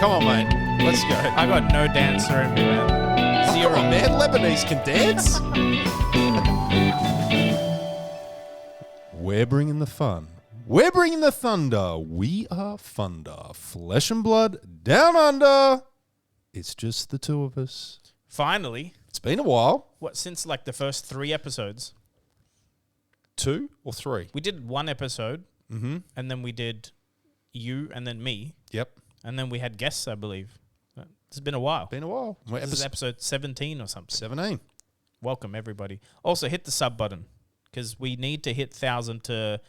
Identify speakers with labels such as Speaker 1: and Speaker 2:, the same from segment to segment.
Speaker 1: Come on, mate. Let's go.
Speaker 2: I got no dancer in me, man.
Speaker 1: Zero. Come on, man. Lebanese can dance. We're bringing the fun. We're bringing the thunder. We are Funder. Flesh and blood down under. It's just the two of us.
Speaker 2: Finally.
Speaker 1: It's been a while.
Speaker 2: What, since like the first 3 episodes?
Speaker 1: 2 or 3?
Speaker 2: We did 1 episode, and then we did you and then me.
Speaker 1: Yep.
Speaker 2: And then we had guests, I believe. It's been a while.
Speaker 1: Been a while.
Speaker 2: This is episode 17 or something.
Speaker 1: 17.
Speaker 2: Welcome, everybody. Also, hit the sub button because we need to hit 1,000 to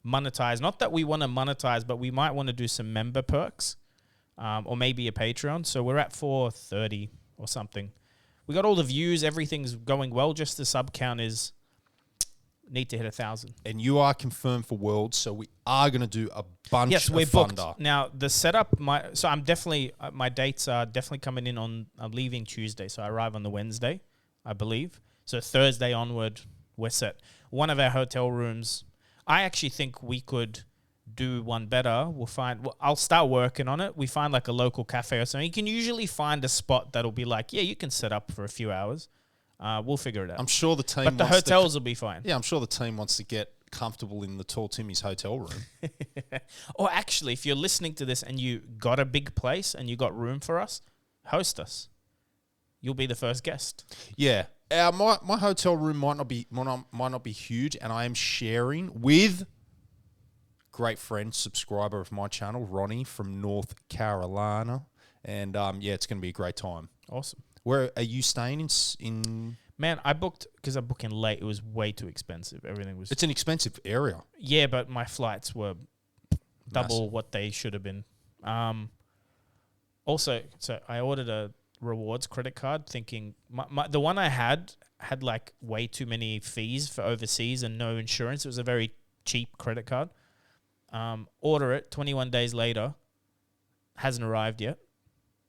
Speaker 2: monetize. Not that we want to monetize, but we might want to do some member perks or maybe a Patreon. So we're at 430 or something. We got all the views. Everything's going well. Just the sub count is need to hit 1,000.
Speaker 1: And you are confirmed for Worlds, so we are going to do a bunch
Speaker 2: yes,
Speaker 1: of
Speaker 2: we're booked.
Speaker 1: Funder.
Speaker 2: Now, the setup, I'm definitely, my dates are definitely coming in on, I'm leaving Tuesday, so I arrive on the Wednesday, I believe. So Thursday onward, we're set. One of our hotel rooms, I actually think we could do one better. I'll start working on it. We find like a local cafe or something. You can usually find a spot that'll be like, yeah, you can set up for a few hours. We'll figure it out.
Speaker 1: I'm sure the team
Speaker 2: But the hotels will be fine.
Speaker 1: Yeah, I'm sure the team wants to get comfortable in the Tall Timmy's hotel room.
Speaker 2: Or actually, if you're listening to this and you got a big place and you got room for us, host us. You'll be the first guest.
Speaker 1: Yeah. My hotel room might not be huge, and I am sharing with great friend, subscriber of my channel, Ronnie from North Carolina. And yeah, it's going to be a great time.
Speaker 2: Awesome.
Speaker 1: Where are you staying in?
Speaker 2: Man, I booked, because I booked in late, it was way too expensive. Everything was...
Speaker 1: It's an expensive area.
Speaker 2: Yeah, but my flights were double what they should have been. Also, so I ordered a rewards credit card thinking... the one I had like way too many fees for overseas and no insurance. It was a very cheap credit card. Order it, 21 days later, hasn't arrived yet.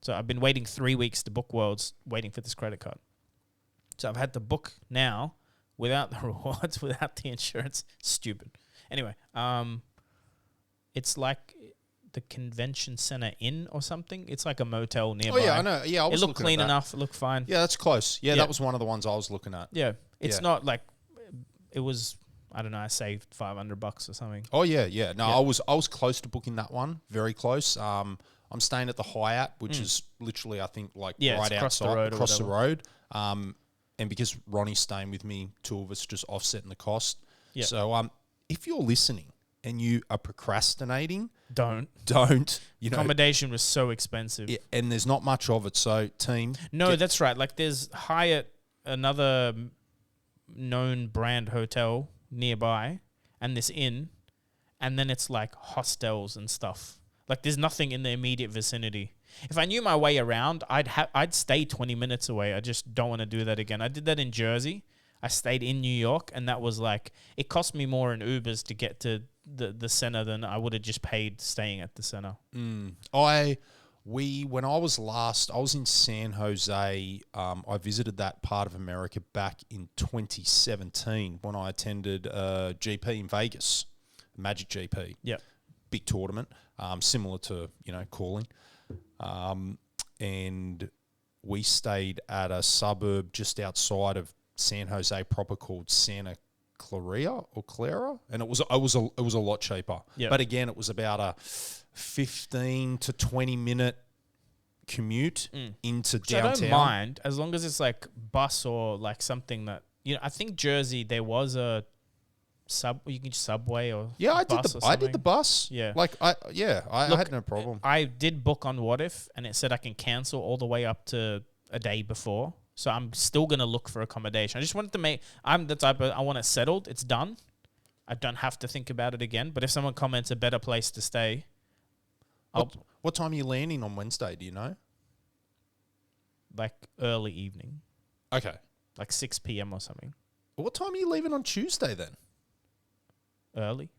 Speaker 2: So I've been waiting 3 weeks to book Worlds, waiting for this credit card. So I've had to book now without the rewards, without the insurance. Stupid. Anyway, it's like the Convention Center Inn or something. It's like a motel nearby.
Speaker 1: Oh, yeah, I know. Yeah, I was
Speaker 2: It looked clean
Speaker 1: at that.
Speaker 2: enough. It looked fine.
Speaker 1: Yeah, that's close. Yeah,
Speaker 2: Yeah.
Speaker 1: that was one of the ones I was looking at.
Speaker 2: Yeah. It's
Speaker 1: Yeah.
Speaker 2: not like... It was... I don't know, I saved $500 or something.
Speaker 1: Oh, yeah, yeah. No,
Speaker 2: Yeah.
Speaker 1: I was close to booking that one. Very close. I'm staying at the Hyatt, which is literally, I think, like right outside, across the road. And because Ronnie's staying with me, 2 of us just offsetting the cost.
Speaker 2: Yeah.
Speaker 1: So if you're listening and you are procrastinating,
Speaker 2: Don't.
Speaker 1: You know,
Speaker 2: Accommodation was so expensive.
Speaker 1: yeah, and there's not much of it. So team,
Speaker 2: No, that's right. Like there's Hyatt, another known brand hotel nearby, and this inn, and then it's like hostels and stuff. Like there's nothing in the immediate vicinity. If I knew my way around, I'd stay 20 minutes away. I just don't want to do that again. I did that in Jersey. I stayed in New York, and that was like, it cost me more in Ubers to get to the center than I would have just paid staying at the center.
Speaker 1: when I was in San Jose, I visited that part of America back in 2017 when I attended GP in Vegas, Magic GP.
Speaker 2: Yeah.
Speaker 1: Big tournament, similar to, calling. And we stayed at a suburb just outside of San Jose proper called Santa Clara, and it was a lot cheaper.
Speaker 2: Yep.
Speaker 1: But again, it was about a 15 to 20 minute commute into
Speaker 2: Which
Speaker 1: downtown.
Speaker 2: I don't mind as long as it's like bus or like something that I think Jersey there was a you can subway or
Speaker 1: Yeah, I
Speaker 2: bus or
Speaker 1: did the bus.
Speaker 2: Yeah.
Speaker 1: I
Speaker 2: Look,
Speaker 1: had no problem.
Speaker 2: I did book on What If, and it said I can cancel all the way up to a day before. So I'm still gonna look for accommodation. I just wanted to I'm the type of I want it settled. It's done. I don't have to think about it again. But if someone comments a better place to stay,
Speaker 1: What time are you landing on Wednesday? Do you know?
Speaker 2: like early evening,
Speaker 1: Okay.
Speaker 2: like 6 p.m. or something.
Speaker 1: What time are you leaving on Tuesday then?
Speaker 2: Early.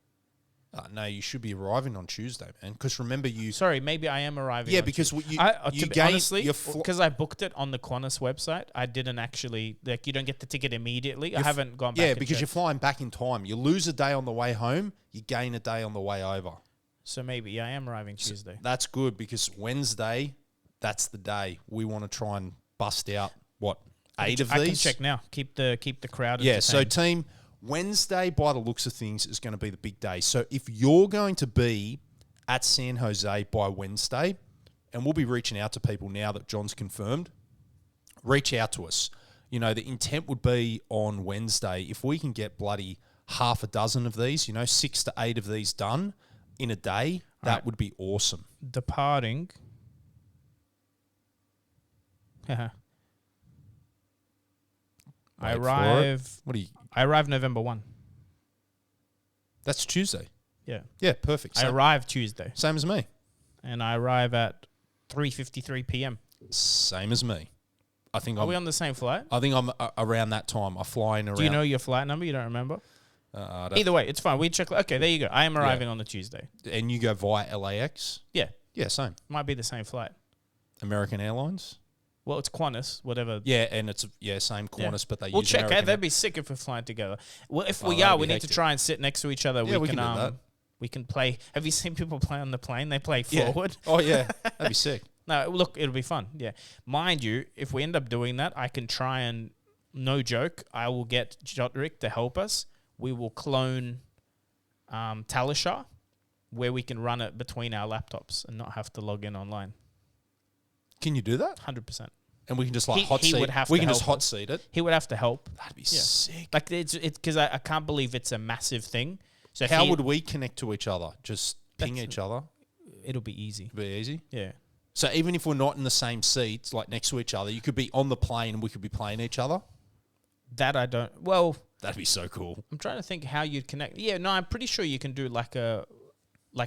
Speaker 1: No, you should be arriving on Tuesday, man. Because remember you...
Speaker 2: Sorry, maybe I am arriving.
Speaker 1: Yeah,
Speaker 2: on
Speaker 1: because
Speaker 2: Tuesday.
Speaker 1: you
Speaker 2: be
Speaker 1: gain...
Speaker 2: honestly, because I booked it on the Qantas website, I didn't actually you don't get the ticket immediately. I haven't gone back.
Speaker 1: Yeah,
Speaker 2: and
Speaker 1: because you're
Speaker 2: checked.
Speaker 1: flying back in time. You lose a day on the way home, you gain a day on the way over.
Speaker 2: So maybe I am arriving Tuesday.
Speaker 1: That's good because Wednesday that's the day. We want to try and bust out, what, 8 of
Speaker 2: I
Speaker 1: these?
Speaker 2: can check now. Keep the crowd
Speaker 1: Yeah, so
Speaker 2: entertained.
Speaker 1: team, Wednesday, by the looks of things, is going to be the big day. So if you're going to be at San Jose by Wednesday, and we'll be reaching out to people now that John's confirmed, reach out to us. You know, the intent would be on Wednesday, if we can get bloody half a dozen of these, 6 to 8 of these done in a day, that would be awesome.
Speaker 2: Departing. I arrive.
Speaker 1: What do you?
Speaker 2: I arrive November 1.
Speaker 1: That's Tuesday.
Speaker 2: Yeah.
Speaker 1: Yeah, perfect.
Speaker 2: I arrive Tuesday.
Speaker 1: Same as me.
Speaker 2: And I arrive at 3:53 p.m.
Speaker 1: Same as me. I think
Speaker 2: Are we on the same flight?
Speaker 1: I think I'm around that time. I fly in around.
Speaker 2: Do you know your flight number? You don't remember? Either way, it's fine. We check. Okay, there you go. I am arriving on the Tuesday.
Speaker 1: And you go via LAX?
Speaker 2: Yeah.
Speaker 1: Yeah, same.
Speaker 2: Might be the same flight.
Speaker 1: American Airlines?
Speaker 2: Well, it's Qantas, whatever.
Speaker 1: Yeah, and it's same Qantas, but they
Speaker 2: we'll
Speaker 1: use
Speaker 2: check.
Speaker 1: American.
Speaker 2: That'd be sick if we're flying together. Well, if we
Speaker 1: that'd
Speaker 2: we
Speaker 1: be
Speaker 2: need to
Speaker 1: hectic.
Speaker 2: try and sit next to each other.
Speaker 1: Yeah,
Speaker 2: we
Speaker 1: can
Speaker 2: can
Speaker 1: do that.
Speaker 2: we can play. Have you seen people play on the plane? They play
Speaker 1: Yeah.
Speaker 2: forward.
Speaker 1: Oh, yeah. That'd be sick.
Speaker 2: No, look, it'll be fun. Yeah. Mind you, if we end up doing that, I can try and, no joke, I will get Jodrick to help us. We will clone Talisha, where we can run it between our laptops and not have to log in online.
Speaker 1: Can you do that?
Speaker 2: 100%.
Speaker 1: And we can just
Speaker 2: He
Speaker 1: hot seat.
Speaker 2: would have
Speaker 1: We
Speaker 2: to
Speaker 1: can just
Speaker 2: help
Speaker 1: hot seat it.
Speaker 2: He would have to help.
Speaker 1: That'd be sick.
Speaker 2: Like it's because I can't believe it's a massive thing. So
Speaker 1: How would we connect to each other? Just ping
Speaker 2: That's-
Speaker 1: each other?
Speaker 2: it'll be easy.
Speaker 1: It'd be easy.
Speaker 2: Yeah.
Speaker 1: So even if we're not in the same seats, like next to each other, you could be on the plane and we could be playing each other.
Speaker 2: That I don't. Well,
Speaker 1: That'd be so cool.
Speaker 2: I'm trying to think how you'd connect. Yeah, no, I'm pretty sure you can do like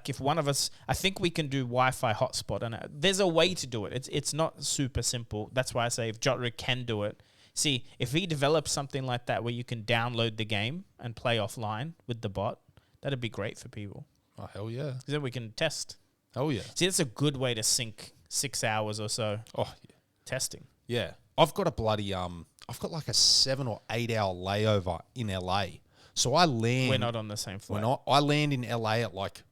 Speaker 2: if one of us, I think we can do Wi-Fi hotspot, and there's a way to do it. It's not super simple. That's why I say if Jotrik can do it. See, if he develops something like that where you can download the game and play offline with the bot, that'd be great for people.
Speaker 1: Oh, hell yeah.
Speaker 2: 'Cause then we can test.
Speaker 1: Hell yeah.
Speaker 2: See, that's a good way to sync 6 hours or so
Speaker 1: Oh, yeah.
Speaker 2: testing.
Speaker 1: Yeah. I've got a bloody, I've got like a 7 or 8 hour layover in LA. So I land.
Speaker 2: We're not on the same flight.
Speaker 1: We're not. I land in LA at like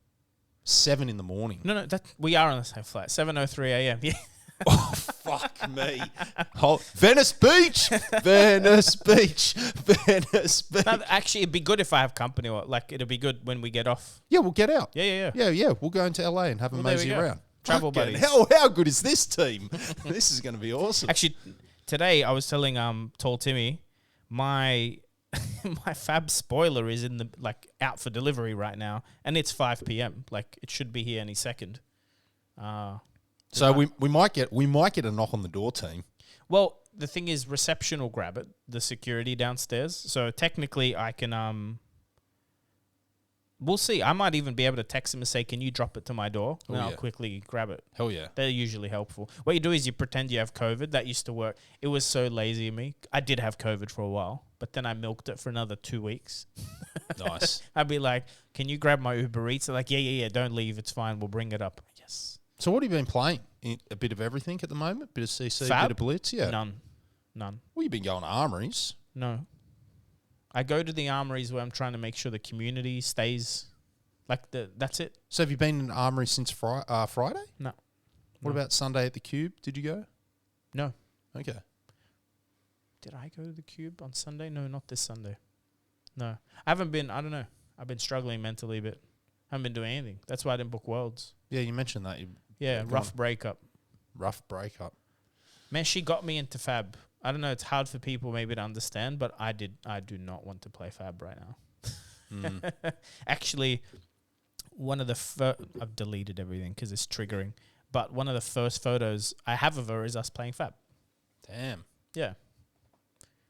Speaker 1: 7 in the morning.
Speaker 2: No, we are on the same flight. 7:03 a.m. Yeah.
Speaker 1: Oh, fuck me. Venice Beach. Venice Beach. Venice Beach.
Speaker 2: No, actually, it'd be good if I have company. Or like, it'll be good when we get off.
Speaker 1: Yeah, we'll get out.
Speaker 2: Yeah.
Speaker 1: Yeah. We'll go into LA and have a
Speaker 2: Well, there we
Speaker 1: mosey
Speaker 2: go.
Speaker 1: around.
Speaker 2: Travel
Speaker 1: Fucking
Speaker 2: buddies.
Speaker 1: hell, how good is this team? This is going to be awesome.
Speaker 2: Actually, today I was telling Tall Timmy, my my Fab spoiler is in the out for delivery right now, and it's 5 p.m. Like it should be here any second.
Speaker 1: So we might get a knock on the door, team.
Speaker 2: Well, the thing is, reception will grab it. The security downstairs. So technically, I can we'll see. I might even be able to text him and say, "Can you drop it to my door?" And I'll quickly grab it.
Speaker 1: Hell yeah.
Speaker 2: They're usually helpful. What you do is you pretend you have COVID. That used to work. It was so lazy of me. I did have COVID for a while, but then I milked it for another 2 weeks.
Speaker 1: Nice.
Speaker 2: I'd be like, "Can you grab my Uber Eats?" They're like, yeah. Don't leave. It's fine. We'll bring it up. Yes.
Speaker 1: So what have you been playing? A bit of everything at the moment? Bit of CC,
Speaker 2: Fab?
Speaker 1: bit of Blitz? Yeah.
Speaker 2: None.
Speaker 1: Well, you've been going to Armories.
Speaker 2: No. I go to the Armories where I'm trying to make sure the community stays that's it.
Speaker 1: So have you been in Armory since Friday?
Speaker 2: No.
Speaker 1: What about Sunday at the Cube? Did you go?
Speaker 2: No.
Speaker 1: Okay.
Speaker 2: Did I go to the Cube on Sunday? No, not this Sunday. No. I haven't been, I don't know. I've been struggling mentally a bit. Haven't been doing anything. That's why I didn't book Worlds.
Speaker 1: Yeah, you mentioned that.
Speaker 2: Yeah, rough breakup.
Speaker 1: Rough breakup.
Speaker 2: Man, she got me into Fab. I don't know, it's hard for people maybe to understand, but I do not want to play Fab right now. Actually, one of the I've deleted everything because it's triggering, but one of the first photos I have of her is us playing Fab.
Speaker 1: Damn.
Speaker 2: Yeah.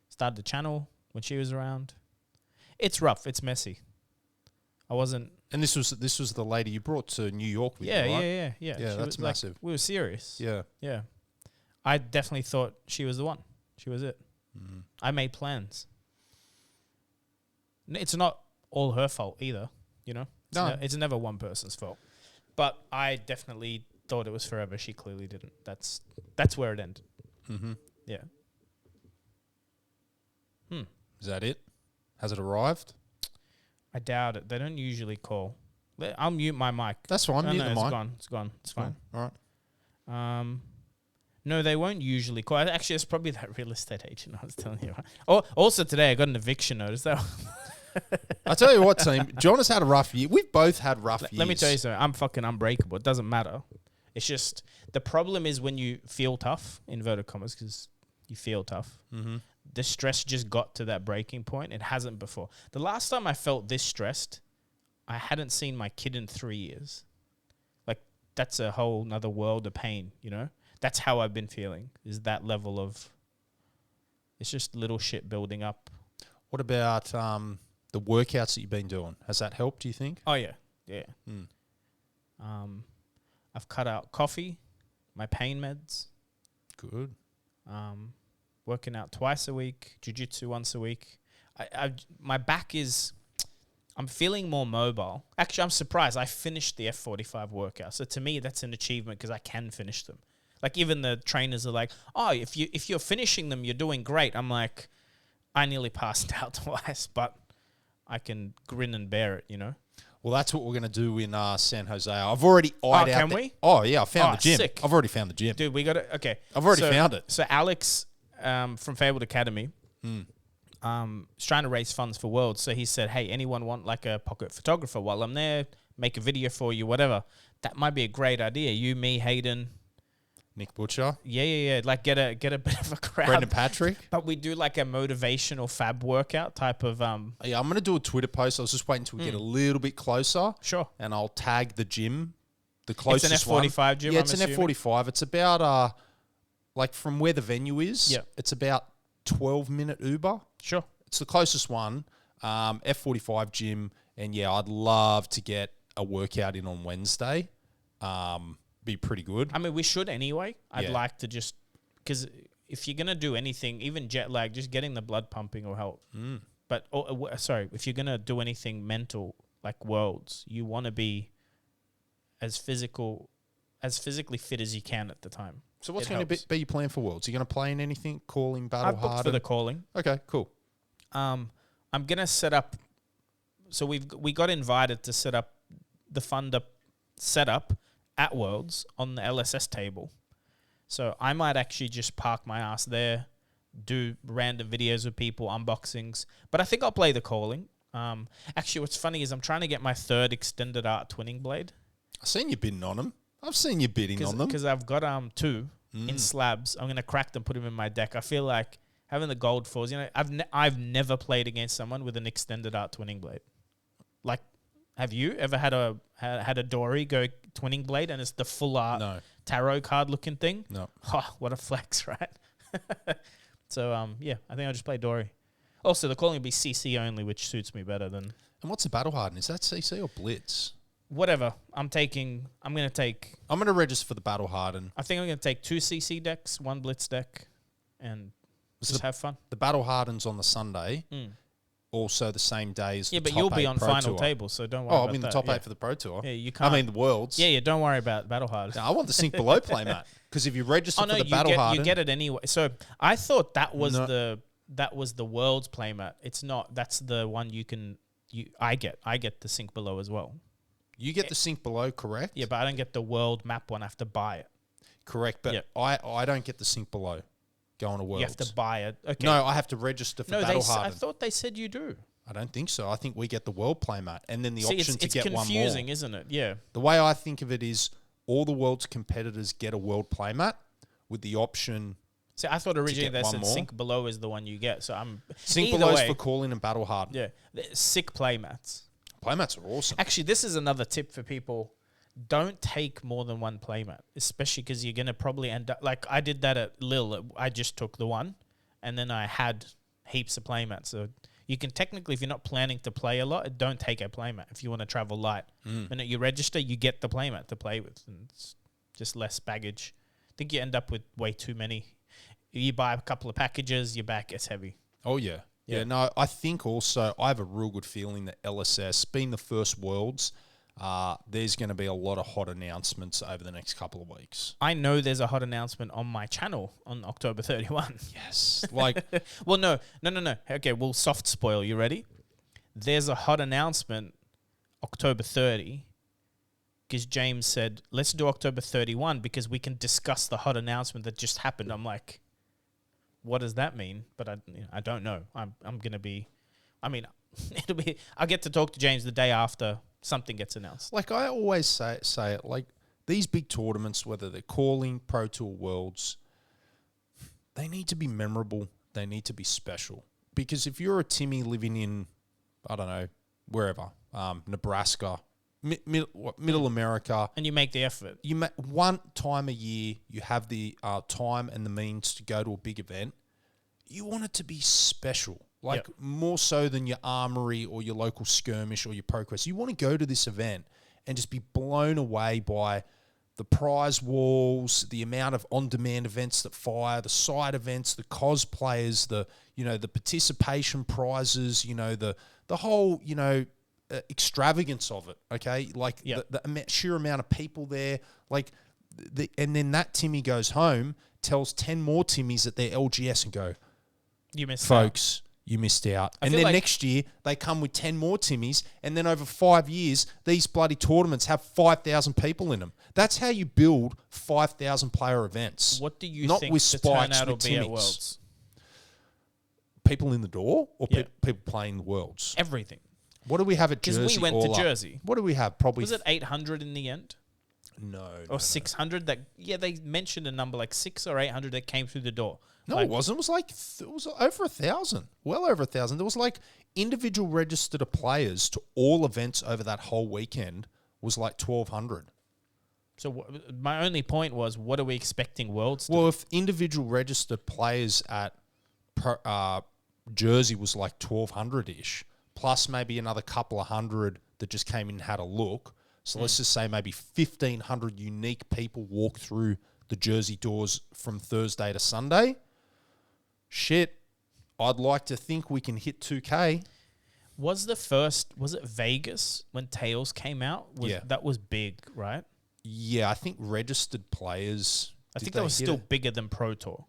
Speaker 2: Started the channel when she was around. It's rough. It's messy. I wasn't...
Speaker 1: And this was the lady you brought to New York with you, right?
Speaker 2: Yeah.
Speaker 1: Yeah,
Speaker 2: She
Speaker 1: that's
Speaker 2: was,
Speaker 1: massive.
Speaker 2: We were serious.
Speaker 1: Yeah.
Speaker 2: Yeah. I definitely thought she was the one. She was it. I made plans. It's not all her fault either, you know? It's never one person's fault. But I definitely thought it was forever. She clearly didn't. That's where it ended.
Speaker 1: Mm-hmm.
Speaker 2: Yeah.
Speaker 1: Is that it? Has it arrived?
Speaker 2: I doubt it. They don't usually call. I'll mute my mic.
Speaker 1: That's fine. Mute the
Speaker 2: it's
Speaker 1: mic.
Speaker 2: gone. It's gone. It's fine.
Speaker 1: All right.
Speaker 2: No, they won't usually call. Actually, it's probably that real estate agent I was telling you. Oh, also today I got an eviction notice. That
Speaker 1: I tell you what, team. John has had a rough year. We've both had rough years.
Speaker 2: let me tell you something. I'm fucking unbreakable. It doesn't matter. It's just the problem is when you feel tough, inverted commas, because you feel tough.
Speaker 1: Mm-hmm.
Speaker 2: The stress just got to that breaking point. It hasn't before. The last time I felt this stressed, I hadn't seen my kid in 3 years. Like, that's a whole nother world of pain, you know? That's how I've been feeling, is that level of... It's just little shit building up.
Speaker 1: What about the workouts that you've been doing? Has that helped, do you think?
Speaker 2: Oh, yeah. Yeah. I've cut out coffee, my pain meds.
Speaker 1: Good.
Speaker 2: Working out twice a week, jiu-jitsu once a week. My back is... I'm feeling more mobile. Actually, I'm surprised. I finished the F45 workout. So to me, that's an achievement because I can finish them. Like even the trainers are like, oh, if you're finishing them, you're doing great. I'm like, I nearly passed out twice, but I can grin and bear it, you know?
Speaker 1: Well, that's what we're going to do in San Jose. I've already eyed out.
Speaker 2: Can we?
Speaker 1: Oh, yeah, I found the gym.
Speaker 2: Sick.
Speaker 1: I've already found the gym.
Speaker 2: Dude, we got it. Okay.
Speaker 1: I've already found it.
Speaker 2: So Alex from Fabled Academy is trying to raise funds for Worlds. So he said, hey, anyone want like a pocket photographer while I'm there? Make a video for you, whatever. That might be a great idea. You, me, Hayden.
Speaker 1: Nick Butcher.
Speaker 2: Yeah. Like get a bit of a crowd.
Speaker 1: Brendan Patrick.
Speaker 2: But we do like a motivational fab workout type of
Speaker 1: Yeah, I'm going to do a Twitter post. I was just waiting until we get a little bit closer.
Speaker 2: Sure.
Speaker 1: And I'll tag the gym, the closest
Speaker 2: It's an F45 gym,
Speaker 1: Yeah,
Speaker 2: I'm
Speaker 1: it's an
Speaker 2: assuming?
Speaker 1: F45. It's about, like from where the venue is,
Speaker 2: Yep.
Speaker 1: it's about 12-minute Uber.
Speaker 2: Sure.
Speaker 1: It's the closest one. F45 gym. And yeah, I'd love to get a workout in on Wednesday. Be pretty good.
Speaker 2: I mean, we should anyway. I'd
Speaker 1: Yeah.
Speaker 2: like to just... Because if you're going to do anything, even jet lag, just getting the blood pumping will help. But, if you're going to do anything mental, like Worlds, you want to be as physically fit as you can at the time.
Speaker 1: So what's going to be your plan for Worlds? Are you going to play in anything? Calling, battle
Speaker 2: I've booked
Speaker 1: hard?
Speaker 2: for the calling.
Speaker 1: Okay, cool.
Speaker 2: I'm going to set up... So we got invited to set up the Funder setup at Worlds on the LSS table. So I might actually just park my ass there, do random videos with people, unboxings. But I think I'll play the calling. Actually, what's funny is I'm trying to get my third extended art twinning blade.
Speaker 1: I've seen you bidding on them. I've seen you bidding on them.
Speaker 2: Because I've got two in slabs. I'm going to crack them, put them in my deck. I feel like having the gold fours, you know, I've never played against someone with an extended art twinning blade. Like, have you ever had a Dory go twinning blade and it's the full art tarot card looking thing?
Speaker 1: No.
Speaker 2: Oh, what a flex, right? So, yeah, I think I'll just play Dory. Also, the calling will be CC only, which suits me better than...
Speaker 1: And what's the battle harden? Is that CC or Blitz?
Speaker 2: Whatever. I'm going to
Speaker 1: register for the battle harden.
Speaker 2: I think I'm going to take 2 CC decks, 1 Blitz deck, and just have fun.
Speaker 1: The battle harden's on the Sunday. Also the same day as the top 8
Speaker 2: but you'll be on
Speaker 1: Pro
Speaker 2: final
Speaker 1: Tour.
Speaker 2: table, so don't worry about that.
Speaker 1: I'm in the top 8 for the Pro Tour.
Speaker 2: Yeah, you can't.
Speaker 1: I mean, the Worlds.
Speaker 2: Yeah, don't worry about Battle Hard.
Speaker 1: No, I want the Sink Below play, mate. Because if you register for the Battle Harden...
Speaker 2: you get it anyway. So I thought that was the Worlds playmat. It's not. That's the one I get the Sink Below as well.
Speaker 1: You get the Sink Below, correct?
Speaker 2: Yeah, but I don't get the World map one. I have to buy it.
Speaker 1: Correct, but I don't get the Sink Below going to Worlds.
Speaker 2: You have to buy it. Okay.
Speaker 1: No, I have to register for Battle Harden.
Speaker 2: I thought they said you do.
Speaker 1: I don't think so. I think we get the World playmat and then the option to get one more.
Speaker 2: It's confusing, isn't it? Yeah.
Speaker 1: The way I think of it is all the World's competitors get a World playmat with the option...
Speaker 2: See, I thought originally they said Sink Below is the one you get. So I'm...
Speaker 1: Sink Below is for calling and Battle Harden.
Speaker 2: Yeah. Sick playmats.
Speaker 1: Playmats are awesome.
Speaker 2: Actually, this is another tip for people. Don't take more than one playmat, especially because you're going to probably end up... Like, I did that at Lille. I just took the one, and then I had heaps of playmats. So you can technically, if you're not planning to play a lot, don't take a playmat. If you want to travel light. The minute you register, you get the playmat to play with, and it's just less baggage. I think you end up with way too many. You buy a couple of packages, your back gets heavy.
Speaker 1: Oh, yeah. Yeah, no, I think also I have a real good feeling that LSS, being the first Worlds, there's going to be a lot of hot announcements over the next couple of weeks.
Speaker 2: I know there's a hot announcement on my channel on October 31.
Speaker 1: Yes. Like,
Speaker 2: well, no. Okay, we'll soft spoil. You ready? There's a hot announcement October 30 because James said, let's do October 31 because we can discuss the hot announcement that just happened. I'm like, what does that mean? But I don't know. I'm going to be, I'll get to talk to James the day after something gets announced.
Speaker 1: Like I always say it, like these big tournaments, whether they're calling, Pro Tour, Worlds, they need to be memorable. They need to be special. Because if you're a Timmy living in, I don't know, wherever, Nebraska, Middle America.
Speaker 2: And you make the effort.
Speaker 1: One time a year, you have the time and the means to go to a big event. You want it to be special. Like more so than your Armory or your local skirmish or your Proquest. You want to go to this event and just be blown away by the prize walls, the amount of on-demand events that fire, the side events, the cosplayers, the participation prizes, the whole, extravagance of it, okay? Like the sheer amount of people there, and then that Timmy goes home, tells 10 more Timmys at their LGS and go,
Speaker 2: you missed
Speaker 1: folks, you missed out. And then next year, they come with 10 more Timmys, and then over 5 years, these bloody tournaments have 5,000 people in them. That's how you build 5,000 player events.
Speaker 2: What do you
Speaker 1: Not
Speaker 2: think
Speaker 1: with
Speaker 2: the
Speaker 1: spikes,
Speaker 2: turnout will
Speaker 1: with
Speaker 2: be at
Speaker 1: Timmys.
Speaker 2: Worlds?
Speaker 1: People in the door or people playing the Worlds?
Speaker 2: Everything.
Speaker 1: What do we have at Jersey?
Speaker 2: Because we went to Jersey.
Speaker 1: What do we have? Probably
Speaker 2: was it 800 in the end?
Speaker 1: No.
Speaker 2: Or 600? That they mentioned a number like 600 or 800 that came through the door.
Speaker 1: No, it wasn't. It was it was over 1,000. Well over 1,000. There was like individual registered players to all events over that whole weekend was like 1,200.
Speaker 2: So my only point was, what are we expecting Worlds to
Speaker 1: Well,
Speaker 2: be?
Speaker 1: if individual registered players at Jersey was like 1,200-ish, plus maybe another couple of hundred that just came in and had a look. So let's just say maybe 1,500 unique people walk through the Jersey doors from Thursday to Sunday. Shit, I'd like to think we can hit 2K.
Speaker 2: Was it Vegas when Tails came out? That was big, right?
Speaker 1: Yeah, I think registered players.
Speaker 2: I think that was still bigger than Pro Tour.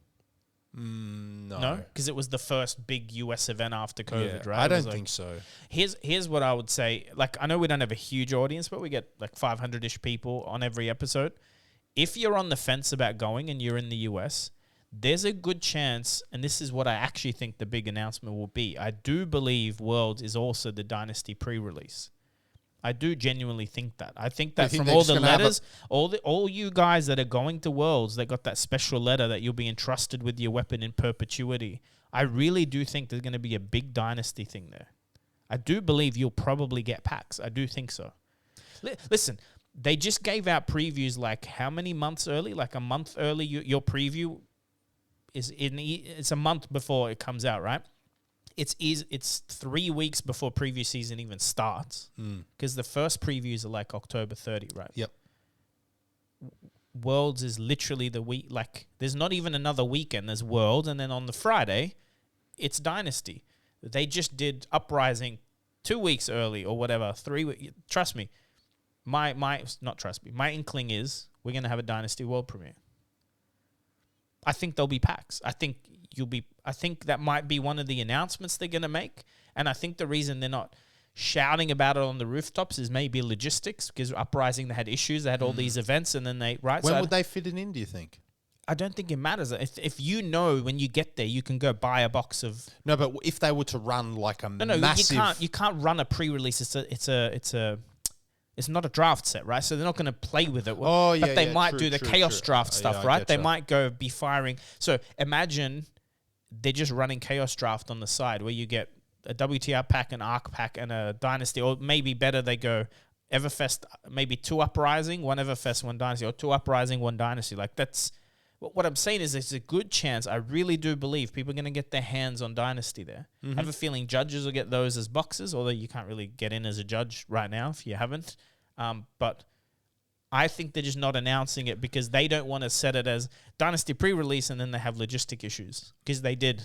Speaker 1: No.
Speaker 2: No? Because it was the first big US event after COVID, right?
Speaker 1: I don't think so.
Speaker 2: Here's what I would say. Like, I know we don't have a huge audience, but we get like 500-ish people on every episode. If you're on the fence about going and you're in the US, there's a good chance, and this is what I actually think the big announcement will be. I do believe Worlds is also the Dynasty pre-release. I do genuinely think that. I think that from all the letters, all you guys that are going to Worlds, that got that special letter that you'll be entrusted with your weapon in perpetuity. I really do think there's going to be a big Dynasty thing there. I do believe you'll probably get packs. I do think so. Listen, they just gave out previews like how many months early? Like a month early. Your preview it's a month before it comes out, right? It's 3 weeks before preview season even starts because the first previews are like October 30, right?
Speaker 1: Yep.
Speaker 2: Worlds is literally the week. Like, there's not even another weekend. There's Worlds, and then on the Friday, it's Dynasty. They just did Uprising 2 weeks early or whatever. 3 weeks. Trust me, my inkling is we're gonna have a Dynasty World premiere. I think there'll be packs. I think that might be one of the announcements they're going to make. And I think the reason they're not shouting about it on the rooftops is maybe logistics, because Uprising, they had issues. They had all these events, and then
Speaker 1: When would they fit it in, do you think?
Speaker 2: I don't think it matters. If you know when you get there, you can go buy a box of...
Speaker 1: No, but if they were to run like a massive...
Speaker 2: you can't run a pre-release. It's not a draft set, right? So they're not going to play with it. But they might do the Chaos draft stuff, right? They might be firing. So imagine they're just running Chaos draft on the side where you get a WTR pack, an Arc pack, and a Dynasty. Or maybe better, they go Everfest, maybe 2 Uprising, 1 Everfest, 1 Dynasty, or 2 Uprising, 1 Dynasty. Like, that's... What I'm saying is there's a good chance, I really do believe, people are going to get their hands on Dynasty there. I have a feeling judges will get those as boxes, although you can't really get in as a judge right now if you haven't. But I think they're just not announcing it because they don't want to set it as Dynasty pre-release and then they have logistic issues. Because they did.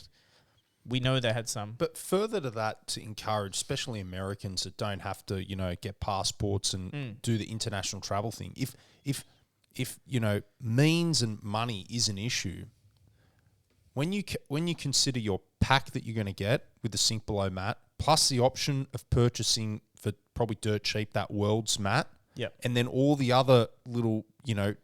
Speaker 2: We know they had some.
Speaker 1: But further to that, to encourage, especially Americans that don't have to, get passports and do the international travel thing. If means and money is an issue, when you consider your pack that you're going to get with the Sink Below mat, plus the option of purchasing for probably dirt cheap that Worlds mat,
Speaker 2: Yep.
Speaker 1: And then all the other little,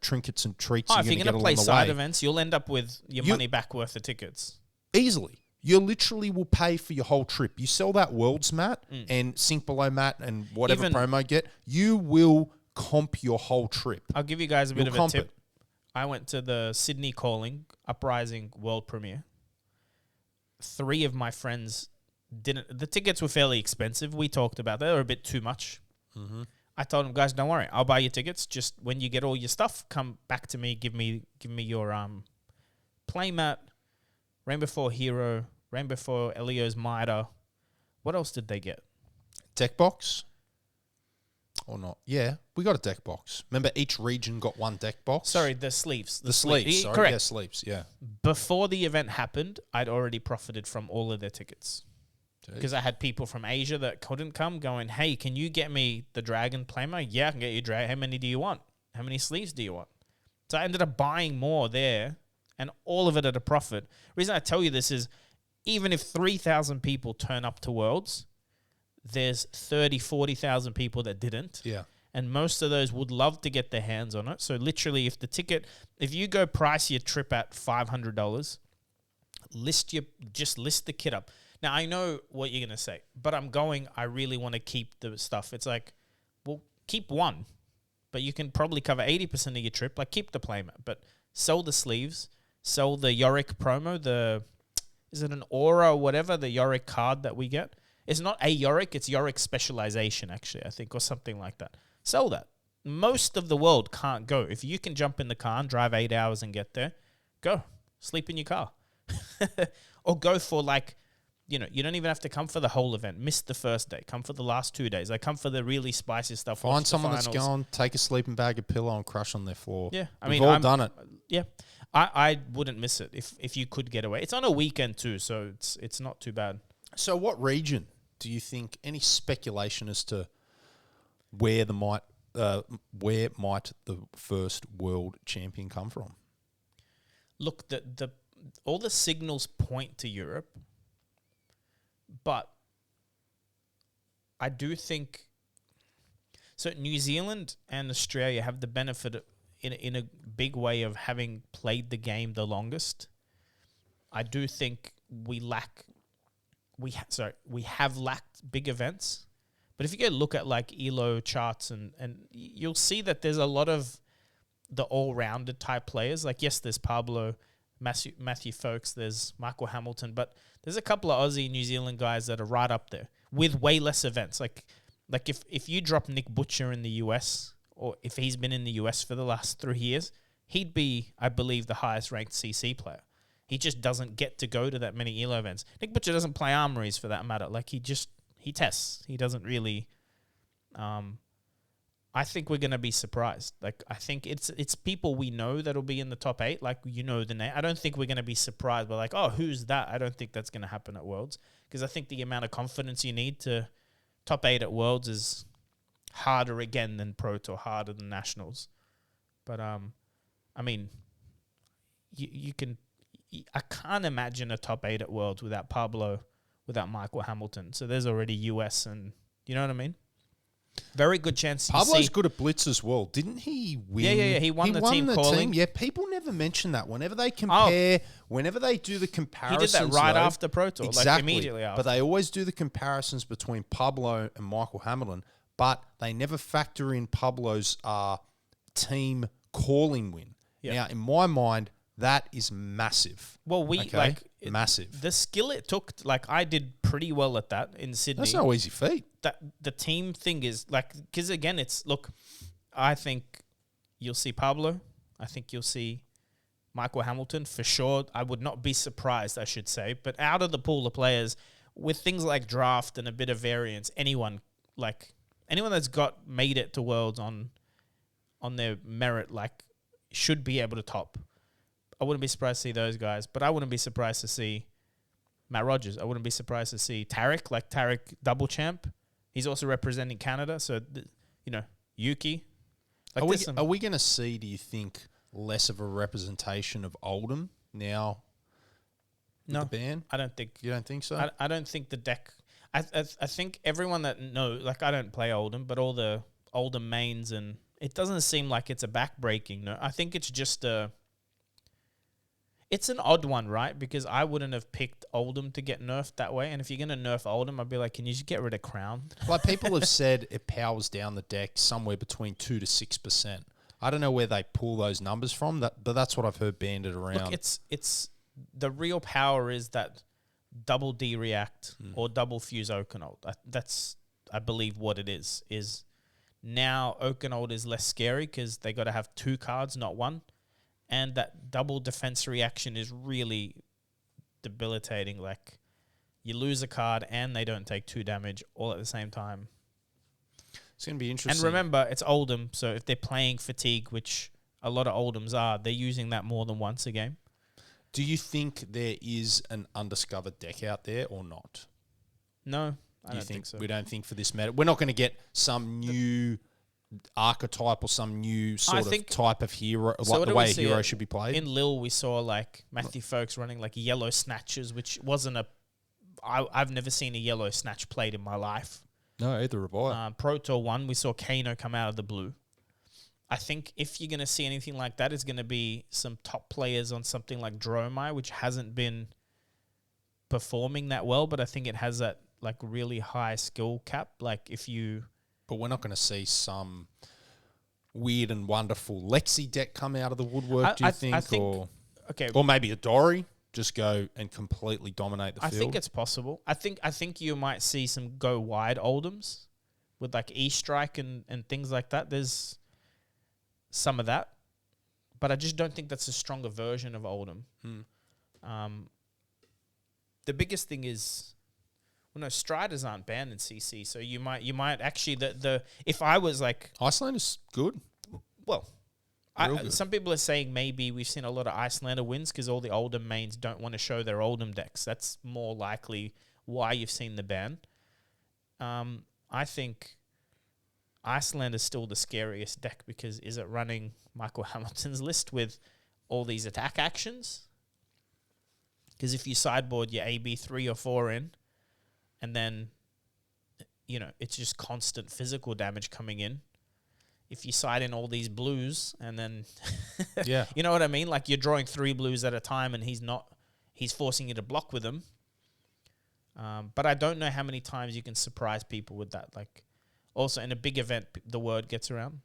Speaker 1: trinkets and treats
Speaker 2: Oh,
Speaker 1: you're
Speaker 2: if you're
Speaker 1: going to
Speaker 2: going
Speaker 1: get
Speaker 2: to play
Speaker 1: along the
Speaker 2: side
Speaker 1: way.
Speaker 2: events, you'll end up with your money back worth of tickets.
Speaker 1: Easily. You literally will pay for your whole trip. You sell that Worlds mat and Sink Below mat and whatever promo you get, you will comp your whole trip.
Speaker 2: I'll give you guys a bit of a tip.
Speaker 1: It.
Speaker 2: I went to the Sydney Calling Uprising World Premiere. 3 of my friends didn't. The tickets were fairly expensive. We talked about that. They were a bit too much.
Speaker 1: Mm-hmm.
Speaker 2: I told them, guys, don't worry. I'll buy your tickets. Just when you get all your stuff, come back to me. Give me your playmat, Rainbow 4 Hero, Rainbow 4 Elio's Mitre. What else did they get?
Speaker 1: Deck box? Or not? Yeah, we got a deck box. Remember, each region got one deck box?
Speaker 2: Sorry, the sleeves.
Speaker 1: The sleeves, sorry.
Speaker 2: Correct.
Speaker 1: Yeah, sleeves, yeah.
Speaker 2: Before the event happened, I'd already profited from all of their tickets. Because I had people from Asia that couldn't come going, hey, can you get me the Dragon Playmat? Yeah, I can get you Dragon. How many do you want? How many sleeves do you want? So I ended up buying more there and all of it at a profit. The reason I tell you this is even if 3,000 people turn up to Worlds, there's 30, 40,000 people that didn't.
Speaker 1: Yeah.
Speaker 2: And most of those would love to get their hands on it. So literally if you go price your trip at $500, list the kit up. Now, I know what you're going to say, but I really want to keep the stuff. It's like, well, keep one, but you can probably cover 80% of your trip. Like, keep the playmat, but sell the sleeves, sell the Yorick promo, is it an Aura or whatever, the Yorick card that we get? It's not a Yorick, it's Yorick Specialization, actually, I think, or something like that. Sell that. Most of the world can't go. If you can jump in the car and drive 8 hours and get there, go. Sleep in your car. Or go for you don't even have to come for the whole event. Miss the first day. Come for the last 2 days. Come for the really spicy stuff.
Speaker 1: Find someone that's going, take a sleeping bag, a pillow, and crush on their floor.
Speaker 2: Yeah,
Speaker 1: We've all done it.
Speaker 2: Yeah, I wouldn't miss it if you could get away. It's on a weekend too, so it's not too bad.
Speaker 1: So, what region do you think? Any speculation as to where might the first world champion come from?
Speaker 2: Look, all the signals point to Europe. But I do think so. New Zealand and Australia have the benefit in a big way of having played the game the longest. I do think we have lacked big events. But if you go look at ELO charts and you'll see that there's a lot of the all-rounded type players. Yes, there's Pablo, Matthew Folkes, there's Michael Hamilton, but there's a couple of Aussie New Zealand guys that are right up there with way less events. If you drop Nick Butcher in the US, or if he's been in the US for the last 3 years, he'd be, I believe, the highest ranked CC player. He just doesn't get to go to that many ELO events. Nick Butcher doesn't play armories for that matter. He tests. He doesn't really. I think we're going to be surprised. I think it's people we know that'll be in the top 8. The name. I don't think we're going to be surprised by who's that? I don't think that's going to happen at Worlds, because I think the amount of confidence you need to top 8 at Worlds is harder again than Pro Tour, harder than Nationals. But you can. I can't imagine a top 8 at Worlds without Pablo, without Michael Hamilton. So there's already US, and you know what I mean? Very good chance.
Speaker 1: Pablo's good at blitz as well. Didn't he win?
Speaker 2: Yeah. He won the team calling.
Speaker 1: Yeah, people never mention that. Whenever they compare, whenever they do the comparisons.
Speaker 2: He did that right after Pro Tour,
Speaker 1: exactly,
Speaker 2: immediately after.
Speaker 1: But they always do the comparisons between Pablo and Michael Hamilton, but they never factor in Pablo's team calling win.
Speaker 2: Yep.
Speaker 1: Now, in my mind, that is massive.
Speaker 2: Well,
Speaker 1: massive.
Speaker 2: The skill it took, I did pretty well at that in Sydney.
Speaker 1: That's no easy feat.
Speaker 2: That the team thing is because again, I think you'll see Pablo. I think you'll see Michael Hamilton for sure. I would not be surprised, I should say. But out of the pool of players, with things like draft and a bit of variance, anyone that's made it to Worlds on their merit, should be able to top. I wouldn't be surprised to see those guys, but I wouldn't be surprised to see Matt Rogers. I wouldn't be surprised to see Tarek, Tarek double champ. He's also representing Canada, so, Yuki.
Speaker 1: Are we going to see, do you think, less of a representation of Oldham now?
Speaker 2: No,
Speaker 1: the band?
Speaker 2: I don't think.
Speaker 1: You don't think so?
Speaker 2: I don't think the deck. I think everyone that knows, I don't play Oldham, but all the Oldham mains, and it doesn't seem like it's a back-breaking. No, I think it's just it's an odd one, right? Because I wouldn't have picked Oldham to get nerfed that way. And if you're going to nerf Oldham, I'd be like, can you just get rid of Crown?
Speaker 1: Like people have said it powers down the deck somewhere between 2 to 6%. I don't know where they pull those numbers from, but that's what I've heard banded around.
Speaker 2: Look, it's the real power is that double D react or double fuse Oakenold. That's, I believe, what it is now Oakenold is less scary because they got to have 2 cards, not 1. And that double defense reaction is really debilitating. Like, you lose a card and they don't take 2 damage all at the same time.
Speaker 1: It's going to be interesting.
Speaker 2: And remember, it's Oldham, so if they're playing fatigue, which a lot of Oldhams are, they're using that more than once a game.
Speaker 1: Do you think there is an undiscovered deck out there or not?
Speaker 2: No, I don't think so.
Speaker 1: We don't think for this meta. We're not going to get some new archetype or some new sort of type of hero,
Speaker 2: so
Speaker 1: like the way a hero should be played.
Speaker 2: In Lille, we saw like Matthew Folks running like yellow snatches, which wasn't I've never seen a yellow snatch played in my life.
Speaker 1: No, either have I.
Speaker 2: Pro Tour 1, we saw Kano come out of the blue. I think if you're going to see anything like that, it's going to be some top players on something like Dromai, which hasn't been performing that well, but I think it has that like really high skill cap. Like if you...
Speaker 1: But we're not going to see some weird and wonderful Lexi deck come out of the woodwork, do you think? Or maybe a Dory just go and completely dominate the field?
Speaker 2: I think it's possible. I think you might see some go wide Oldhams with like E-Strike and things like that. There's some of that. But I just don't think that's a stronger version of Oldham. The biggest thing is... Well, no, Striders aren't banned in CC, so you might actually if I was like
Speaker 1: Iceland is good.
Speaker 2: Well, some people are saying maybe we've seen a lot of Icelander wins because all the Oldham mains don't want to show their Oldham decks. That's more likely why you've seen the ban. I think Iceland is still the scariest deck because is it running Michael Hamilton's list with all these attack actions? Because if you sideboard your AB 3 or 4 in, and then, you know, it's just constant physical damage coming in. If you side in all these blues and then,
Speaker 1: yeah,
Speaker 2: you know what I mean? Like you're drawing 3 blues at a time and he's forcing you to block with them. But I don't know how many times you can surprise people with that. Like also in a big event, the word gets around.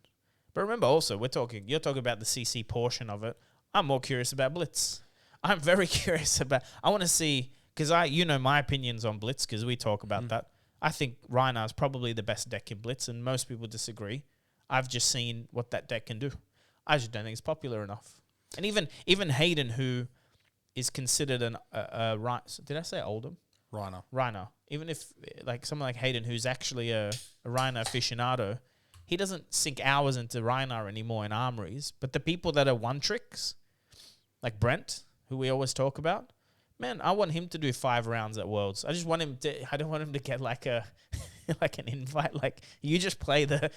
Speaker 2: But remember also, you're talking about the CC portion of it. I'm more curious about Blitz. I'm very curious I want to see... Because my opinions on Blitz, because we talk about that. I think Rhinar is probably the best deck in Blitz, and most people disagree. I've just seen what that deck can do. I just don't think it's popular enough. And even Hayden, who is considered did I say Oldham? Rhinar. Even if like someone like Hayden, who's actually a Rhinar aficionado, he doesn't sink hours into Rhinar anymore in armories. But the people that are one tricks, like Brent, who we always talk about. Man, I want him to do 5 rounds at Worlds. I don't want him to get like an invite. Like you just play the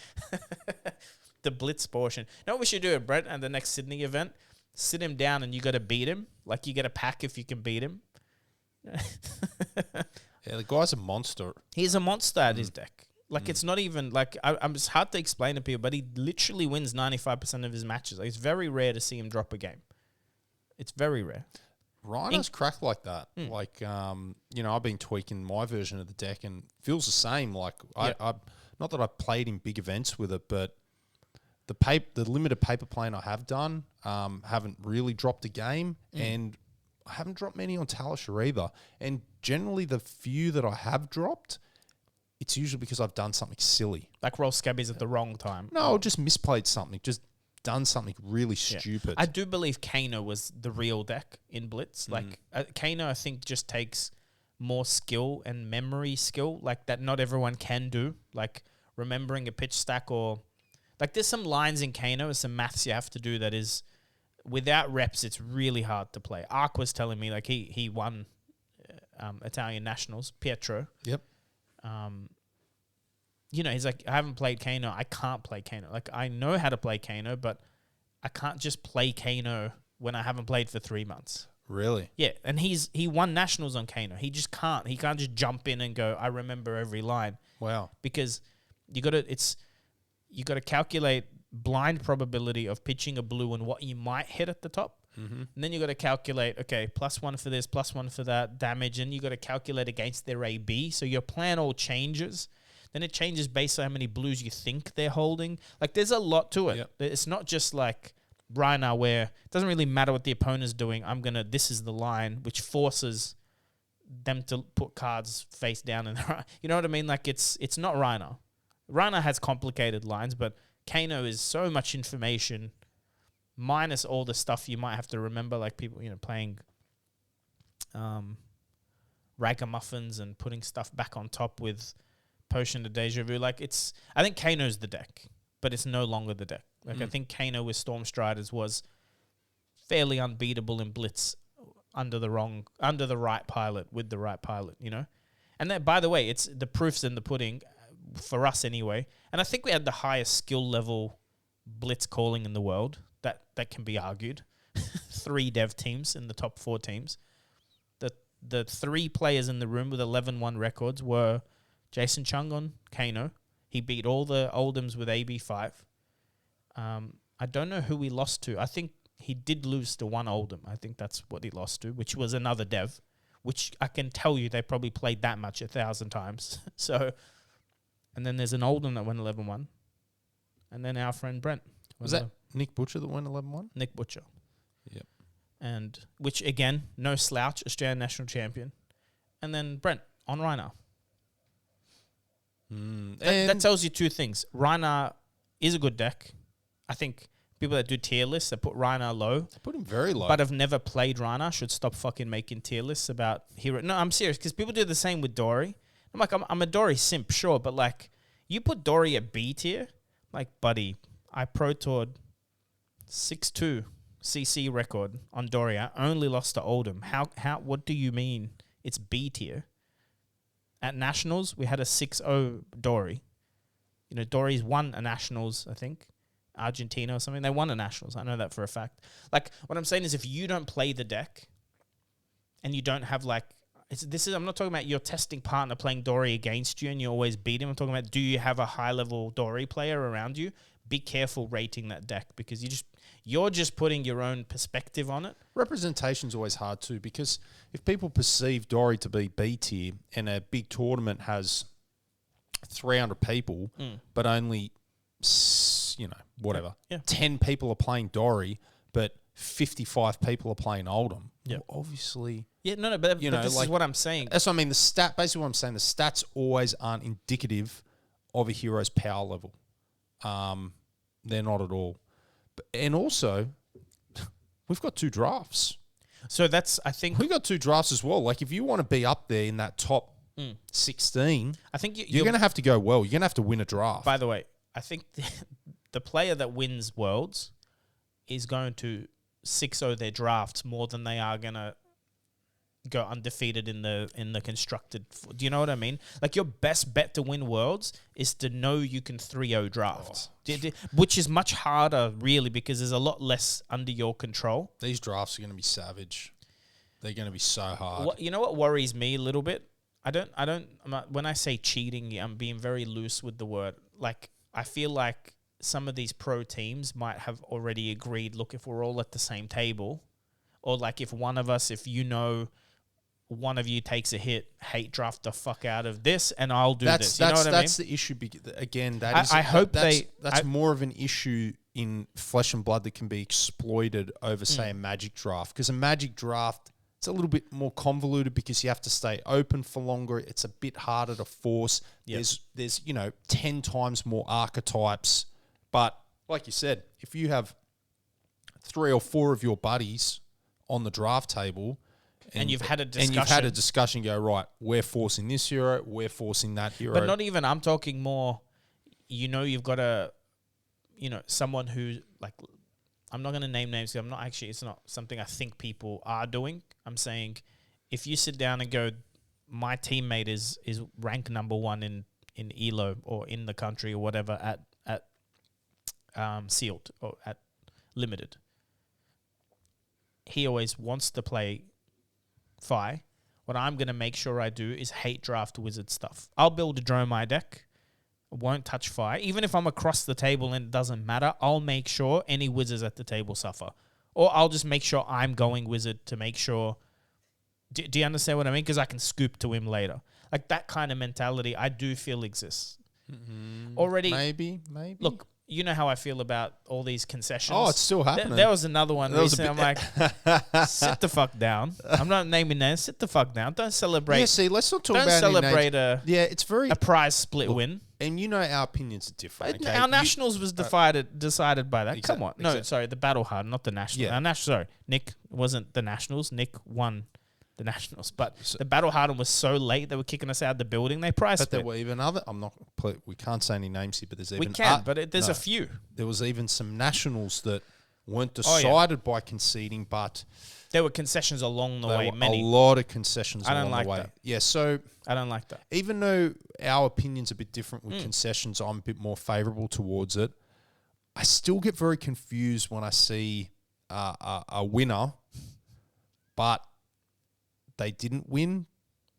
Speaker 2: the Blitz portion. You know what we should do at Brent and the next Sydney event? Sit him down and you got to beat him. Like you get a pack if you can beat him.
Speaker 1: Yeah, the guy's a monster.
Speaker 2: He's a monster at his deck. Like it's not even like it's hard to explain to people, but he literally wins 95% of his matches. Like, it's very rare to see him drop a game. It's very rare.
Speaker 1: Rhinos crack like that. Like, I've been tweaking my version of the deck and feels the same. Like, I not that I've played in big events with it, but the limited paper playing I have done, haven't really dropped a game, and I haven't dropped many on Talisha either. And generally, the few that I have dropped, it's usually because I've done something silly.
Speaker 2: Like roll scabbies at the wrong time.
Speaker 1: No, just misplayed something. Just done something really stupid.
Speaker 2: I do believe Kano was the real deck in Blitz. Like Kano, I think just takes more skill and memory skill, like that not everyone can do. Like remembering a pitch stack or like there's some lines in Kano and some maths you have to do that is without reps, it's really hard to play. Ark was telling me like he won Italian nationals, Pietro.
Speaker 1: Yep.
Speaker 2: He's like, I haven't played Kano. I can't play Kano. Like, I know how to play Kano, but I can't just play Kano when I haven't played for 3 months.
Speaker 1: Really?
Speaker 2: Yeah, and he won nationals on Kano. He just can't. He can't just jump in and go, I remember every line.
Speaker 1: Wow.
Speaker 2: Because you got to calculate blind probability of pitching a blue and what you might hit at the top.
Speaker 1: Mm-hmm.
Speaker 2: And then you got to calculate, okay, +1 for this, +1 for that, damage, and you got to calculate against their AB. So your plan all changes. Then it changes based on how many blues you think they're holding. Like, there's a lot to it.
Speaker 1: Yep.
Speaker 2: It's not just like right now where it doesn't really matter what the opponent's doing. This is the line, which forces them to put cards face down. And you know what I mean? Like, it's not Rhino. Rhino has complicated lines, but Kano is so much information minus all the stuff you might have to remember, like people, playing ragamuffins and putting stuff back on top with Potion to Deja Vu. Like, I think Kano's the deck, but it's no longer the deck. Like, I think Kano with Storm Striders was fairly unbeatable in Blitz under the right pilot, with the right pilot, And then, by the way, it's the proof's in the pudding, for us anyway. And I think we had the highest skill level Blitz calling in the world. That can be argued. 3 dev teams in the top 4 teams. The 3 players in the room with 11-1 records were Jason Chung on Kano. He beat all the Oldhams with AB5. I don't know who he lost to. I think he did lose to one Oldham. I think that's what he lost to, which was another dev, which I can tell you they probably played that much 1,000 times. So, and then there's an Oldham that went 11-1. And then our friend Brent.
Speaker 1: Was that Nick Butcher that went 11-1?
Speaker 2: Nick Butcher.
Speaker 1: Yep.
Speaker 2: And which, again, no slouch, Australian national champion. And then Brent on Rhino. That tells you 2 things. Rhino is a good deck. I think people that do tier lists that put Rhino low.
Speaker 1: They put him very low.
Speaker 2: But have never played Rhino should stop fucking making tier lists about hero. No, I'm serious, because people do the same with Dory. I'm like, I'm a Dory simp, sure, but like, you put Dory at B tier, like, buddy, I Pro Toured 6-2 CC record on Dory. I only lost to Oldham. What do you mean it's B tier? At Nationals, we had a 6-0 Dory. Dory's won a Nationals, I think. Argentina or something. They won a Nationals. I know that for a fact. Like, what I'm saying is, if you don't play the deck and you don't have like, I'm not talking about your testing partner playing Dory against you and you always beat him. I'm talking about, do you have a high level Dory player around you? Be careful rating that deck, because you're just putting your own perspective on it.
Speaker 1: Representation's always hard too, because if people perceive Dory to be B tier and a big tournament has 300 people, but only, whatever, 10 people are playing Dory, but 55 people are playing Oldham.
Speaker 2: Yeah,
Speaker 1: well, obviously.
Speaker 2: Yeah, no, but this is what I'm saying.
Speaker 1: That's what I mean. Basically what I'm saying, the stats always aren't indicative of a hero's power level. They're not at all. And also, we've got 2 drafts.
Speaker 2: So that's, I think,
Speaker 1: we've got 2 drafts as well. Like, if you want to be up there in that top 16,
Speaker 2: I think
Speaker 1: you're going to have to go well. You're going to have to win a draft.
Speaker 2: By the way, I think the player that wins Worlds is going to 6-0 their drafts more than they are going to go undefeated in the constructed. Do you know what I mean? Like, your best bet to win Worlds is to know you can 3-0 drafts, which is much harder, really, because there's a lot less under your control.
Speaker 1: These drafts are going to be savage. They're going to be so hard.
Speaker 2: You know what worries me a little bit? When I say cheating, I'm being very loose with the word. Like, I feel like some of these pro teams might have already agreed, look, if we're all at the same table, or like if one of us, one of you takes a hit, hate draft the fuck out of this, and I'll do this. You know what I mean?
Speaker 1: That's the issue. Again, that's more of an issue in Flesh and Blood that can be exploited over, say, a Magic draft. Because a Magic draft, it's a little bit more convoluted because you have to stay open for longer. It's a bit harder to force. Yep. There's 10 times more archetypes. But like you said, if you have 3 or 4 of your buddies on the draft table,
Speaker 2: and you've had a discussion,
Speaker 1: go, right, we're forcing this hero, we're forcing that hero.
Speaker 2: But not even, I'm talking more, you've got someone who, like, I'm not going to name names, because it's not something I think people are doing. I'm saying, if you sit down and go, my teammate is rank number 1 in ELO or in the country or whatever at sealed or at limited. He always wants to play Fi. What I'm going to make sure I do is hate draft wizard stuff. I'll build a Dromai deck won't touch fire. Even if I'm across the table and it doesn't matter, I'll make sure any wizards at the table suffer. Or I'll just make sure I'm going wizard to make sure. Do you understand what I mean? Because I can scoop to him later. Like that kind of mentality I do feel exists. Already.
Speaker 1: Maybe.
Speaker 2: Look, you know how I feel about all these concessions.
Speaker 1: Oh, it's still happening.
Speaker 2: There was another one
Speaker 1: That was
Speaker 2: recently. I'm like, sit the fuck down. I'm not naming names. Sit the fuck down. Don't celebrate.
Speaker 1: Yeah, see, let's not talk
Speaker 2: Don't
Speaker 1: about
Speaker 2: celebrate
Speaker 1: it's very
Speaker 2: a prize split win.
Speaker 1: And you know our opinions are different. Okay?
Speaker 2: Our nationals was decided by that. Come on. No,
Speaker 1: exactly.
Speaker 2: sorry, the battle hard, not the national.
Speaker 1: Yeah.
Speaker 2: Sorry, Nick wasn't the nationals. Nick won the nationals. But the battle hardened was so late they were kicking us out of the building. They prize
Speaker 1: But
Speaker 2: split.
Speaker 1: there were even we can't say any names here, but there's even...
Speaker 2: We can, but there's a few.
Speaker 1: There was even some nationals that weren't decided by conceding, but...
Speaker 2: There were concessions along the way,
Speaker 1: were
Speaker 2: many.
Speaker 1: a lot of concessions
Speaker 2: I don't
Speaker 1: along
Speaker 2: like
Speaker 1: the way.
Speaker 2: that.
Speaker 1: Yeah, so...
Speaker 2: I don't like that.
Speaker 1: Even though our opinion's a bit different with concessions, I'm a bit more favourable towards it. I still get very confused when I see a winner, but they didn't win.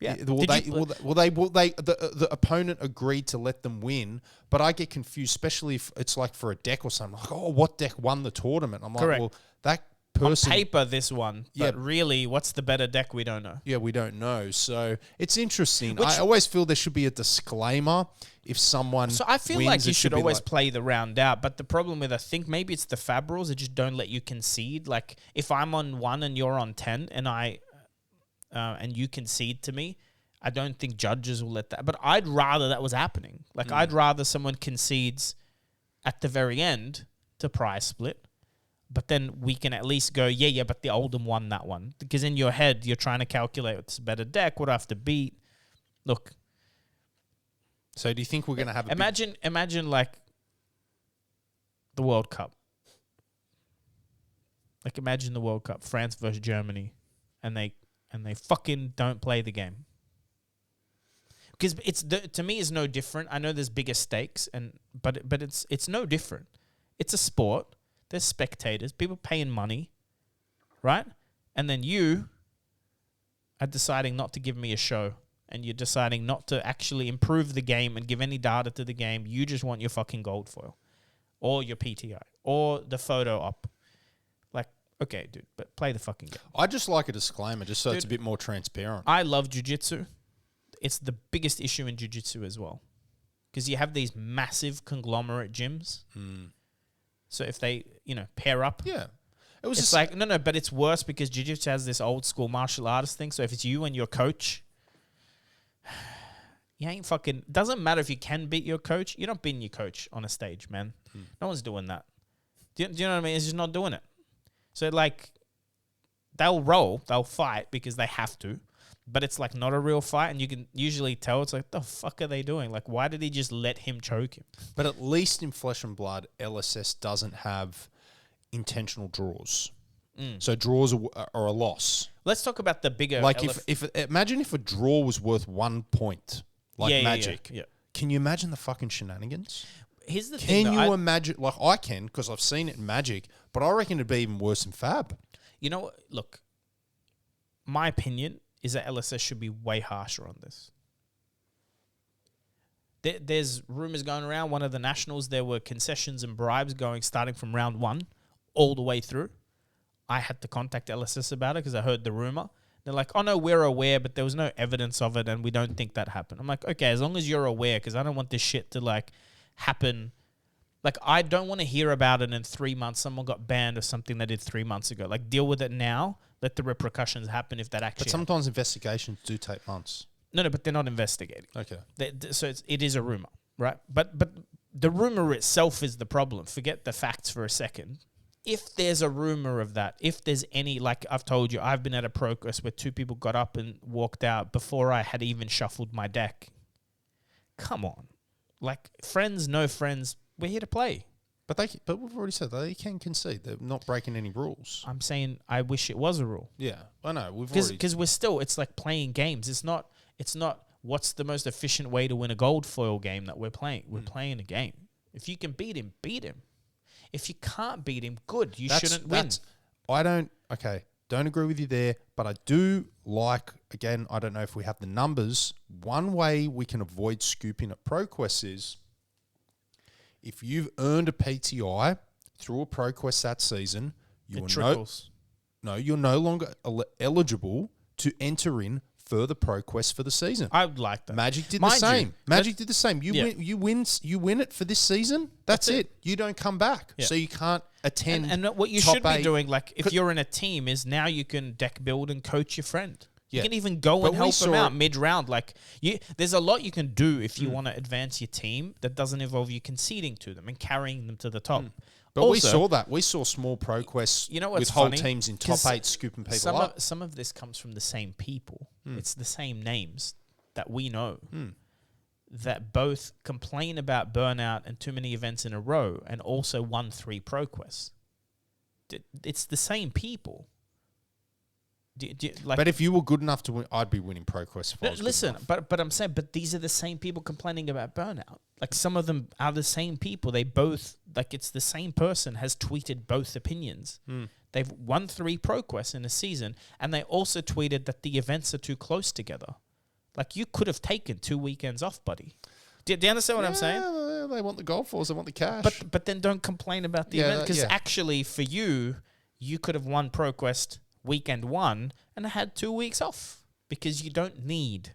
Speaker 2: Yeah.
Speaker 1: The opponent agreed to let them win, but I get confused, especially if it's like for a deck or something. Like, oh, what deck won the tournament? I'm
Speaker 2: Correct.
Speaker 1: like, well, that person...
Speaker 2: On paper, this one.
Speaker 1: Yeah.
Speaker 2: But really, what's the better deck? We don't know.
Speaker 1: Yeah, we don't know. So it's interesting. I always feel there should be a disclaimer if someone
Speaker 2: So I feel
Speaker 1: wins,
Speaker 2: like you
Speaker 1: it
Speaker 2: should
Speaker 1: be
Speaker 2: always
Speaker 1: like-
Speaker 2: play the round out. But the problem with, I think maybe it's the Fab rules that just don't let you concede. Like if I'm on 1 and you're on 10 and you concede to me, I don't think judges will let that. But I'd rather that was happening. Like I'd rather someone concedes at the very end to prize split. But then we can at least go, but the Oldham won that one. Because in your head, you're trying to calculate what's a better deck, what I have to beat. Look.
Speaker 1: So do you think we're going to have a
Speaker 2: Imagine like the World Cup. Like imagine the World Cup, France versus Germany, and they fucking don't play the game. Because to me it's no different. I know there's bigger stakes but it's no different. It's a sport. There's spectators, people paying money, right? And then you are deciding not to give me a show, and you're deciding not to actually improve the game and give any data to the game. You just want your fucking gold foil or your PTI or the photo op. Like, okay, dude, but play the fucking game.
Speaker 1: I just like a disclaimer just so it's a bit more transparent.
Speaker 2: I love jiu-jitsu. It's the biggest issue in jiu-jitsu as well. Because you have these massive conglomerate gyms. So if they, pair up.
Speaker 1: Yeah.
Speaker 2: It's just like, no, but it's worse because jiu-jitsu has this old school martial artist thing. So if it's you and your coach, you ain't fucking... Doesn't matter if you can beat your coach. You're not beating your coach on a stage, man. No one's doing that. Do you know what I mean? It's just not doing it. So like, they'll roll, they'll fight because they have to. But it's like not a real fight, and you can usually tell it's like, the fuck are they doing? Like, why did he just let him choke him?
Speaker 1: But at least in Flesh and Blood, LSS doesn't have intentional draws. So draws are a loss.
Speaker 2: Let's talk about the bigger...
Speaker 1: Like imagine if a draw was worth 1 point, like Magic.
Speaker 2: Yeah.
Speaker 1: Can you imagine the fucking shenanigans?
Speaker 2: Here's the thing.
Speaker 1: Can you imagine? Like I can, because I've seen it in Magic, but I reckon it'd be even worse in Fab.
Speaker 2: You know what? Look, my opinion is that LSS should be way harsher on this. There's rumors going around. One of the nationals, there were concessions and bribes starting from round 1 all the way through. I had to contact LSS about it because I heard the rumor. They're like, oh no, we're aware, but there was no evidence of it and we don't think that happened. I'm like, okay, as long as you're aware, because I don't want this shit to like happen. Like, I don't want to hear about it in 3 months. Someone got banned or something they did 3 months ago. Like, deal with it now. Let the repercussions happen if that actually...
Speaker 1: But sometimes investigations do take months.
Speaker 2: No, but they're not investigating.
Speaker 1: Okay.
Speaker 2: So it is a rumor, right? But the rumor itself is the problem. Forget the facts for a second. If there's a rumor of that, if there's any... Like I've told you, I've been at a Proquest where 2 people got up and walked out before I had even shuffled my deck. Come on. Like, friends, no friends... We're here to play.
Speaker 1: But we've already said they can concede. They're not breaking any rules.
Speaker 2: I'm saying I wish it was a rule.
Speaker 1: Yeah, I know.
Speaker 2: Because we're still, it's like playing games. It's not what's the most efficient way to win a gold foil game that we're playing. We're playing a game. If you can beat him, beat him. If you can't beat him, good. You shouldn't win.
Speaker 1: Don't agree with you there, but I do like, again, I don't know if we have the numbers. One way we can avoid scooping at ProQuest is if you've earned a PTI through a ProQuest that season,
Speaker 2: It trickles.
Speaker 1: you're no longer eligible to enter in further ProQuest for the season.
Speaker 2: I would like that.
Speaker 1: Magic did
Speaker 2: Mind
Speaker 1: the same.
Speaker 2: you,
Speaker 1: Magic did the same.
Speaker 2: Yeah.
Speaker 1: You win it for this season. That's it. You don't come back.
Speaker 2: Yeah.
Speaker 1: So you can't attend.
Speaker 2: And what you
Speaker 1: top
Speaker 2: should be
Speaker 1: eight.
Speaker 2: doing, like if you're in a team, is now you can deck build and coach your friend. You
Speaker 1: Yeah.
Speaker 2: can even go
Speaker 1: But
Speaker 2: and
Speaker 1: we
Speaker 2: help them
Speaker 1: saw
Speaker 2: out
Speaker 1: it-
Speaker 2: mid-round. Like there's a lot you can do if you want to advance your team that doesn't involve you conceding to them and carrying them to the top.
Speaker 1: But we
Speaker 2: Also,
Speaker 1: saw that. We saw small ProQuests
Speaker 2: You know what's
Speaker 1: with whole
Speaker 2: funny?
Speaker 1: teams in top
Speaker 2: 'Cause
Speaker 1: 8 scooping people
Speaker 2: some
Speaker 1: up.
Speaker 2: some of this comes from the same people. It's the same names that we know that both complain about burnout and too many events in a row and also won 3 ProQuests. It's the same people.
Speaker 1: But if you were good enough to win, I'd be winning ProQuest.
Speaker 2: Listen, but I'm saying, but these are the same people complaining about burnout. Like some of them are the same people. They both, like it's the same person has tweeted both opinions. They've won 3 ProQuests in a season, and they also tweeted that the events are too close together. Like you could have taken 2 weekends off, buddy. Do you understand what I'm saying?
Speaker 1: They want the gold falls. They want the cash.
Speaker 2: But then don't complain about the event because actually for you could have won ProQuest weekend 1 and had 2 weeks off because you don't need.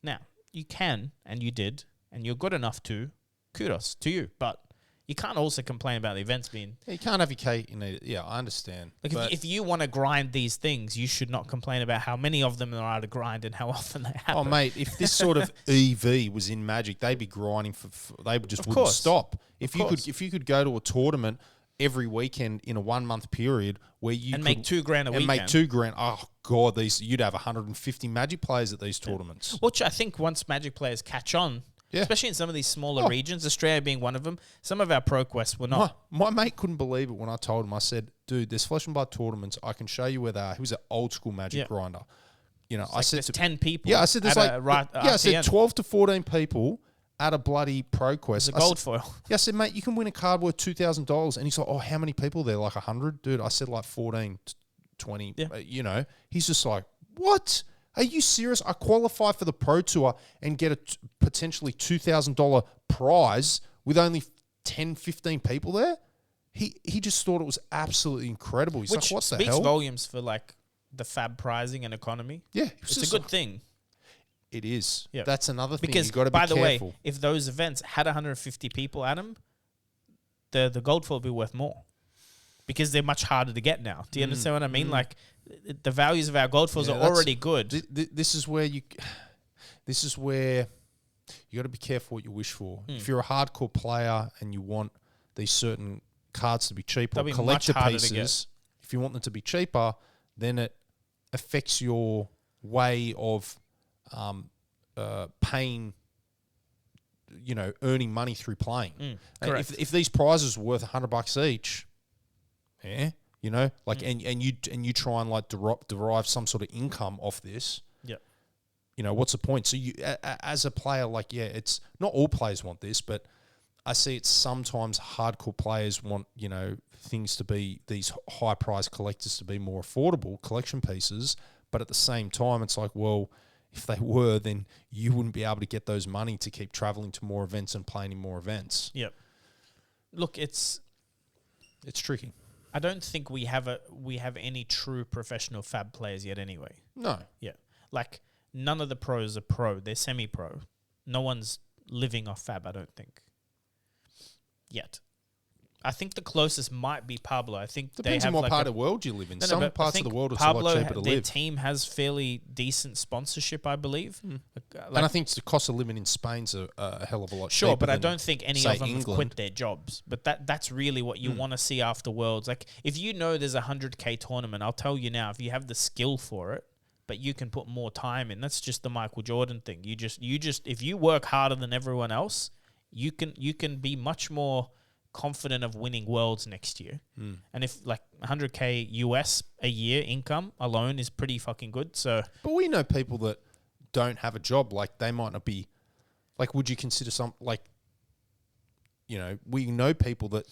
Speaker 2: Now, you can, and you did, and you're good enough to. Kudos to you. But you can't also complain about the events being...
Speaker 1: You can't have your cake in it. Yeah, I understand.
Speaker 2: Like if you want to grind these things, you should not complain about how many of them there are to grind and how often they happen.
Speaker 1: Oh, mate, if this sort of EV was in Magic, they'd be grinding they just wouldn't stop. If you could go to a tournament every weekend in a 1 month period where you
Speaker 2: and make $2,000 a weekend.
Speaker 1: And make $2,000. Oh God, you'd have 150 Magic players at these tournaments.
Speaker 2: Which I think once Magic players catch on, especially in some of these smaller regions, Australia being one of them, some of our ProQuests were not.
Speaker 1: My mate couldn't believe it when I told him. I said, "Dude, there's Flesh and Blood tournaments. I can show you where they are." He was an old school Magic grinder. You know, I said
Speaker 2: there's 10 people.
Speaker 1: Yeah, I said there's I said 12 to 14 people at a bloody ProQuest.
Speaker 2: It's a gold foil.
Speaker 1: Yeah, I said, mate, you can win a card worth $2,000. And he's like, oh, how many people are there? Like 100? Dude, I said like 14, 20.
Speaker 2: Yeah.
Speaker 1: You know, he's just like, what? Are you serious? I qualify for the Pro Tour and get a potentially $2,000 prize with only 10, 15 people there? He just thought it was absolutely incredible. He's
Speaker 2: Which
Speaker 1: like, what the
Speaker 2: speaks
Speaker 1: hell?
Speaker 2: volumes for like the fab prizing and economy.
Speaker 1: Yeah.
Speaker 2: It's a good thing.
Speaker 1: It is.
Speaker 2: Yeah.
Speaker 1: That's another thing.
Speaker 2: Because,
Speaker 1: You've got to be
Speaker 2: by the
Speaker 1: careful.
Speaker 2: way, if those events had 150 people at them, the gold foil would be worth more. Because they're much harder to get now. Do you understand what I mean? Like, the values of our gold foils are already good.
Speaker 1: This is where you got to be careful what you wish for. If you're a hardcore player and you want these certain cards to be cheaper,
Speaker 2: They'll be
Speaker 1: collector
Speaker 2: much harder to
Speaker 1: pieces, if you want them to be cheaper, then it affects your way of paying, earning money through playing.
Speaker 2: Correct.
Speaker 1: If these prizes were worth $100 each, and you try and like derive some sort of income off this, what's the point? So you, as a player, it's not all players want this, but I see it's sometimes hardcore players want, things to be, these high price collectors to be more affordable collection pieces. But at the same time, it's like, well, if they were, then you wouldn't be able to get those money to keep traveling to more events and playing in more events.
Speaker 2: Yep. Look, it's
Speaker 1: tricky.
Speaker 2: I don't think we have any true professional fab players yet anyway.
Speaker 1: No.
Speaker 2: Yeah. Like, none of the pros are pro. They're semi-pro. No one's living off fab, I don't think. Yet. I think the closest might be Pablo. I think
Speaker 1: Depends
Speaker 2: they have
Speaker 1: on what
Speaker 2: like
Speaker 1: part of the world you live in. Some parts of the world it's
Speaker 2: Pablo,
Speaker 1: a lot cheaper to
Speaker 2: their
Speaker 1: live.
Speaker 2: team has fairly decent sponsorship, I believe.
Speaker 1: And I think the cost of living in Spain's a hell of a lot cheaper.
Speaker 2: Sure, but I don't think any of them have
Speaker 1: England.
Speaker 2: quit their jobs. But that's really what you want to see after Worlds. Like, if you know there's a 100K tournament, I'll tell you now, if you have the skill for it, but you can put more time in, that's just the Michael Jordan thing. You just if you work harder than everyone else, you can be much more confident of winning Worlds next year. And if like 100K US a year income alone is pretty fucking good. So,
Speaker 1: but we know people that don't have a job. Like, they might not be, like, would you consider we know people that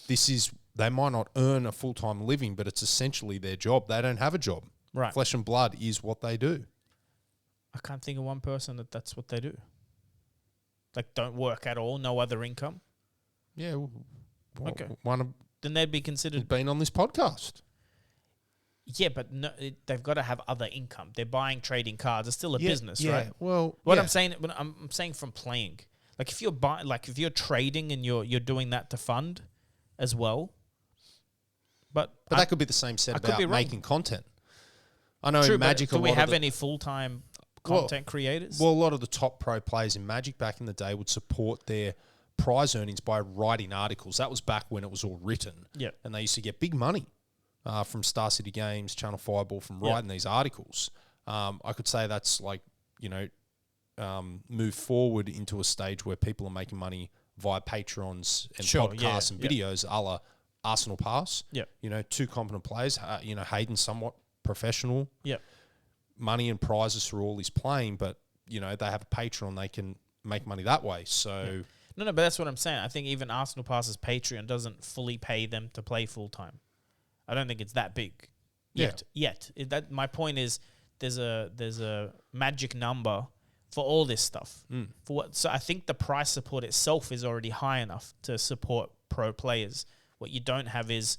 Speaker 1: they might not earn a full-time living, but it's essentially their job. They don't have a job.
Speaker 2: right.
Speaker 1: Flesh and blood is what they do.
Speaker 2: I can't think of one person that's what they do. Like, don't work at all, no other income.
Speaker 1: Yeah.
Speaker 2: Okay.
Speaker 1: One of
Speaker 2: Then they'd be considered.
Speaker 1: been on this podcast.
Speaker 2: Yeah, but no, they've got to have other income. They're buying trading cards. It's still a business, right?
Speaker 1: Well,
Speaker 2: What I'm saying, I'm saying from playing. Like if you're buying, like if you're trading and you're doing that to fund as well. But
Speaker 1: that could be the same said
Speaker 2: I could
Speaker 1: about
Speaker 2: be wrong.
Speaker 1: making content. I know
Speaker 2: true,
Speaker 1: in Magic.
Speaker 2: but do we have any full-time content creators?
Speaker 1: Well, a lot of the top pro players in Magic back in the day would support their prize earnings by writing articles. That was back when it was all written.
Speaker 2: Yeah.
Speaker 1: And they used to get big money from Star City Games, Channel Fireball, from writing these articles. I could say that's like, move forward into a stage where people are making money via Patrons and podcasts and videos, a la Arsenal Pass.
Speaker 2: Yeah.
Speaker 1: Two competent players. Hayden somewhat professional.
Speaker 2: Yeah.
Speaker 1: Money and prizes through all his playing, but they have a Patreon, they can make money that way. So
Speaker 2: no, but that's what I'm saying. I think even Arsenal Pass's Patreon doesn't fully pay them to play full time. I don't think it's that big yet. My point is there's a magic number for all this stuff. So I think the price support itself is already high enough to support pro players. What you don't have is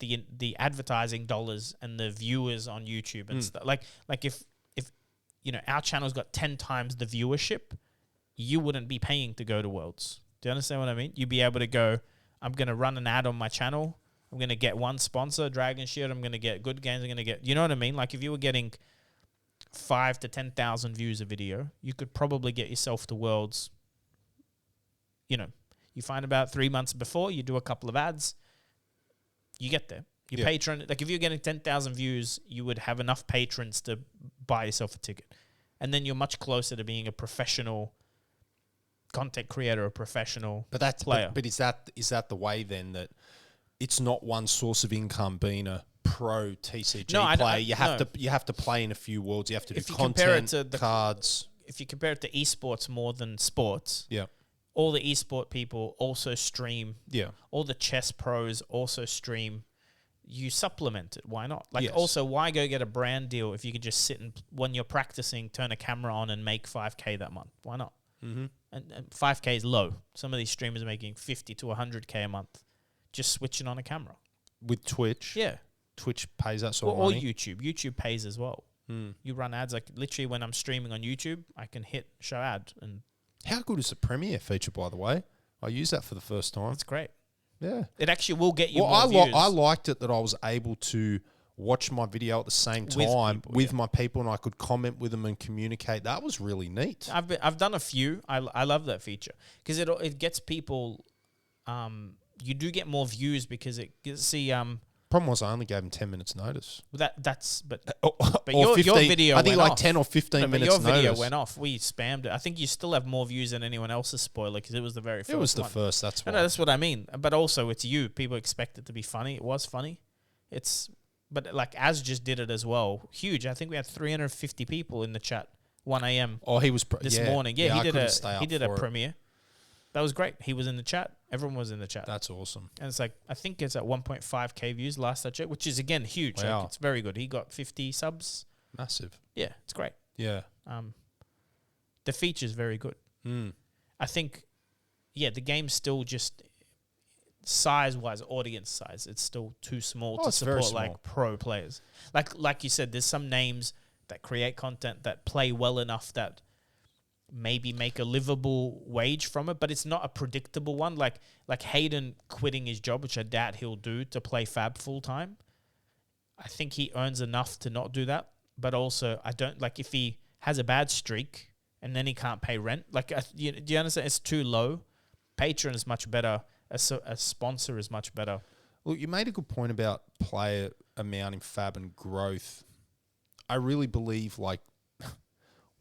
Speaker 2: the advertising dollars and the viewers on YouTube and stuff. Like if our channel's got 10 times the viewership, you wouldn't be paying to go to Worlds. Do you understand what I mean? You'd be able to go, I'm going to run an ad on my channel. I'm going to get one sponsor, Dragon Shield. I'm going to get Good Games. I'm going to get, you know what I mean? Like if you were getting 5 to 10,000 views a video, you could probably get yourself to Worlds. You find about 3 months before, you do a couple of ads, you get there. Your patron, like if you're getting 10,000 views, you would have enough patrons to buy yourself a ticket. And then you're much closer to being a professional content creator, a professional player.
Speaker 1: But is that the way then that it's not one source of income being a pro TCG player? You have to play in a few worlds. You have to do content, cards.
Speaker 2: If you compare it to esports more than sports, all the esport people also stream. Yeah. All the chess pros also stream. You supplement it. Why not? Also, why go get a brand deal if you can just sit and, when you're practicing, turn a camera on and make 5K that month? Why not? Mm-hmm. And 5K is low. Some of these streamers are making 50 to 100K a month just switching on a camera.
Speaker 1: With Twitch?
Speaker 2: Yeah.
Speaker 1: Twitch pays that sort of
Speaker 2: money?
Speaker 1: Or
Speaker 2: YouTube. YouTube pays as well. You run ads. Like literally when I'm streaming on YouTube, I can hit show ad. And
Speaker 1: how good is the Premiere feature, by the way? I use that for the first time.
Speaker 2: It's great.
Speaker 1: Yeah.
Speaker 2: It actually will get you more views.
Speaker 1: I liked it that I was able to watch my video at the same time with my people, and I could comment with them and communicate. That was really neat.
Speaker 2: I've done a few. I love that feature because it gets people. You do get more views because it gets
Speaker 1: Problem was I only gave them 10 minutes notice.
Speaker 2: But
Speaker 1: or
Speaker 2: your
Speaker 1: 15,
Speaker 2: video
Speaker 1: I think
Speaker 2: went
Speaker 1: like
Speaker 2: off.
Speaker 1: 10 or 15 minutes
Speaker 2: notice. But your video
Speaker 1: notice.
Speaker 2: went off. We spammed it. I think you still have more views than anyone else's spoiler because it was the very first one.
Speaker 1: It was the first, that's why.
Speaker 2: No, that's what I mean. But also it's you. People expect it to be funny. It was funny. But like Az just did it as well. Huge. I think we had 350 people in the chat 1 a.m.
Speaker 1: Oh, he was
Speaker 2: this morning. Yeah, he did a
Speaker 1: it.
Speaker 2: premiere. That was great. He was in the chat. Everyone was in the chat.
Speaker 1: That's awesome.
Speaker 2: And it's like, I think it's at 1.5K views last I checked, which is again huge.
Speaker 1: Wow.
Speaker 2: Like, it's very good. He got 50 subs.
Speaker 1: Massive.
Speaker 2: Yeah, it's great.
Speaker 1: Yeah.
Speaker 2: The feature's very good. I think, the game's still just size-wise, audience size, it's still too small to support like pro players. Like you said, there's some names that create content that play well enough that maybe make a livable wage from it, but it's not a predictable one. Like Hayden quitting his job, which I doubt he'll do to play Fab full time. I think he earns enough to not do that, but also I don't like if he has a bad streak and then he can't pay rent. Like, do you understand? It's too low. Patreon is much better. A sponsor is much better.
Speaker 1: Look, you made a good point about player amount in Fab and growth. I really believe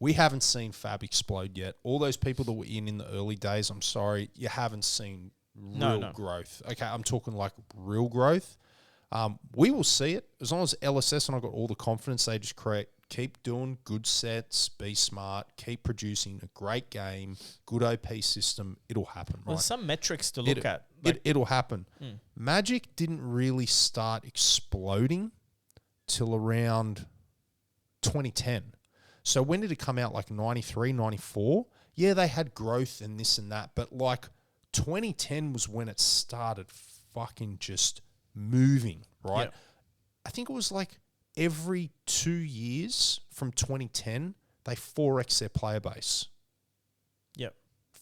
Speaker 1: we haven't seen Fab explode yet. All those people that were in the early days, I'm sorry, you haven't seen real growth. Okay, I'm talking like real growth. We will see it. As long as LSS and I got all the confidence, they just keep doing good sets, be smart, keep producing a great game, good OP system, it'll happen, right?
Speaker 2: There's some metrics to look at.
Speaker 1: It'll happen. Magic didn't really start exploding till around 2010. So when did it come out? Like 93, 94? Yeah, they had growth and this and that. But like 2010 was when it started fucking just moving, right?
Speaker 2: Yep.
Speaker 1: I think it was like every 2 years from 2010, they 4x their player base.
Speaker 2: Yep.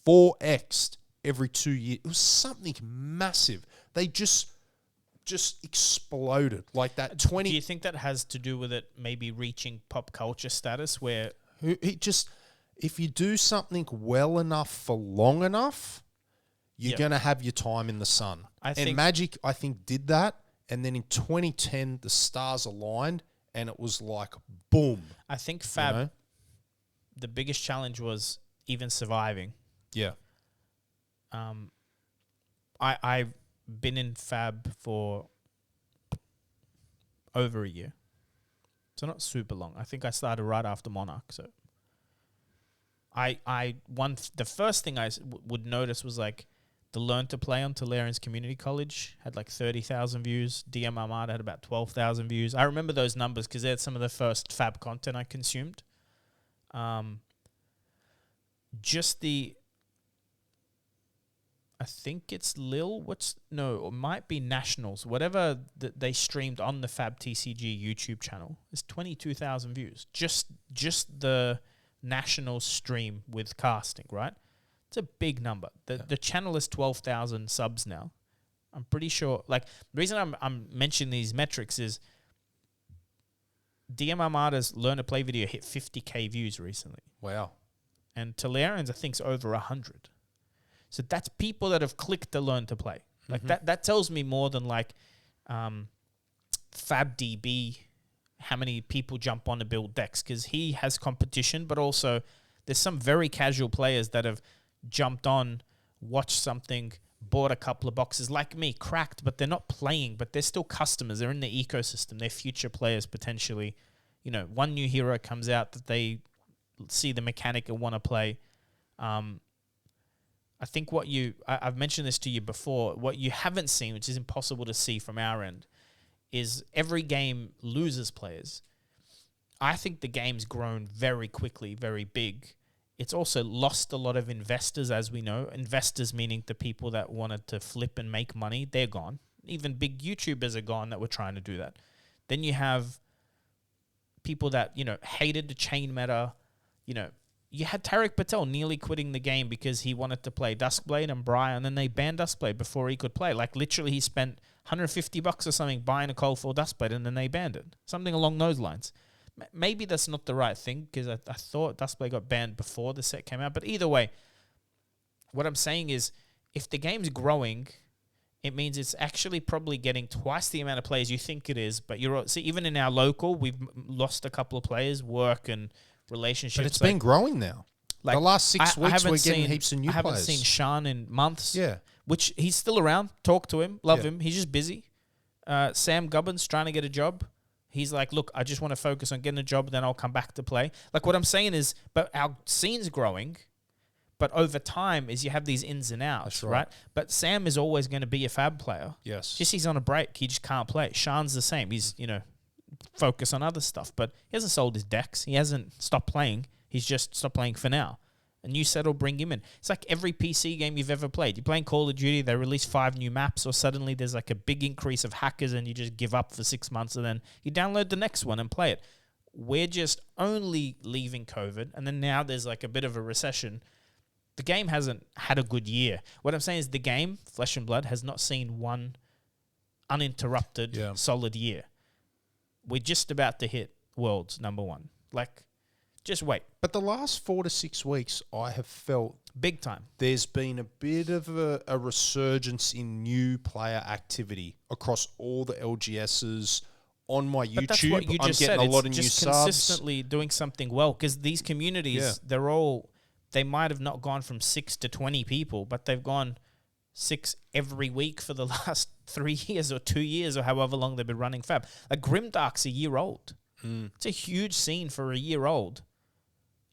Speaker 1: 4x'd every 2 years. It was something massive. They just exploded like that.
Speaker 2: Do you think that has to do with it maybe reaching pop culture status where
Speaker 1: if you do something well enough for long enough, you're going to have your time in the sun. And Magic, I think, did that. And then in 2010, the stars aligned and it was like, boom.
Speaker 2: I think Fab, the biggest challenge was even surviving.
Speaker 1: Yeah.
Speaker 2: I've been in Fab for over a year. So not super long. I think I started right after Monarch. So the first thing I would notice was like the Learn to Play on Tolarian's Community College had like 30,000 views. DM Armada had about 12,000 views. I remember those numbers because they're some of the first Fab content I consumed. I think it's it might be Nationals. Whatever they streamed on the Fab TCG YouTube channel is 22,000 views. Just the Nationals stream with casting, right? It's a big number. The channel has 12,000 subs now. I'm pretty sure. Like the reason I'm mentioning these metrics is DM Armada's Learn to Play video hit 50k views recently.
Speaker 1: Wow. And
Speaker 2: Tolarian's I think's over 100. So that's people that have clicked to Learn to Play. Like that tells me more than like FabDB, how many people jump on to build decks, because he has competition, but also there's some very casual players that have jumped on, watched something, bought a couple of boxes, like me, cracked, but they're not playing, but they're still customers. They're in the ecosystem. They're future players potentially. You know, one new hero comes out that they see the mechanic and want to play. I think I've mentioned this to you before, what you haven't seen, which is impossible to see from our end, is every game loses players. I think the game's grown very quickly, very big. It's also lost a lot of investors, as we know. Investors meaning the people that wanted to flip and make money, they're gone. Even big YouTubers are gone that were trying to do that. Then you have people that, hated the chain meta, You had Tarek Patel nearly quitting the game because he wanted to play Duskblade and Briar, and then they banned Duskblade before he could play. Like, literally, he spent $150 or something buying a Cold 4 Duskblade, and then they banned it. Something along those lines. Maybe that's not the right thing, because I thought Duskblade got banned before the set came out. But either way, what I'm saying is, if the game's growing, it means it's actually probably getting twice the amount of players you think it is. But see, even in our local, we've lost a couple of players, work and relationships.
Speaker 1: But it's been growing now. Like the last 6 weeks, we're getting heaps of new players.
Speaker 2: I haven't seen Sean in months.
Speaker 1: Yeah.
Speaker 2: Which he's still around. Talk to him. Love him. He's just busy. Sam Gubbins trying to get a job. He's like, look, I just want to focus on getting a job, then I'll come back to play. Like, what I'm saying is, but our scene's growing, but over time is you have these ins and outs, right? But Sam is always going to be a Fab player.
Speaker 1: Yes.
Speaker 2: Just he's on a break. He just can't play. Sean's the same. He's, focus on other stuff, but he hasn't sold his decks. He hasn't stopped playing. He's just stopped playing for now. A new set will bring him in. It's like every PC game you've ever played. You're playing Call of Duty, they release 5 new maps, or suddenly there's like a big increase of hackers and you just give up for 6 months and then you download the next one and play it. We're just only leaving COVID, and then now there's like a bit of a recession. The game hasn't had a good year. What I'm saying is the game, Flesh and Blood, has not seen one uninterrupted solid year. We're just about to hit Worlds #1. Like, just wait.
Speaker 1: But the last 4 to 6 weeks, I have felt
Speaker 2: big time.
Speaker 1: There's been a bit of a resurgence in new player activity across all the LGSs. On my YouTube,
Speaker 2: but that's what you just
Speaker 1: I'm getting
Speaker 2: said.
Speaker 1: a lot of
Speaker 2: it's
Speaker 1: new
Speaker 2: just
Speaker 1: subs.
Speaker 2: Consistently doing something well, because these communities, they might have not gone from 6 to 20 people, but they've gone 6 every week for the last 3 years or 2 years or however long they've been running Fab. Like, Grimdark's a year old. It's a huge scene for a year old.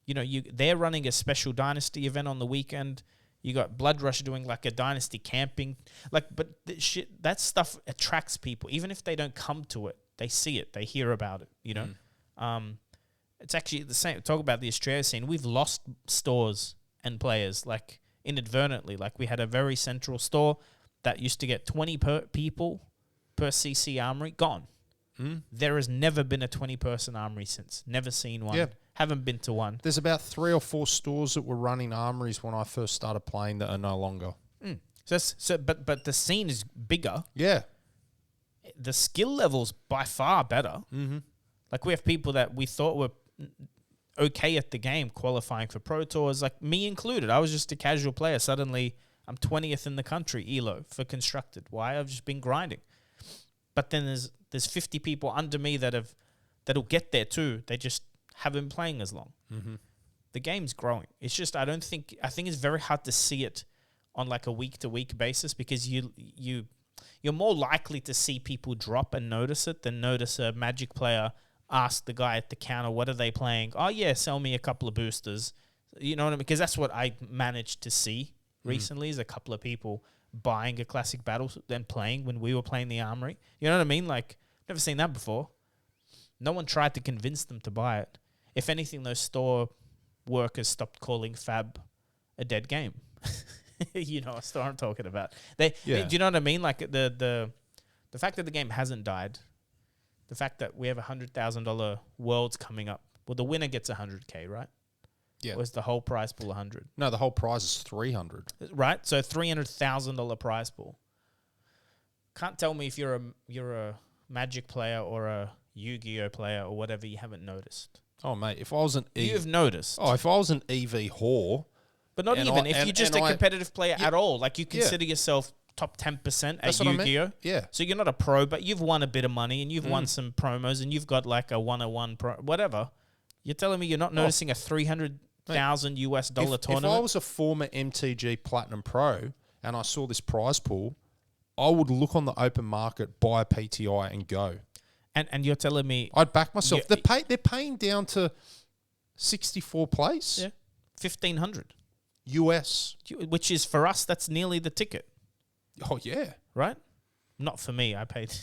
Speaker 2: They're running a special Dynasty event on the weekend. You got Blood Rush doing like a Dynasty camping. But that stuff attracts people. Even if they don't come to it, they see it, they hear about it, It's actually the same. Talk about the Australia scene. We've lost stores and players. Like, inadvertently. Like we had a very central store that used to get 20 people per CC Armory, gone. There has never been a 20-person Armory since. Never seen one.
Speaker 1: Yeah.
Speaker 2: Haven't been to one.
Speaker 1: There's about 3 or 4 stores that were running Armories when I first started playing that are no longer.
Speaker 2: But the scene is bigger.
Speaker 1: Yeah.
Speaker 2: The skill level's by far better. Mm-hmm. Like we have people that we thought were okay at the game qualifying for Pro Tours, like me included. I was just a casual player. Suddenly, I'm 20th in the country, ELO, for Constructed. Why? I've just been grinding. But then there's 50 people under me that'll get there too. They just haven't been playing as long. Mm-hmm. The game's growing. It's just I think it's very hard to see it on like a week-to-week basis because you're more likely to see people drop and notice it than notice a Magic player ask the guy at the counter, what are they playing? Oh, yeah, sell me a couple of boosters. You know what I mean? Because that's what I managed to see recently is a couple of people buying a classic battle and playing when we were playing the Armory. You know what I mean? Like, never seen that before. No one tried to convince them to buy it. If anything, those store workers stopped calling Fab a dead game. You know what store I'm talking about. Do you know what I mean? Like, the fact that the game hasn't died, the fact that we have $100,000 Worlds coming up, well, the winner gets $100K, right?
Speaker 1: Yeah.
Speaker 2: Or is the whole prize pool 100?
Speaker 1: No, the whole prize is 300.
Speaker 2: Right? So $300,000 prize pool. Can't tell me if you're a Magic player or a Yu-Gi-Oh player or whatever you haven't noticed.
Speaker 1: Oh, mate, if I was an
Speaker 2: You've noticed.
Speaker 1: Oh, if I was an EV whore.
Speaker 2: But not even. If you're just a competitive player at all. Like you consider yourself top 10% at Yu-Gi-Oh.
Speaker 1: I mean. Yeah.
Speaker 2: So you're not a pro, but you've won a bit of money and you've won some promos and you've got like a 101 pro, whatever. You're telling me you're not noticing a $300,000 US tournament?
Speaker 1: If I was a former MTG Platinum Pro and I saw this prize pool, I would look on the open market, buy a PTI and go.
Speaker 2: And you're telling me...
Speaker 1: I'd back myself. They're paying down to 64 place.
Speaker 2: Yeah. 1,500.
Speaker 1: US.
Speaker 2: Which is, for us, that's nearly the ticket.
Speaker 1: Oh, yeah.
Speaker 2: Right? Not for me. I paid...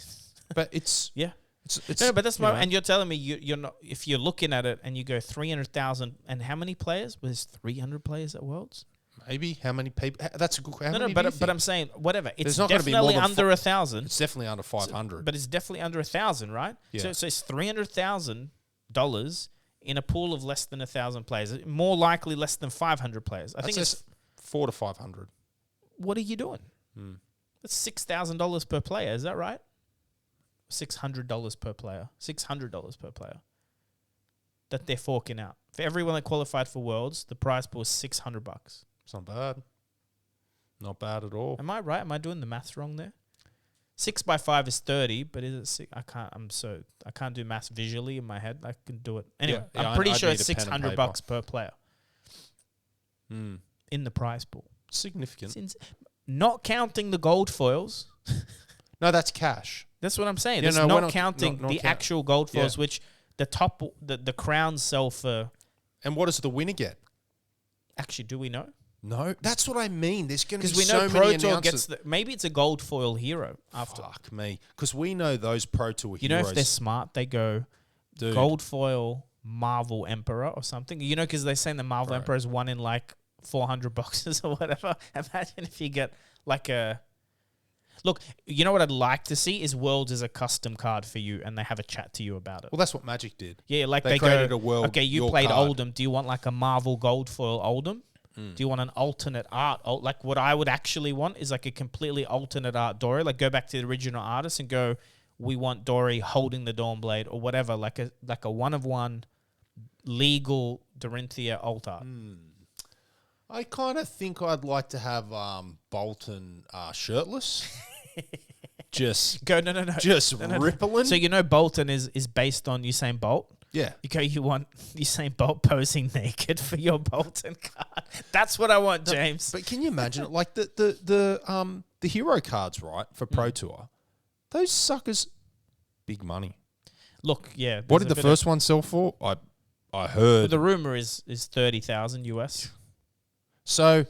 Speaker 1: But it's...
Speaker 2: Yeah.
Speaker 1: It's
Speaker 2: no, but that's my... And you're telling me you're not... If you're looking at it and you go 300,000... And how many players? Was 300 players at Worlds?
Speaker 1: Maybe. How many people? That's a good question.
Speaker 2: But I'm saying, whatever. It's
Speaker 1: not
Speaker 2: definitely under 1,000.
Speaker 1: It's definitely under 500.
Speaker 2: But it's definitely under 1,000, right?
Speaker 1: Yeah.
Speaker 2: So it's $300,000 in a pool of less than 1,000 players. More likely less than 500 players. I think it's
Speaker 1: 400 to 500.
Speaker 2: What are you doing? That's $6,000 per player. Is that right? $600 per player. $600 per player. That they're forking out. For everyone that qualified for Worlds, the prize pool is $600.
Speaker 1: It's not bad. Not bad at all.
Speaker 2: Am I right? Am I doing the maths wrong there? 6 by 5 is 30, but is it 6? I can't do maths visually in my head. I can do it. Anyway, I'm pretty sure it's $600 per player. In the prize pool.
Speaker 1: Significant.
Speaker 2: Not counting the gold foils.
Speaker 1: No, that's cash.
Speaker 2: That's what I'm saying.
Speaker 1: Yeah,
Speaker 2: Not counting the actual gold foils, which the crowns sell for.
Speaker 1: And what does the winner get?
Speaker 2: Actually, do we know?
Speaker 1: No, that's what I mean. There's going to be
Speaker 2: because we
Speaker 1: so
Speaker 2: know
Speaker 1: many
Speaker 2: Pro Tour
Speaker 1: announcers.
Speaker 2: gets maybe it's a gold foil hero after.
Speaker 1: Fuck me, because we know those Pro Tour heroes.
Speaker 2: You know, if they're smart, they go gold foil Marvel Emperor or something. You know, because they're saying the Marvel Emperor is one in like 400 boxes or whatever. Imagine if you get like a. Look, you know what I'd like to see is Worlds as a custom card for you, and they have a chat to you about it.
Speaker 1: Well, that's what Magic did.
Speaker 2: Yeah, like
Speaker 1: they created a world.
Speaker 2: Okay, you played card. Oldham. Do you want like a Marvel gold foil Oldham? Do you want an alternate art? Like what I would actually want is like a completely alternate art Dory. Like go back to the original artist and go, we want Dory holding the Dawnblade or whatever. Like a 1-of-1 legal Dorinthia alt art.
Speaker 1: I kind of think I'd like to have Bolton shirtless. Just rippling.
Speaker 2: So you know Bolton is based on Usain Bolt.
Speaker 1: Yeah.
Speaker 2: You want Usain Bolt posing naked for your Bolton card. That's what I want, James.
Speaker 1: But can you imagine it? Like the hero cards, right, for Pro Tour, those suckers, big money.
Speaker 2: Look, yeah.
Speaker 1: What did the first one sell for? I heard.
Speaker 2: Well, the rumor is 30,000 US.
Speaker 1: So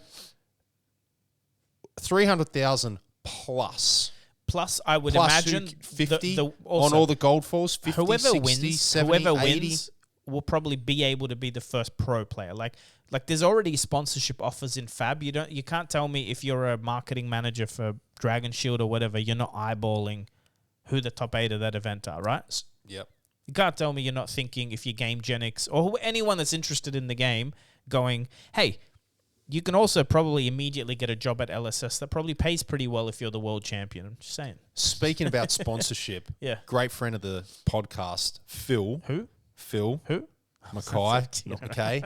Speaker 1: 300,000 plus.
Speaker 2: Plus, I would imagine
Speaker 1: 50 on all the gold falls, 50,
Speaker 2: whoever
Speaker 1: 60,
Speaker 2: wins,
Speaker 1: 70,
Speaker 2: whoever
Speaker 1: 80.
Speaker 2: wins will probably be able to be the first pro player. Like there's already sponsorship offers in Fab. You can't tell me if you're a marketing manager for Dragon Shield or whatever, you're not eyeballing who the top 8 of that event are, right?
Speaker 1: Yep.
Speaker 2: You can't tell me you're not thinking, if you're Game Genix or anyone that's interested in the game, going, hey, you can also probably immediately get a job at LSS that probably pays pretty well if you're the world champion. I'm just saying.
Speaker 1: Speaking about sponsorship,
Speaker 2: yeah,
Speaker 1: great friend of the podcast, Phil.
Speaker 2: Who?
Speaker 1: Phil.
Speaker 2: Who?
Speaker 1: Mackay, not McKay.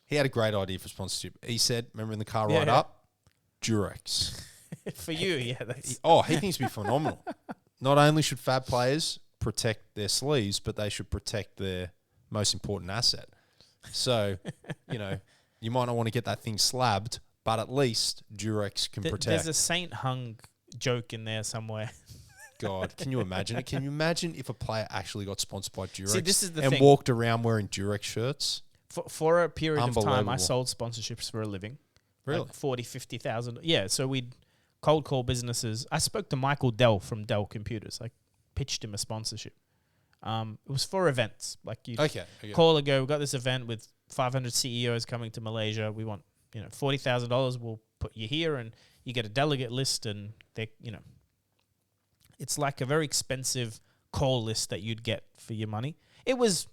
Speaker 1: He had a great idea for sponsorship. He said, remember in the car ride up, Durex.
Speaker 2: For you, yeah. That's
Speaker 1: he thinks it'd be phenomenal. Not only should Fab players protect their sleeves, but they should protect their most important asset. So, you might not want to get that thing slabbed, but at least Durex can protect.
Speaker 2: There's a Saint Hung joke in there somewhere.
Speaker 1: God, can you imagine it? Can you imagine if a player actually got sponsored by Durex
Speaker 2: See, this is the
Speaker 1: and
Speaker 2: thing.
Speaker 1: walked around wearing Durex shirts?
Speaker 2: For a period of time, I
Speaker 1: Unbelievable.
Speaker 2: sold sponsorships for a living.
Speaker 1: Really?
Speaker 2: Like 40, 50,000. Yeah, so we'd cold call businesses. I spoke to Michael Dell from Dell Computers. I pitched him a sponsorship. It was for events. Like you call and go, we've got this event with 500 CEOs coming to Malaysia. We want, $40,000. We'll put you here and you get a delegate list and it's like a very expensive call list that you'd get for your money. It was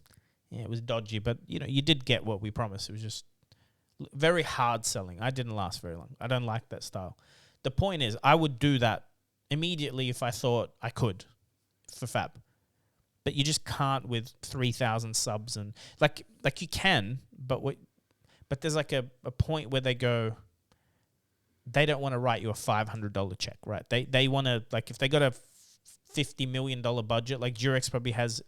Speaker 2: dodgy, but you did get what we promised. It was just very hard selling. I didn't last very long. I don't like that style. The point is, I would do that immediately if I thought I could for Fab. But you just can't with 3,000 subs and like you can, but there's like a point where they go, they don't want to write you a $500 check, right? They want to, like, if they got a $50 million budget, like Durex probably has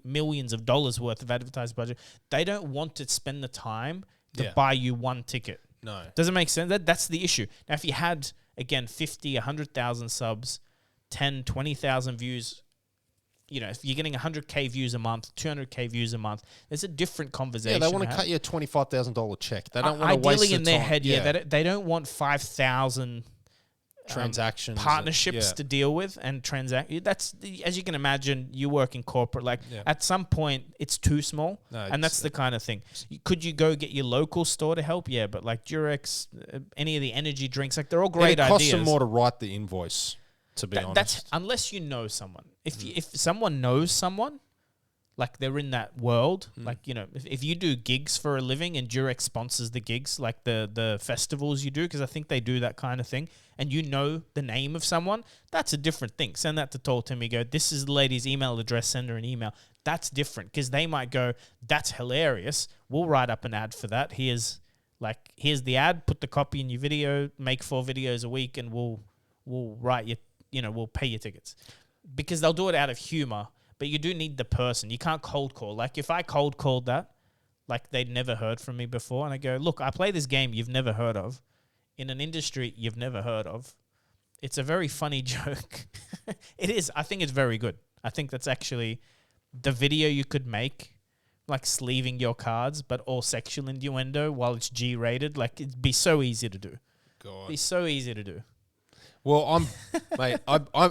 Speaker 2: millions of dollars worth of advertised budget. They don't want to spend the time to buy you one ticket.
Speaker 1: No.
Speaker 2: Does it make sense? That's the issue. Now, if you had, again, 50, 100,000 subs, 10, 20,000 views, if you're getting 100K views a month, 200K views a month, there's a different conversation.
Speaker 1: Yeah, they want to cut you a $25,000 check. They don't want to waste
Speaker 2: ideally in their
Speaker 1: time.
Speaker 2: head, they don't want 5,000
Speaker 1: transactions,
Speaker 2: partnerships to deal with and transact. That's as you can imagine. You work in corporate. At some point, it's too small, and that's the kind of thing. Could you go get your local store to help? Yeah, but like Durex, any of the energy drinks, like they're all great ideas. It costs
Speaker 1: them more to write the invoice. To be honest,
Speaker 2: that's unless you know someone. If someone knows someone, like they're in that world, like if you do gigs for a living and Durex sponsors the gigs, like the festivals you do, because I think they do that kind of thing, and you know the name of someone, that's a different thing. Send that to Tall Timmy. Go, this is the lady's email address. Send her an email. That's different because they might go, that's hilarious. We'll write up an ad for that. Here's the ad. Put the copy in your video. Make 4 videos a week, and we'll write you. We'll pay your tickets because they'll do it out of humor, but you do need the person. You can't cold call. Like if I cold called that, like they'd never heard from me before. And I go, look, I play this game you've never heard of in an industry you've never heard of. It's a very funny joke. It is. I think it's very good. I think that's actually the video you could make, like sleeving your cards, but all sexual innuendo while it's G-rated. Like it'd be so easy to do.
Speaker 1: God.
Speaker 2: It'd be so easy to do.
Speaker 1: Well,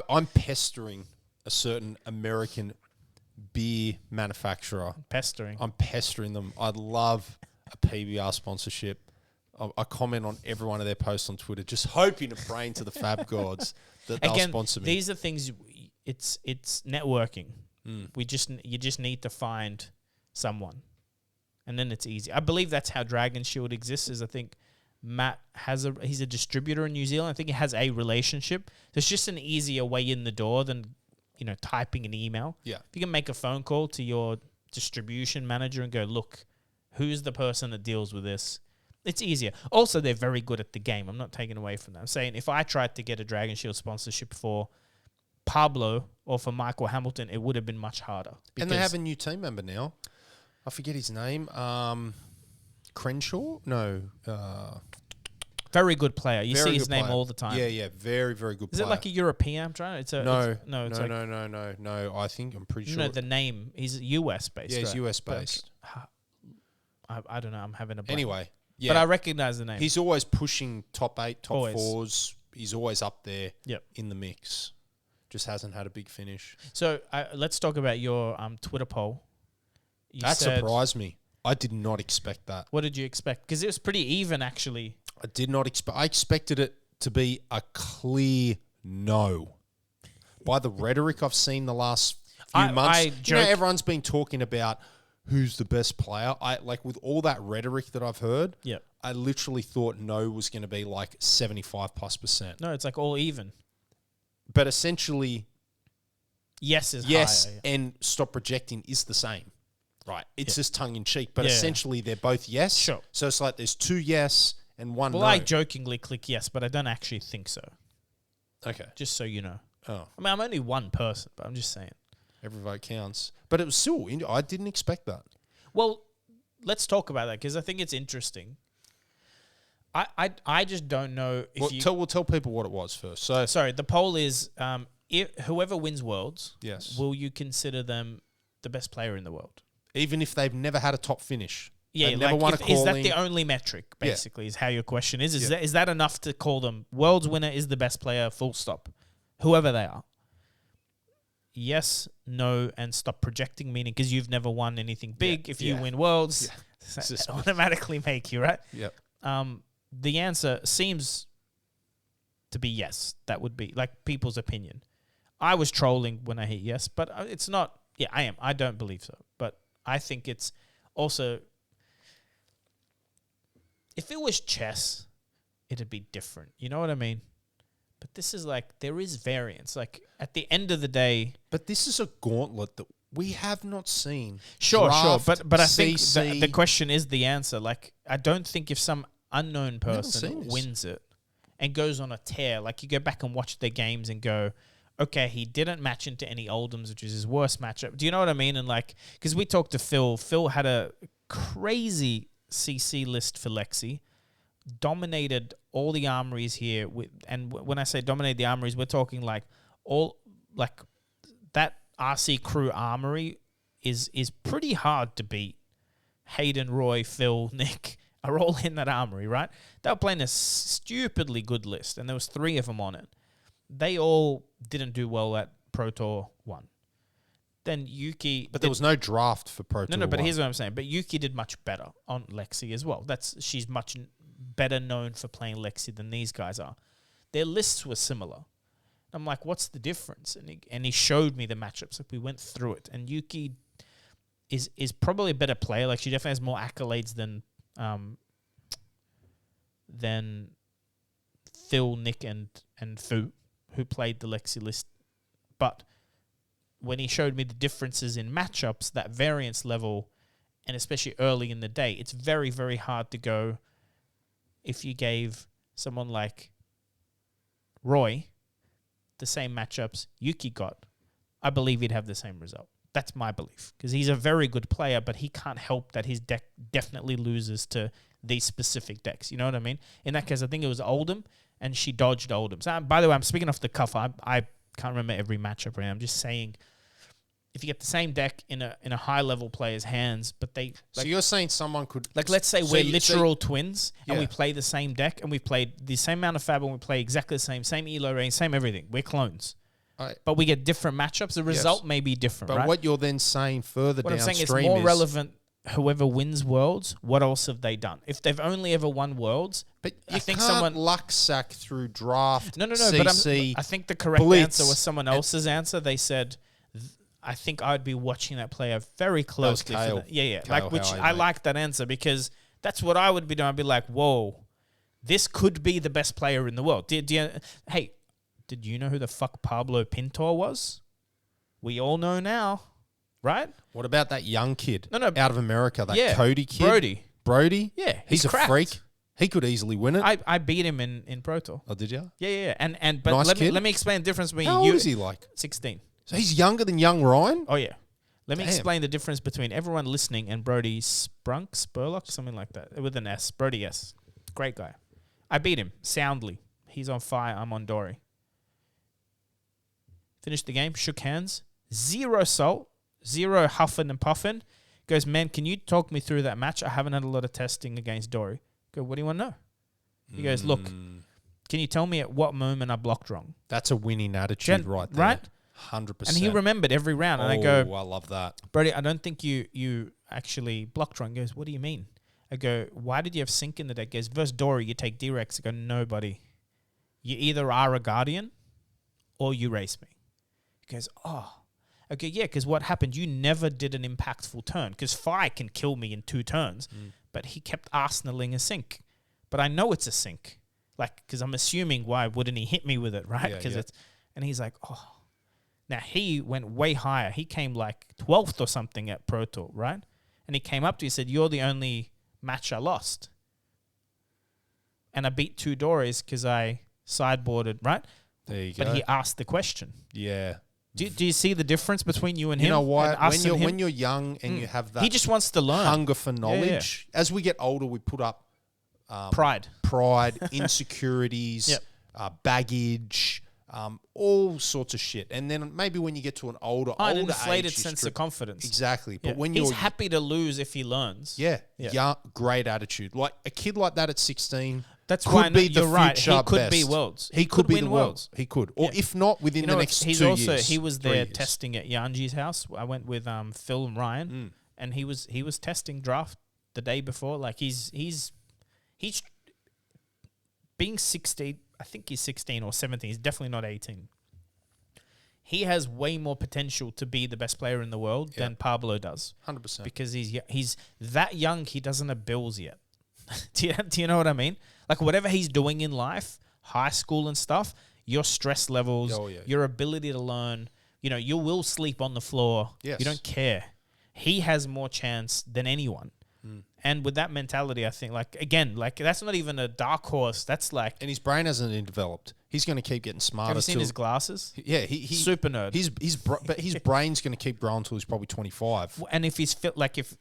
Speaker 1: I'm pestering a certain American beer manufacturer. I'm pestering them. I'd love a PBR sponsorship. I comment on every one of their posts on Twitter, just hoping and praying to the Fab gods that they'll sponsor me.
Speaker 2: These are things. It's networking. You just need to find someone, and then it's easy. I believe that's how Dragon Shield exists. Is I think Matt he's a distributor in New Zealand. I think he has a relationship. There's just an easier way in the door than typing an email.
Speaker 1: Yeah,
Speaker 2: if you can make a phone call to your distribution manager and go, look, who's the person that deals with this? It's easier. Also, they're very good at the game. I'm not taking away from that. I'm saying if I tried to get a Dragon Shield sponsorship for Pablo or for Michael Hamilton, it would have been much harder.
Speaker 1: And they have a new team member now. I forget his name. Crenshaw? No.
Speaker 2: Very good player. You see his name all the time.
Speaker 1: Yeah. Very, very good player.
Speaker 2: Is it like a European? I'm trying.
Speaker 1: No. I think I'm pretty sure.
Speaker 2: No, the name. He's US based.
Speaker 1: Yeah, he's
Speaker 2: right?
Speaker 1: US based.
Speaker 2: I don't know. I'm having a blank.
Speaker 1: Anyway. Yeah.
Speaker 2: But I recognize the name.
Speaker 1: He's always pushing top 8, top
Speaker 2: Always.
Speaker 1: 4s. He's always up there
Speaker 2: Yep.
Speaker 1: in the mix. Just hasn't had a big finish.
Speaker 2: So let's talk about your Twitter poll.
Speaker 1: That surprised me. I did not expect that.
Speaker 2: What did you expect? Because it was pretty even, actually.
Speaker 1: I did not expect. I expected it to be a clear no. By the rhetoric I've seen the last few months, everyone's been talking about who's the best player. With all that rhetoric that I've heard.
Speaker 2: Yeah.
Speaker 1: I literally thought no was going to be like 75+%.
Speaker 2: No, it's like all even.
Speaker 1: But essentially,
Speaker 2: yes, higher,
Speaker 1: and stop projecting is the same. Right. It's just tongue in cheek. But essentially, they're both yes.
Speaker 2: Sure.
Speaker 1: So it's like there's 2 yes and 1 no.
Speaker 2: Well, I jokingly click yes, but I don't actually think so.
Speaker 1: Okay.
Speaker 2: Just so you know.
Speaker 1: Oh.
Speaker 2: I mean, I'm only one person, but I'm just saying.
Speaker 1: Every vote counts. But it was still, I didn't expect that.
Speaker 2: Well, let's talk about that because I think it's interesting. I just don't know if
Speaker 1: we'll tell people what it was first. So
Speaker 2: sorry, the poll is if whoever wins Worlds,
Speaker 1: yes,
Speaker 2: will you consider them the best player in the world?
Speaker 1: Even if they've never had a top finish.
Speaker 2: Yeah,
Speaker 1: they've never won a calling.
Speaker 2: Is that the only metric, basically, is how your question is? Is that enough to call them Worlds winner is the best player, full stop? Whoever they are. Yes, no, and stop projecting, meaning because you've never won anything big. If you win Worlds, that automatically make you, right?
Speaker 1: Yep.
Speaker 2: The answer seems to be yes. That would be like people's opinion. I was trolling when I hit yes, but it's not. Yeah, I am. I don't believe so. But I think it's also, if it was chess, it'd be different. You know what I mean? But this is like, there is variance. Like at the end of the day.
Speaker 1: But this is a gauntlet that we have not seen.
Speaker 2: Sure. But I think the question is the answer. Like, I don't think if some unknown person wins it and goes on a tear, like you go back and watch their games and go, okay, he didn't match into any Oldhams, which is his worst matchup. Do you know what I mean? And like, because we talked to Phil. Phil had a crazy CC list for Lexi, dominated all the armories here. And when I say dominate the armories, we're talking like that RC crew armory is pretty hard to beat. Hayden, Roy, Phil, Nick are all in that armory, right? They were playing a stupidly good list, and there was 3 of them on it. They all didn't do well at Pro Tour 1. Then Yuki...
Speaker 1: But there was no draft for Pro Tour 1.
Speaker 2: No, but here's what I'm saying. But Yuki did much better on Lexi as well. She's much better known for playing Lexi than these guys are. Their lists were similar. I'm like, what's the difference? And he showed me the matchups. Like, we went through it. And Yuki is probably a better player. Like, she definitely has more accolades than Phil, Nick, and Fu, who played the Lexi list. But when he showed me the differences in matchups, that variance level, and especially early in the day, it's very, very hard to go. If you gave someone like Roy the same matchups Yuki got, I believe he'd have the same result. That's my belief. Because he's a very good player, but he can't help that his deck definitely loses to these specific decks. You know what I mean? In that case, I think it was Oldham, and she dodged Oldham. So, by the way, I'm speaking off the cuff. I can't remember every matchup right now. I'm just saying, if you get the same deck in a high-level player's hands, but they...
Speaker 1: So you're saying someone could...
Speaker 2: Like, let's say we're literal twins, and we play the same deck, and we've played the same amount of Fab, and we play exactly the same elo range, same everything. We're clones. But we get different matchups. The result may be different,
Speaker 1: but
Speaker 2: right?
Speaker 1: what you're then saying further downstream is...
Speaker 2: What I'm saying is more relevant, whoever wins Worlds, what else have they done? If they've only ever won Worlds...
Speaker 1: But I think can't luck sack through draft,
Speaker 2: No,
Speaker 1: CC,
Speaker 2: but I think the correct
Speaker 1: blitz,
Speaker 2: answer was someone else's answer. They said... I think I'd be watching that player very closely.
Speaker 1: Kale.
Speaker 2: Kale, I like that answer because that's what I would be doing. I'd be like, whoa, this could be the best player in the world. Did you know who the fuck Pablo Pintor was? We all know now, right?
Speaker 1: What about that young kid
Speaker 2: out
Speaker 1: of America, that Cody kid?
Speaker 2: Brody?
Speaker 1: Yeah, he's a freak. He could easily win it.
Speaker 2: I beat him in Pro Tour.
Speaker 1: Oh, did you?
Speaker 2: Yeah. But
Speaker 1: nice
Speaker 2: let me explain the difference between
Speaker 1: How old is he like?
Speaker 2: 16.
Speaker 1: So he's younger than young Ryan?
Speaker 2: Oh, yeah. Let me explain the difference between everyone listening and Brody Spurlock, something like that, with an S. Brody S. Great guy. I beat him soundly. He's on fire. I'm on Dory. Finished the game, shook hands, 0 salt, 0 huffing and puffing. Goes, man, can you talk me through that match? I haven't had a lot of testing against Dory. Go, what do you want to know? He goes, look, can you tell me at what moment I blocked wrong?
Speaker 1: That's a winning attitude right there.
Speaker 2: Right?
Speaker 1: 100%.
Speaker 2: And he remembered every round. And I go,
Speaker 1: I love that.
Speaker 2: Brody, I don't think you actually block draw. And goes, what do you mean? I go, why did you have sink in the deck? He goes, versus Dory, you take D-Rex. I go, no, buddy. You either are a guardian or you race me. He goes, oh. Okay, yeah, because what happened, you never did an impactful turn. Because Fi can kill me in 2 turns, but he kept arsenaling a sink. But I know it's a sink. Like, because I'm assuming, why wouldn't he hit me with it, right? Because it's, and he's like, oh. Now, he went way higher. He came like 12th or something at Pro Tour, right? And he came up to me and said, you're the only match I lost. And I beat 2 Dories because I sideboarded, right?
Speaker 1: There you go.
Speaker 2: But he asked the question.
Speaker 1: Yeah.
Speaker 2: Do you see the difference between you and him?
Speaker 1: You know what?
Speaker 2: And
Speaker 1: When you're young and you have that
Speaker 2: he just wants to learn.
Speaker 1: hunger for knowledge, as we get older, we put up
Speaker 2: Pride,
Speaker 1: insecurities, baggage, all sorts of shit. And then maybe when you get to an older
Speaker 2: an
Speaker 1: age,
Speaker 2: inflated sense of confidence.
Speaker 1: Exactly. But when
Speaker 2: he's
Speaker 1: you're
Speaker 2: happy to lose if he learns.
Speaker 1: young, great attitude. Like a kid like that at 16.
Speaker 2: That's
Speaker 1: could
Speaker 2: why
Speaker 1: be
Speaker 2: you're
Speaker 1: the
Speaker 2: right.
Speaker 1: future
Speaker 2: He could
Speaker 1: best.
Speaker 2: be worlds.
Speaker 1: He could be
Speaker 2: win
Speaker 1: the
Speaker 2: worlds.
Speaker 1: He could, or if not, within the next 2 years.
Speaker 2: He was
Speaker 1: 3
Speaker 2: there
Speaker 1: years.
Speaker 2: testing at Yanji's house. I went with Phil and Ryan, and he was testing draft the day before. Like he's being 16. I think he's 16 or 17. He's definitely not 18. He has way more potential to be the best player in the world than Pablo does.
Speaker 1: 100%.
Speaker 2: Because he's that young. He doesn't have bills yet. Do you know what I mean? Like whatever he's doing in life, high school and stuff, your stress levels, your ability to learn, you will sleep on the floor.
Speaker 1: Yes.
Speaker 2: You don't care. He has more chance than anyone. And with that mentality, I think, again, that's not even a dark horse. That's like...
Speaker 1: And his brain hasn't been developed. He's going to keep getting smarter.
Speaker 2: Have you seen his glasses?
Speaker 1: Yeah. He
Speaker 2: super nerd.
Speaker 1: But his brain's going to keep growing until he's probably 25.
Speaker 2: And if he's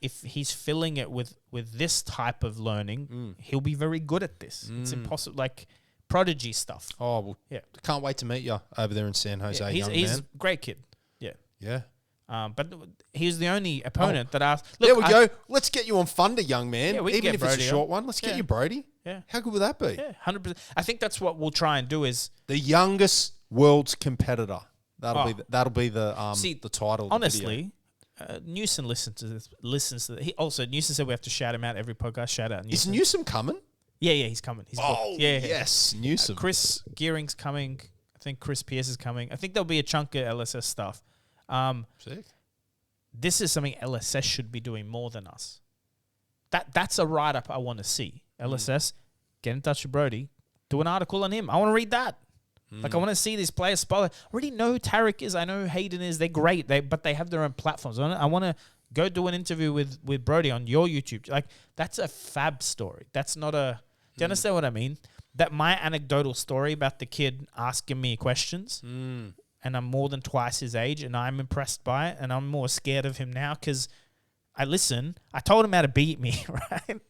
Speaker 2: if he's filling it with this type of learning, he'll be very good at this. It's impossible. Like prodigy stuff.
Speaker 1: Oh, well, can't wait to meet you over there in San Jose,
Speaker 2: he's a great kid. Yeah.
Speaker 1: Yeah.
Speaker 2: But he was the only opponent that asked.
Speaker 1: Look, there we go. Let's get you on Thunder, young man.
Speaker 2: Yeah,
Speaker 1: even if
Speaker 2: Brody
Speaker 1: it's a short one. Let's get you Brody.
Speaker 2: Yeah.
Speaker 1: How good would that be?
Speaker 2: Yeah, 100%. I think that's what we'll try and do is
Speaker 1: the youngest world's competitor. That'll be the the title.
Speaker 2: Honestly, Newsom listens to this. Newsom said we have to shout him out every podcast. Shout out Newsom.
Speaker 1: Is Newsom coming?
Speaker 2: Yeah, he's coming. He's booked.
Speaker 1: Yes, Newsom.
Speaker 2: Chris Gearing's coming. I think Chris Pierce is coming. I think there'll be a chunk of LSS stuff.
Speaker 1: Sick.
Speaker 2: This is something LSS should be doing more than us. That's a write-up I want to see. LSS, get in touch with Brody. Do an article on him. I want to read that. Like, I want to see these players spotlight. I already know who Tarek is. I know who Hayden is. They're great. But they have their own platforms. I want to go do an interview with Brody on your YouTube. Like, that's a fab story. That's not a... Do you understand what I mean? That my anecdotal story about the kid asking me questions... And I'm more than twice his age, and I'm impressed by it, and I'm more scared of him now because I told him how to beat me, right?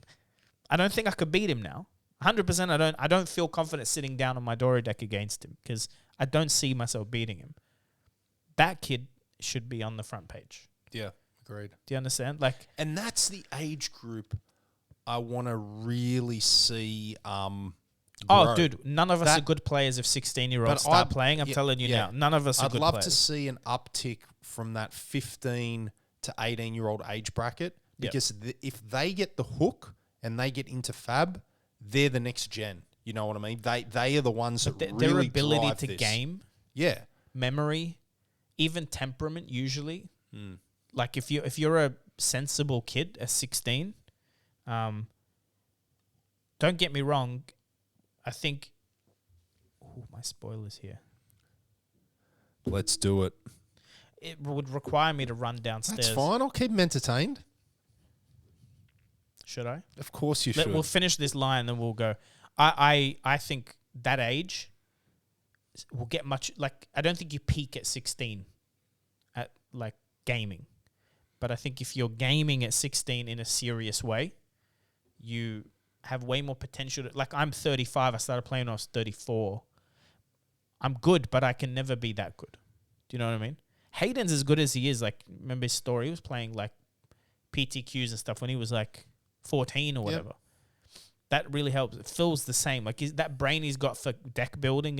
Speaker 2: I don't think I could beat him now. 100%. I don't feel confident sitting down on my Dory deck against him because I don't see myself beating him. That kid should be on the front page.
Speaker 1: Yeah, agreed.
Speaker 2: Do you understand?
Speaker 1: And that's the age group I want to really see.
Speaker 2: Oh, dude, none of us are good players if 16-year-olds start playing. I'm telling you now. None of us are good players.
Speaker 1: I'd love to see an uptick from that 15 to 18-year-old age bracket because if they get the hook and they get into fab, they're the next gen. You know what I mean? They are the ones that really
Speaker 2: their ability
Speaker 1: drive
Speaker 2: to
Speaker 1: this.
Speaker 2: Game, memory, even temperament usually. Like if you're a sensible kid at 16, don't get me wrong, I think... Oh, my spoiler's here.
Speaker 1: Let's do it.
Speaker 2: It would require me to run downstairs.
Speaker 1: That's fine. I'll keep them entertained.
Speaker 2: Should I?
Speaker 1: Of course you should.
Speaker 2: We'll finish this line, then we'll go. I think that age will get much... Like, I don't think you peak at 16 at, like, gaming. But I think if you're gaming at 16 in a serious way, you... have way more potential. Like, I'm 35. I started playing when I was 34. I'm good, but I can never be that good. Do you know what I mean? Hayden's as good as he is. Like, remember his story? He was playing, like, PTQs and stuff when he was, like, 14 or whatever. That really helps. Phil's the same. Like, that brain he's got for deck building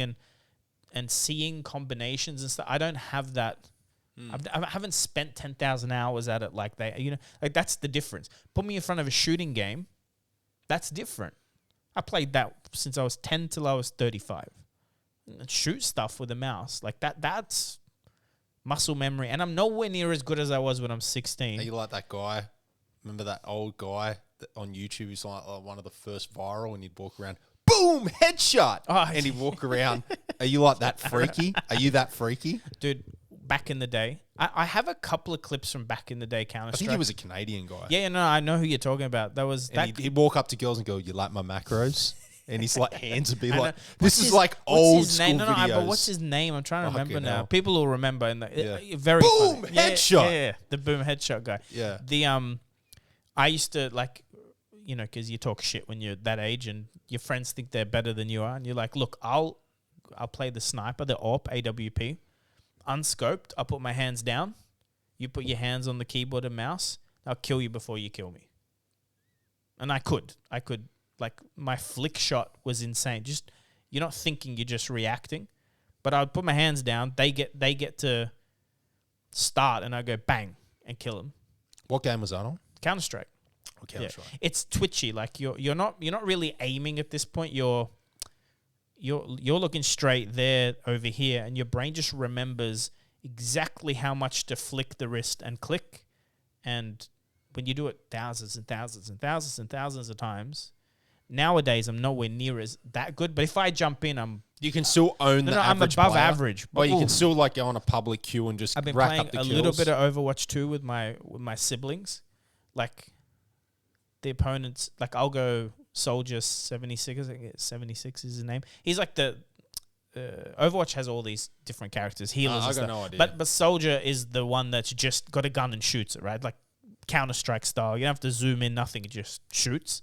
Speaker 2: and seeing combinations and stuff. I don't have that I haven't spent 10,000 hours at it like they, like that's the difference. Put me in front of a shooting game, that's different. I played that since I was 10 till I was 35. Shoot stuff with a mouse like that's muscle memory, and I'm nowhere near as good as I was when I'm 16.
Speaker 1: Are you like that guy? Remember that old guy that on YouTube? He's like one of the first viral, and he'd walk around, boom, headshot, and he'd walk around. Are you like that freaky? Are you that freaky,
Speaker 2: dude? Back in the day, I have a couple of clips from back in the day Counter-Strike.
Speaker 1: I think he was a Canadian guy.
Speaker 2: Yeah, no, I know who you're talking about. That was
Speaker 1: and he'd walk up to girls and go, "You like my macros?" And his like hands would be like,
Speaker 2: "This
Speaker 1: is like old school videos."
Speaker 2: But what's his name? I'm trying to remember now.
Speaker 1: Hell.
Speaker 2: People will remember. And very
Speaker 1: boom
Speaker 2: funny.
Speaker 1: headshot.
Speaker 2: Yeah, the boom headshot guy.
Speaker 1: Yeah.
Speaker 2: I used to like, because you talk shit when you're that age, and your friends think they're better than you are, and you're like, look, I'll play the sniper, the AWP, unscoped. I'll put my hands down. You put your hands on the keyboard and mouse. I'll kill you before you kill me. And I could. Like, my flick shot was insane. Just, you're not thinking, you're just reacting. But I would put my hands down. They get to start, and I go bang and kill them.
Speaker 1: What game was that on?
Speaker 2: Counter-Strike.
Speaker 1: Oh, Counter-Strike.
Speaker 2: Yeah. It's twitchy. Like you're not really aiming at this point. You're looking straight there over here, and your brain just remembers exactly how much to flick the wrist and click. And when you do it thousands and thousands and thousands and thousands of times. Nowadays, I'm nowhere near as that good. But if I jump in,
Speaker 1: you can still own the average
Speaker 2: I'm above
Speaker 1: player.
Speaker 2: average.
Speaker 1: But you can still like go on a public queue and just
Speaker 2: I've been
Speaker 1: rack
Speaker 2: playing
Speaker 1: up the
Speaker 2: a
Speaker 1: kills.
Speaker 2: little bit of Overwatch 2 with my siblings. Like the opponents, like I'll go Soldier 76. I think 76 is his name. He's like the Overwatch has all these different characters, healers.
Speaker 1: I got no idea.
Speaker 2: But Soldier is the one that's just got a gun and shoots it, right? Like Counter-Strike style. You don't have to zoom in, nothing. It just shoots.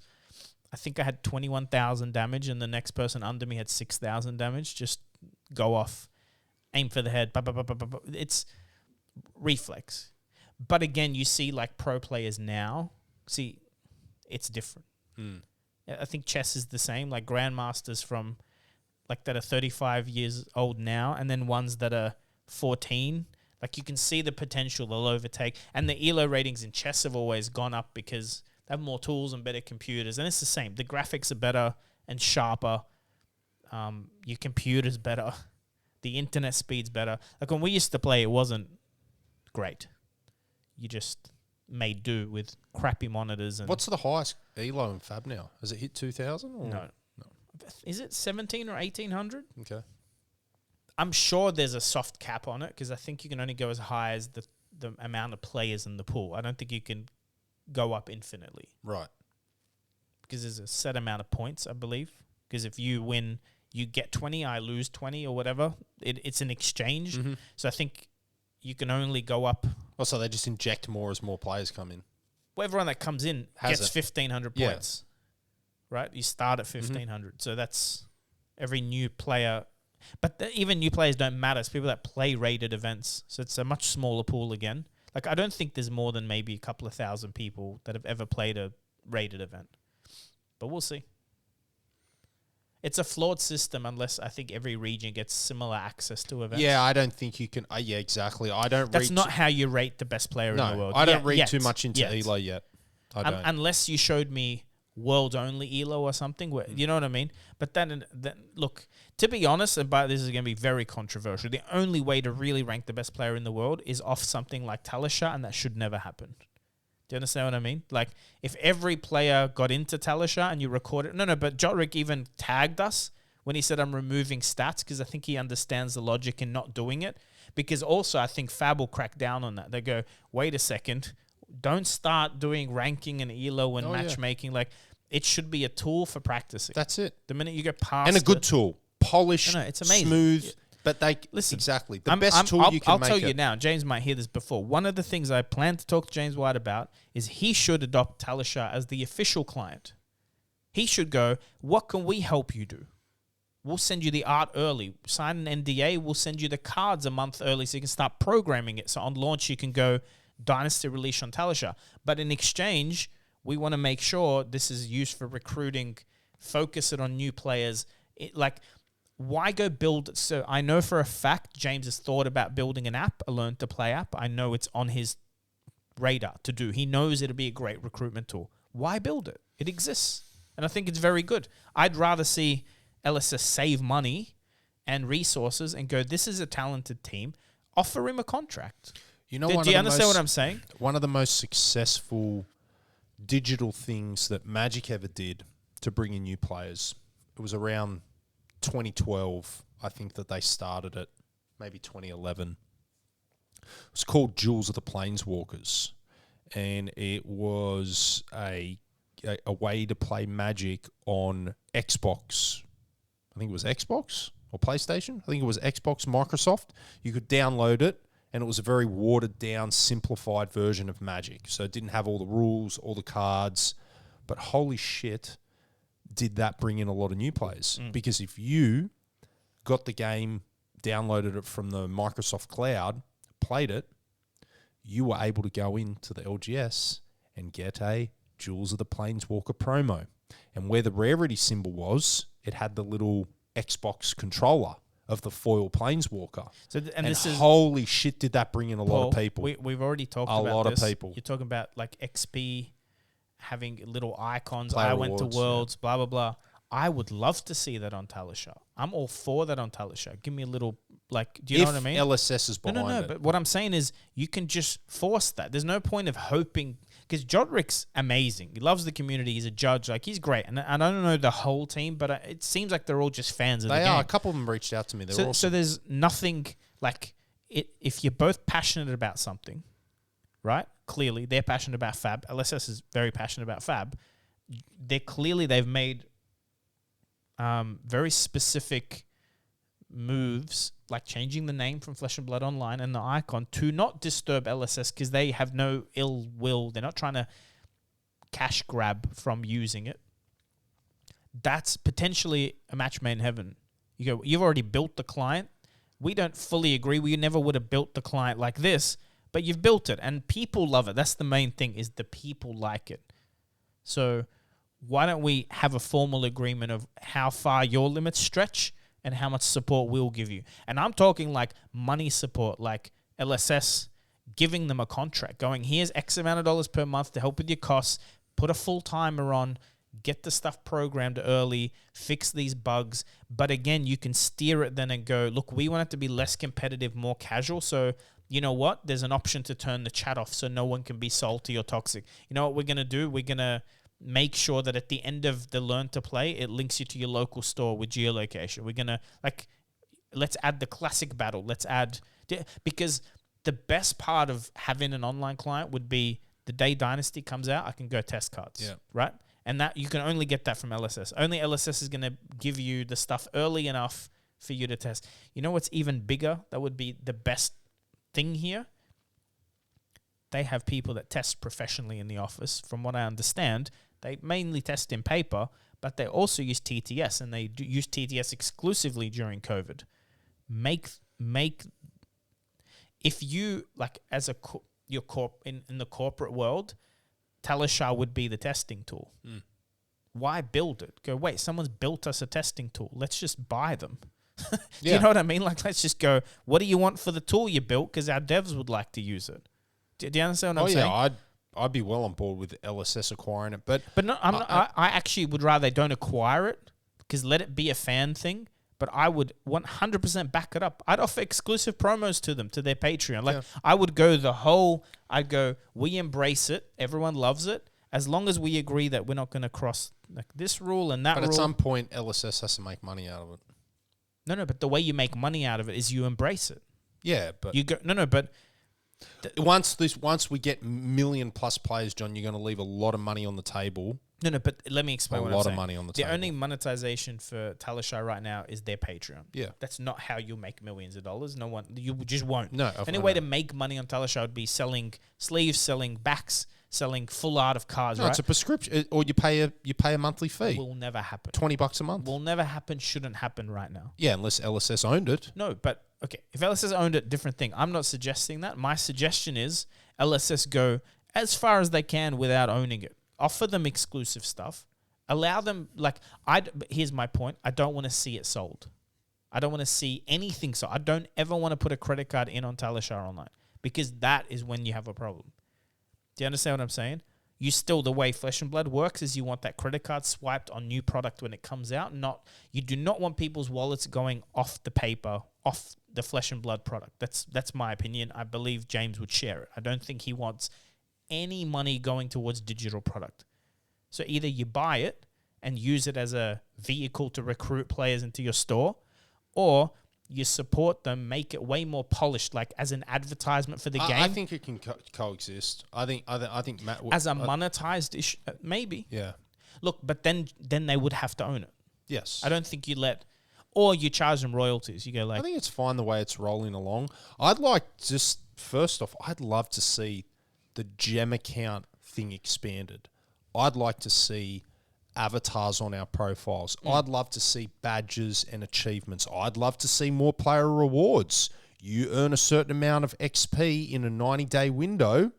Speaker 2: I think I had 21,000 damage, and the next person under me had 6,000 damage. Just go off, aim for the head. It's reflex. But again, you see like pro players now. See, it's different. I think chess is the same. Like grandmasters from like that are 35 years old now, and then ones that are 14. Like you can see the potential they'll overtake. And the ELO ratings in chess have always gone up because they have more tools and better computers. And it's the same. The graphics are better and sharper. Your computer's better. The internet speed's better. Like when we used to play, it wasn't great. You just made do with crappy monitors. And
Speaker 1: what's the highest ELO in Fab now? Has it hit 2,000?
Speaker 2: No. Is it 17 or 1,800?
Speaker 1: Okay.
Speaker 2: I'm sure there's a soft cap on it because I think you can only go as high as the amount of players in the pool. I don't think you can go up infinitely.
Speaker 1: Right.
Speaker 2: Because there's a set amount of points, I believe. Because if you win, you get 20, I lose 20 or whatever. It's an exchange. Mm-hmm. So I think you can only go up.
Speaker 1: Also, they just inject more as more players come in.
Speaker 2: Well, everyone that comes in gets 1,500 points. Right? You start at 1,500. So that's every new player. But even new players don't matter. It's people that play rated events. So it's a much smaller pool again. Like, I don't think there's more than maybe a couple of thousand people that have ever played a rated event. But we'll see. It's a flawed system unless I think every region gets similar access to events.
Speaker 1: Yeah, I don't think you can. Yeah, exactly.
Speaker 2: That's not how you rate the best player in the world.
Speaker 1: I don't read too much into ELO yet. I don't.
Speaker 2: Unless you showed me world only ELO or something, where, you know what I mean? But then look, to be honest, and this is going to be very controversial, the only way to really rank the best player in the world is off something like Talisha, and that should never happen. Do you understand what I mean? Like, if every player got into Talisha and you record it... No, but Jotrick even tagged us when he said I'm removing stats because I think he understands the logic in not doing it. Because also I think Fab will crack down on that. They go, wait a second, don't start doing ranking and ELO and matchmaking. Like, it should be a tool for practicing.
Speaker 1: That's it.
Speaker 2: The minute you go past
Speaker 1: and a good tool. Polished,
Speaker 2: it's amazing.
Speaker 1: Smooth...
Speaker 2: Yeah.
Speaker 1: But
Speaker 2: listen,
Speaker 1: exactly the best tool you can make.
Speaker 2: I'll tell you now. James might hear this before. One of the things I plan to talk to James White about is he should adopt Talisha as the official client. He should go, what can we help you do? We'll send you the art early. Sign an NDA. We'll send you the cards a month early so you can start programming it. So on launch, you can go Dynasty release on Talisha. But in exchange, we want to make sure this is used for recruiting, focus it on new players. why go build? So I know for a fact James has thought about building an app, a learn to play app. I know it's on his radar to do. He knows it'll be a great recruitment tool. Why build it? It exists. And I think it's very good. I'd rather see LSS save money and resources and go, this is a talented team. Offer him a contract.
Speaker 1: You know,
Speaker 2: do you understand what I'm saying?
Speaker 1: One of the most successful digital things that Magic ever did to bring in new players, it was around 2012, I think, that they started it, maybe 2011. It was called Jewels of the Planeswalkers, and it was a way to play Magic on Xbox. I think it was Xbox or PlayStation. I think it was Xbox, Microsoft. You could download it, and it was a very watered-down, simplified version of Magic. So it didn't have all the rules, all the cards, but holy shit, did that bring in a lot of new players. Because if you got the game, downloaded it from the Microsoft Cloud, played it, you were able to go into the LGS and get a Jewels of the Planeswalker promo. And where the rarity symbol was, it had the little Xbox controller of the foil Planeswalker. So and this is, holy shit, did that bring in a lot of people.
Speaker 2: We've already talked about
Speaker 1: a lot
Speaker 2: this.
Speaker 1: Of people.
Speaker 2: You're talking about like XP having little icons.
Speaker 1: Player
Speaker 2: I went to
Speaker 1: rewards,
Speaker 2: Worlds, blah, blah, blah. I would love to see that on Talisha. I'm all for that on Talisha. Give me a little, like, do you know what I mean?
Speaker 1: LSS is behind
Speaker 2: No,
Speaker 1: it.
Speaker 2: but what I'm saying is you can just force that. There's no point of hoping, because Jodrik's amazing. He loves the community. He's a judge. Like, he's great. And I don't know the whole team, but it seems like they're all just fans of the game.
Speaker 1: They are. A couple of them reached out to me. They're awesome.
Speaker 2: So there's nothing, like, if you're both passionate about something, right? Clearly, they're passionate about Fab. LSS is very passionate about Fab. They've made very specific moves, like changing the name from Flesh and Blood Online and the icon to not disturb LSS, because they have no ill will. They're not trying to cash grab from using it. That's potentially a match made in heaven. You go, you've already built the client. We don't fully agree. We never would have built the client like this, but you've built it and people love it. That's the main thing, is the people like it. So why don't we have a formal agreement of how far your limits stretch and how much support we'll give you? And I'm talking like money support, like LSS giving them a contract, going, here's X amount of dollars per month to help with your costs, put a full-timer on, get the stuff programmed early, fix these bugs. But again, you can steer it then and go, look, we want it to be less competitive, more casual. So you know what? There's an option to turn the chat off so no one can be salty or toxic. You know what we're going to do? We're going to make sure that at the end of the learn to play, it links you to your local store with geolocation. We're going to, like, let's add the classic battle. Let's add, because the best part of having an online client would be the day Dynasty comes out, I can go test cards, right? And that you can only get that from LSS. Only LSS is going to give you the stuff early enough for you to test. You know what's even bigger? That would be the best thing here. They have people that test professionally in the office. From what I understand, they mainly test in paper, but they also use TTS, and they use TTS exclusively during COVID. If you, like, as in the corporate world, Talishar would be the testing tool. Why build it? Go, wait, someone's built us a testing tool. Let's just buy them. Do you know what I mean? Like, let's just go, what do you want for the tool you built? Because our devs would like to use it. Do you understand what I'm saying?
Speaker 1: I'd be well on board with LSS acquiring it. But
Speaker 2: no, I actually would rather they don't acquire it, because let it be a fan thing. But I would 100% back it up. I'd offer exclusive promos to them, to their Patreon. Like, I would go we embrace it. Everyone loves it. As long as we agree that we're not going to cross, like, this rule and that rule.
Speaker 1: But at some point, LSS has to make money out of it.
Speaker 2: No, but the way you make money out of it is you embrace it.
Speaker 1: Yeah, but
Speaker 2: you go but
Speaker 1: once we get million plus players, John, you're going to leave a lot of money on the table.
Speaker 2: No, but let me explain what I'm saying.
Speaker 1: A lot of money on the table.
Speaker 2: The only monetization for Talishar right now is their Patreon.
Speaker 1: Yeah.
Speaker 2: That's not how you make millions of dollars. No one, you just won't.
Speaker 1: No.
Speaker 2: The only way to make money on Talishar would be selling sleeves, selling backs, selling full art of cards, right?
Speaker 1: It's a prescription, or you pay a monthly fee.
Speaker 2: Will never happen.
Speaker 1: $20 a month.
Speaker 2: Will never happen, shouldn't happen right now.
Speaker 1: Yeah, unless LSS owned it.
Speaker 2: No, but, okay, if LSS owned it, different thing. I'm not suggesting that. My suggestion is LSS go as far as they can without owning it. Offer them exclusive stuff. Allow them, like, here's my point. I don't want to see it sold. I don't want to see anything. So I don't ever want to put a credit card in on Talishar online, because that is when you have a problem. Do you understand what I'm saying? You still, the way Flesh and Blood works is you want that credit card swiped on new product when it comes out. You do not want people's wallets going off the paper, off the Flesh and Blood product. That's my opinion. I believe James would share it. I don't think he wants any money going towards digital product. So either you buy it and use it as a vehicle to recruit players into your store, or you support them, make it way more polished, like as an advertisement for the game.
Speaker 1: I think it can coexist. I think Matt
Speaker 2: as a monetized issue, maybe.
Speaker 1: Yeah.
Speaker 2: Look, but then they would have to own it.
Speaker 1: Yes.
Speaker 2: I don't think you let, or you charge them royalties. You go like,
Speaker 1: I think it's fine the way it's rolling along. I'd like first off, I'd love to see the gem account thing expanded. I'd like to see avatars on our profiles. I'd love to see badges and achievements. I'd love to see more player rewards. You earn a certain amount of XP in a 90-day window,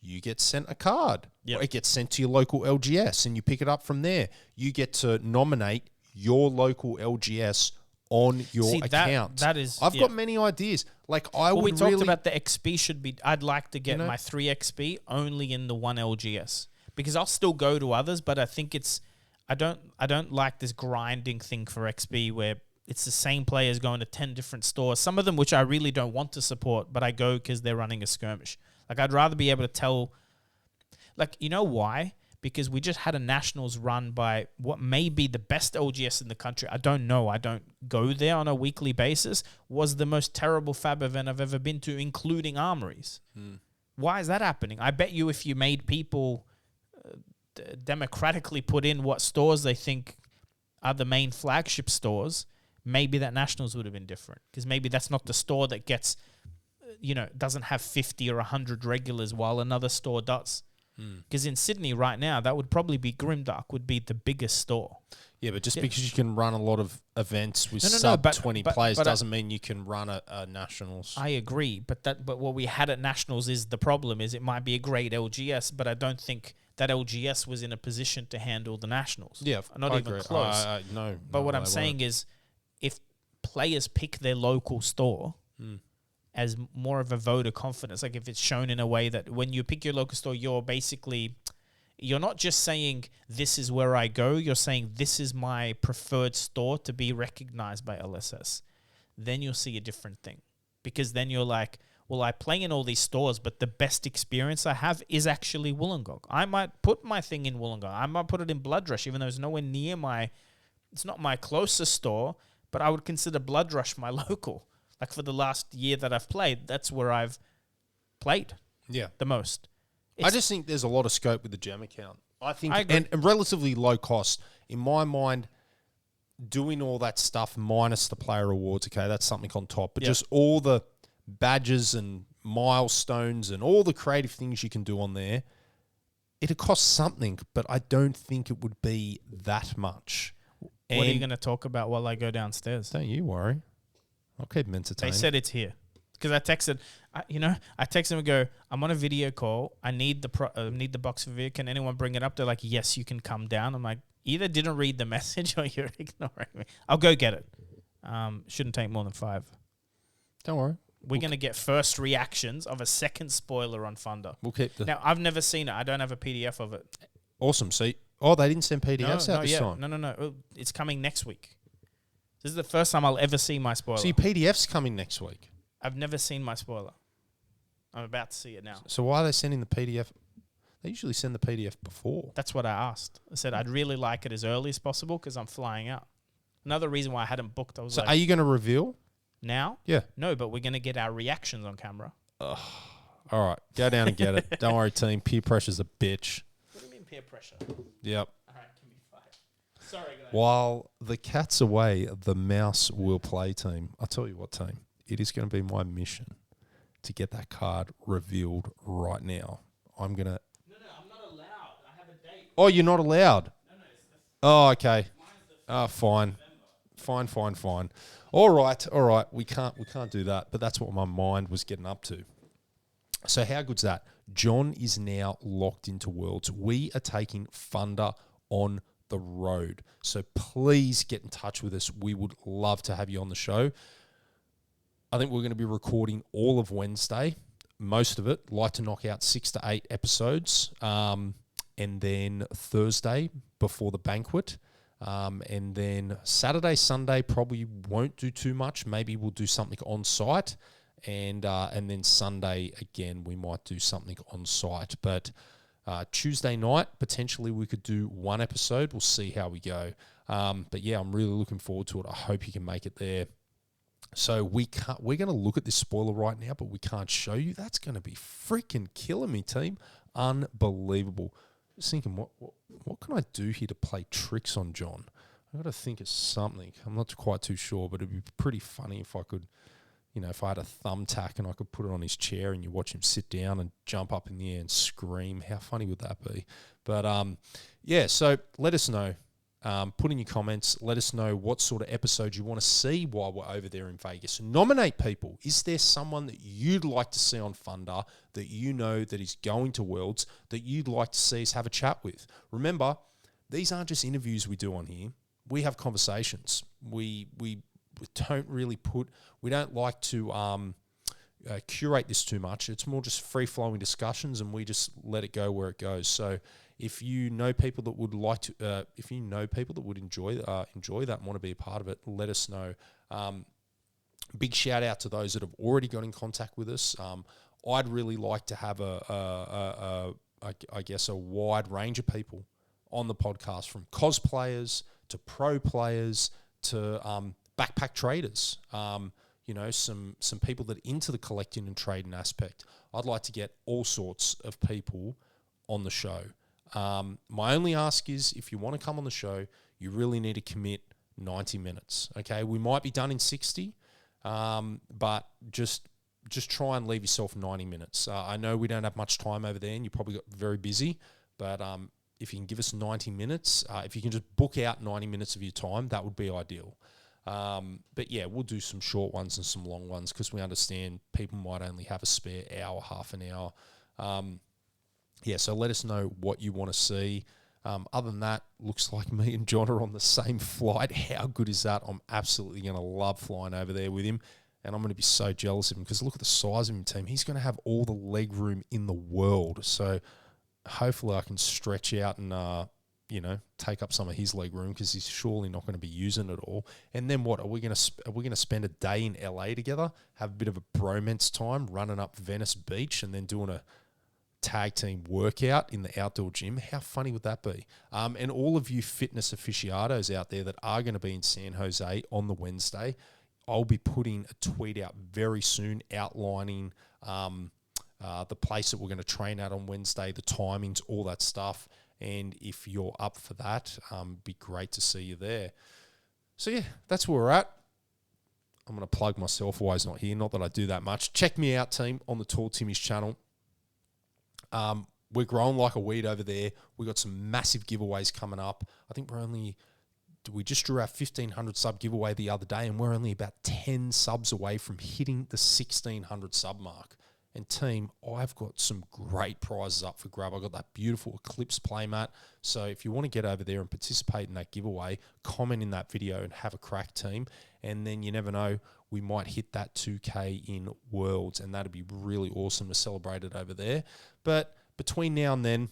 Speaker 1: you get sent a card.
Speaker 2: Yep.
Speaker 1: Or it gets sent to your local LGS and you pick it up from there. You get to nominate your local LGS on your account.
Speaker 2: That is...
Speaker 1: I've got many ideas. Like
Speaker 2: we talked about the XP should be... I'd like to get my 3 XP only in the one LGS. Because I'll still go to others, but I think it's... I don't like this grinding thing for XP where it's the same players going to 10 different stores. Some of them which I really don't want to support, but I go because they're running a skirmish. Like, I'd rather be able to tell... Like, you know why? Because we just had a Nationals run by what may be the best LGS in the country. I don't know. I don't go there on a weekly basis. Was the most terrible fab event I've ever been to, including Armories. Why is that happening? I bet you if you made people... democratically put in what stores they think are the main flagship stores, maybe that Nationals would have been different. Because maybe that's not the store that gets, doesn't have 50 or 100 regulars while another store does. Because in Sydney right now, that would probably be Grimdark would be the biggest store.
Speaker 1: Yeah, but just because you can run a lot of events with 20 players doesn't mean you can run a Nationals.
Speaker 2: I agree, but what we had at Nationals is the problem is it might be a great LGS, but I don't think that LGS was in a position to handle the Nationals.
Speaker 1: Yeah,
Speaker 2: not
Speaker 1: I
Speaker 2: even
Speaker 1: agree.
Speaker 2: close.
Speaker 1: No.
Speaker 2: But what I'm saying is, if players pick their local store as more of a vote of confidence, like if it's shown in a way that when you pick your local store, you're not just saying, this is where I go, you're saying, this is my preferred store to be recognized by LSS. Then you'll see a different thing. Because then you're like, well, I play in all these stores, but the best experience I have is actually Wollongong. I might put my thing in Wollongong. I might put it in Blood Rush, even though it's nowhere near it's not my closest store, but I would consider Blood Rush my local. Like for the last year that I've played, that's where I've played the most.
Speaker 1: I just think there's a lot of scope with the gem account. I think, and relatively low cost. In my mind, doing all that stuff minus the player rewards, okay, that's something on top. But just all the badges and milestones and all the creative things you can do on there, it'd cost something, but I don't think it would be that much.
Speaker 2: What are you going to talk about while I go downstairs?
Speaker 1: Don't you worry. I'll keep them entertained.
Speaker 2: They said it's here. Because I texted, I texted them and go, I'm on a video call. I need the box of video. Can anyone bring it up? They're like, yes, you can come down. I'm like, either didn't read the message or you're ignoring me. I'll go get it. Shouldn't take more than 5.
Speaker 1: Don't worry.
Speaker 2: We're going to get first reactions of a second spoiler on Thunder.
Speaker 1: We'll keep
Speaker 2: Now, I've never seen it. I don't have a PDF of it.
Speaker 1: Awesome. See, they didn't send PDFs out this time.
Speaker 2: No. It's coming next week. This is the first time I'll ever see my spoiler.
Speaker 1: So your PDF's coming next week?
Speaker 2: I've never seen my spoiler. I'm about to see it now.
Speaker 1: So why are they sending the PDF? They usually send the PDF before.
Speaker 2: That's what I asked. I said I'd really like it as early as possible because I'm flying out. Another reason why I hadn't booked,
Speaker 1: So are you going to reveal?
Speaker 2: Now?
Speaker 1: Yeah.
Speaker 2: No, but we're going to get our reactions on camera.
Speaker 1: All right. Go down and get it. Don't worry, team. Peer pressure's a bitch.
Speaker 2: What do you mean peer pressure?
Speaker 1: Yep.
Speaker 2: All right, give me 5. Sorry, guys.
Speaker 1: While the cat's away, the mouse will play, team. I'll tell you what, team. It is going to be my mission to get that card revealed right now. I'm going to...
Speaker 2: No, I'm not allowed. I have a date.
Speaker 1: Oh, you're not allowed?
Speaker 2: No, it's the...
Speaker 1: Oh, okay.
Speaker 2: Mine's the
Speaker 1: Fine. Fine. All right. We can't do that. But that's what my mind was getting up to. So how good's that? John is now locked into Worlds. We are taking Thunder on the road. So please get in touch with us. We would love to have you on the show. I think we're going to be recording all of Wednesday, most of it. Like to knock out 6 to 8 episodes, and then Thursday before the banquet. And then Saturday, Sunday probably won't do too much. Maybe we'll do something on site, and then Sunday again we might do something on site. But Tuesday night potentially we could do 1 episode. We'll see how we go. But yeah, I'm really looking forward to it. I hope you can make it there. So we're going to look at this spoiler right now, but we can't show you. That's going to be freaking killing me, team. Unbelievable. Just thinking, what can I do here to play tricks on John? I've got to think of something. I'm not quite too sure, but it'd be pretty funny if I could, if I had a thumbtack and I could put it on his chair and you watch him sit down and jump up in the air and scream. How funny would that be? But, yeah, so let us know. Put in your comments. Let us know what sort of episodes you want to see while we're over there in Vegas. Nominate people. Is there someone that you'd like to see on Thunder that you know that is going to Worlds that you'd like to see us have a chat with? Remember, these aren't just interviews we do on here. We have conversations. We don't really we don't like to curate this too much. It's more just free-flowing discussions, and we just let it go where it goes. So if you know people that would like to, if you know people that would enjoy that and want to be a part of it, let us know. Big shout out to those that have already got in contact with us. I'd really like to have a wide range of people on the podcast, from cosplayers to pro players to backpack traders. Some people that are into the collecting and trading aspect. I'd like to get all sorts of people on the show. My only ask is, if you want to come on the show, you really need to commit 90 minutes. Okay, we might be done in 60, but just try and leave yourself 90 minutes. I know we don't have much time over there, and you probably got very busy, but if you can give us 90 minutes, if you can just book out 90 minutes of your time, that would be ideal. But yeah, we'll do some short ones and some long ones because we understand people might only have a spare hour, half an hour. Yeah, so let us know what you want to see. Other than that, looks like me and John are on the same flight. How good is that? I'm absolutely going to love flying over there with him, and I'm going to be so jealous of him because look at the size of him, team. He's going to have all the leg room in the world. So hopefully I can stretch out and, take up some of his leg room because he's surely not going to be using it all. And then what? Are we going to spend a day in LA together, have a bit of a bromance time, running up Venice Beach, and then doing a tag team workout in the outdoor gym? How funny would that be? And all of you fitness aficionados out there that are going to be in San Jose on the Wednesday, I'll be putting a tweet out very soon outlining the place that we're going to train at on Wednesday, the timings, all that stuff. And if you're up for that, be great to see you there. So yeah, that's where we're at. I'm going to plug myself while he's not here. Not that I do that much. Check me out, team, on the Tall Timmy's channel. We're growing like a weed over there. We got some massive giveaways coming up. I think we just drew our 1,500 sub giveaway the other day, and we're only about 10 subs away from hitting the 1,600 sub mark. And team, I've got some great prizes up for grab. I got that beautiful Eclipse playmat. So if you want to get over there and participate in that giveaway, comment in that video and have a crack, team. And then you never know, we might hit that 2K in Worlds, and that'd be really awesome to celebrate it over there. But between now and then,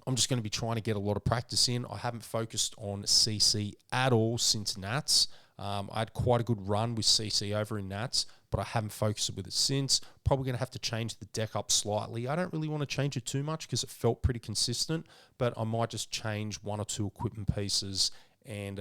Speaker 1: I'm just going to be trying to get a lot of practice in. I haven't focused on CC at all since Nats. I had quite a good run with CC over in Nats, but I haven't focused with it since. Probably going to have to change the deck up slightly. I don't really want to change it too much because it felt pretty consistent, but I might just change 1 or 2 equipment pieces and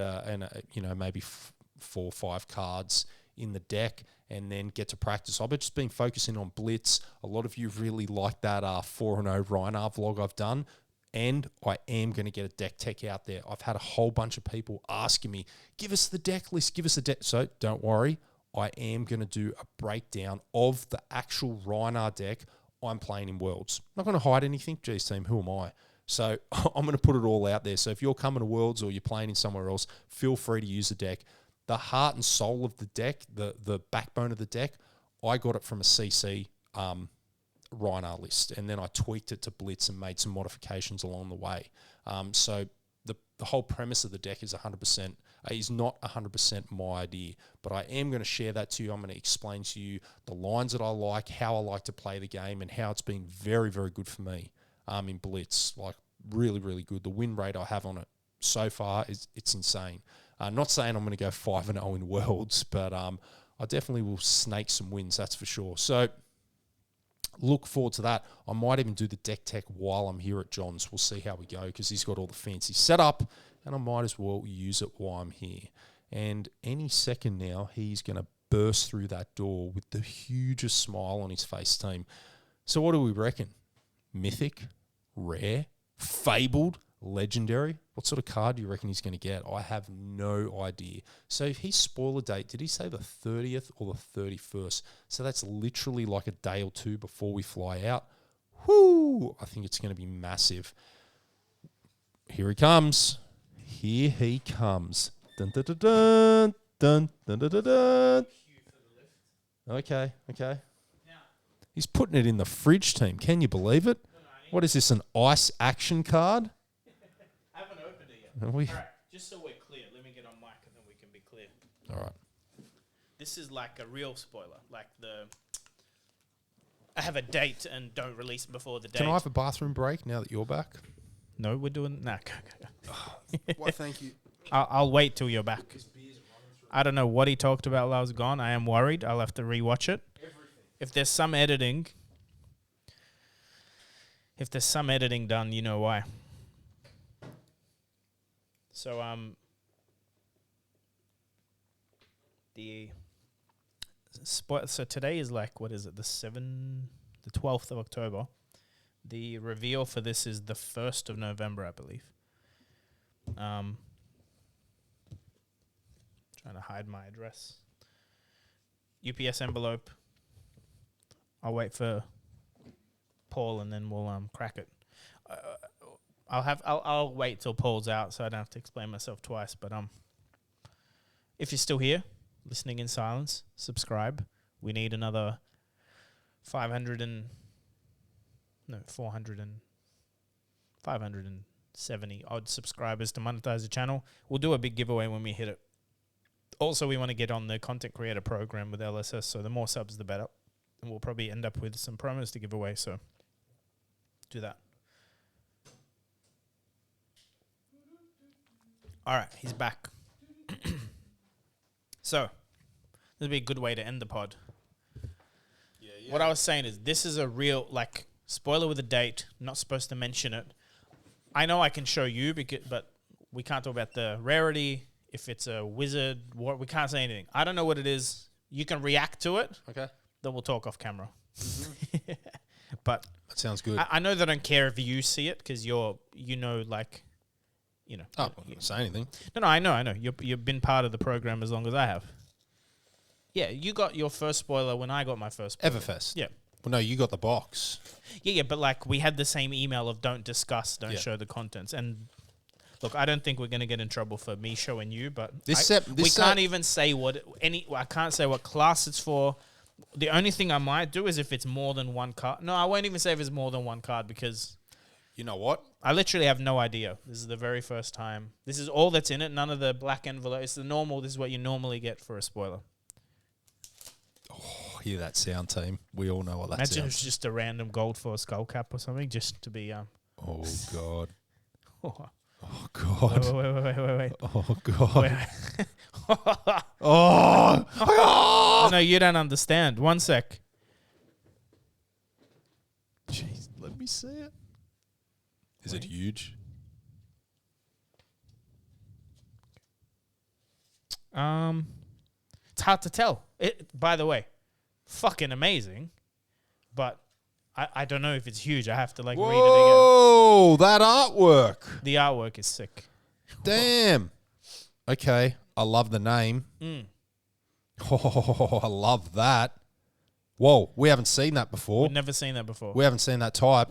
Speaker 1: maybe 4 or 5 cards in the deck and then get to practice. I've just been focusing on blitz. A lot of you really like that 4-0 Reinar vlog I've done. And I am going to get a deck tech out there. I've had a whole bunch of people asking me, give us the deck list, give us a deck. So don't worry, I am going to do a breakdown of the actual Reinar deck I'm playing in Worlds. I'm not going to hide anything. Geez, team, who am I? So I'm going to put it all out there. So if you're coming to Worlds or you're playing in somewhere else, feel free to use the deck. The heart and soul of the deck, the backbone of the deck, I got it from a CC Reinar list, and then I tweaked it to Blitz and made some modifications along the way. So the whole premise of the deck is 100%. Is not 100% my idea, but I am going to share that to you. I'm going to explain to you the lines that I like, how I like to play the game, and how it's been very, very good for me in Blitz. Like really, really good. The win rate I have on it so far it's insane. Not saying I'm going to go 5-0 in Worlds, but I definitely will snake some wins. That's for sure. So look forward to that. I might even do the deck tech while I'm here at John's. We'll see how we go because he's got all the fancy setup, and I might as well use it while I'm here. And any second now, he's going to burst through that door with the hugest smile on his face, team. So what do we reckon? Mythic? Rare? Fabled? Legendary? What sort of card do you reckon he's going to get? I have no idea. So his spoiler date, did he say the 30th or the 31st? So that's literally like a day or two before we fly out. Whoo! I think it's going to be massive. Here he comes. Here he comes. Dun, dun, dun, dun, dun, dun, dun, dun, dun. Okay. He's putting it in the fridge, team. Can you believe it? What is this, an ice action card?
Speaker 2: I haven't opened it yet. All right, just so we're clear, let me get on mic and then we can be clear.
Speaker 1: All right.
Speaker 2: This is like a real spoiler, like I have a date and don't release it before the date.
Speaker 1: Can I have a bathroom break now that you're back?
Speaker 2: No, we're doing... Nah,
Speaker 1: Why, thank you.
Speaker 2: I'll wait till you're back. I don't know what he talked about while I was gone. I am worried. I'll have to rewatch it. If there's some editing... If there's some editing done, you know why. So, so today is like, what is it, the 12th of October. The reveal for this is the 1st of November, I believe. Trying to hide my address. UPS envelope. I'll wait for Paul and then we'll crack it. I'll wait till Paul's out so I don't have to explain myself twice. But if you're still here, listening in silence, subscribe. We need another 570 odd subscribers to monetize the channel. We'll do a big giveaway when we hit it. Also, we want to get on the content creator program with LSS, so the more subs, the better. And we'll probably end up with some promos to give away, so do that. All right, he's back. So, this would be a good way to end the pod. Yeah. What I was saying is, this is a real, like, spoiler with a date. Not supposed to mention it. I know I can show you, but we can't talk about the rarity. If it's a wizard, we can't say anything. I don't know what it is. You can react to it.
Speaker 1: Okay.
Speaker 2: Then we'll talk off camera. Mm-hmm. But
Speaker 1: that sounds good.
Speaker 2: I know they don't care if you see it because you're, like, you know.
Speaker 1: Oh, I'm not say anything.
Speaker 2: No, I know. You've been part of the program as long as I have. Yeah, you got your first spoiler when I got my first spoiler.
Speaker 1: Everfest.
Speaker 2: Yeah.
Speaker 1: Well, no, you got the box.
Speaker 2: Yeah, but like we had the same email of don't discuss, don't show the contents. And look, I don't think we're going to get in trouble for me showing you, but we can't even say I can't say what class it's for. The only thing I might do is if it's more than one card. No, I won't even say if it's more than one card because...
Speaker 1: You know what?
Speaker 2: I literally have no idea. This is the very first time. This is all that's in it. None of the black envelope. It's the normal. This is what you normally get for a spoiler.
Speaker 1: Oh, hear that sound, team. We all know what that sounds.
Speaker 2: Imagine it's just a random gold for a skull cap or something just to be...
Speaker 1: Oh, God.
Speaker 2: Oh,
Speaker 1: God.
Speaker 2: Wait.
Speaker 1: Oh, God.
Speaker 2: Oh, no, you don't understand. One sec.
Speaker 1: Jeez, let me see it. Is it huge?
Speaker 2: It's hard to tell. By the way, fucking amazing, but I don't know if it's huge. I have to read it again.
Speaker 1: Whoa, that artwork.
Speaker 2: The artwork is sick.
Speaker 1: Damn. Okay, I love the name. Oh, I love that. Whoa, we haven't seen that before.
Speaker 2: We've never seen that before.
Speaker 1: We haven't seen that type.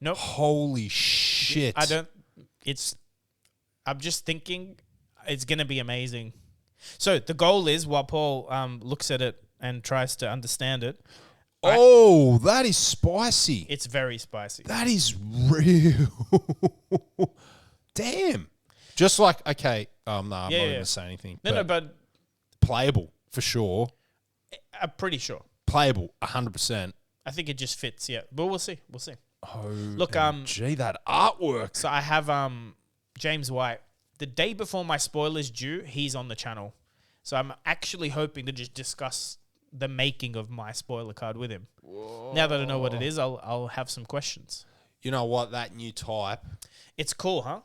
Speaker 2: Nope.
Speaker 1: Holy shit.
Speaker 2: I'm just thinking it's going to be amazing. So the goal is, while Paul looks at it and tries to understand it.
Speaker 1: Oh, that is spicy.
Speaker 2: It's very spicy.
Speaker 1: That is real. Damn. Just like, okay, no, I'm not
Speaker 2: Yeah,
Speaker 1: going
Speaker 2: yeah.
Speaker 1: to say anything.
Speaker 2: No, but
Speaker 1: playable for sure.
Speaker 2: I'm pretty sure.
Speaker 1: Playable, 100%.
Speaker 2: I think it just fits, yeah. But we'll see. We'll see.
Speaker 1: Oh,
Speaker 2: Look,
Speaker 1: gee, that artwork.
Speaker 2: So I have James White. The day before my spoilers due, he's on the channel. So I'm actually hoping to just discuss the making of my spoiler card with him. Whoa. Now that I know what it is, I'll have some questions.
Speaker 1: You know what? That new type.
Speaker 2: It's cool, huh?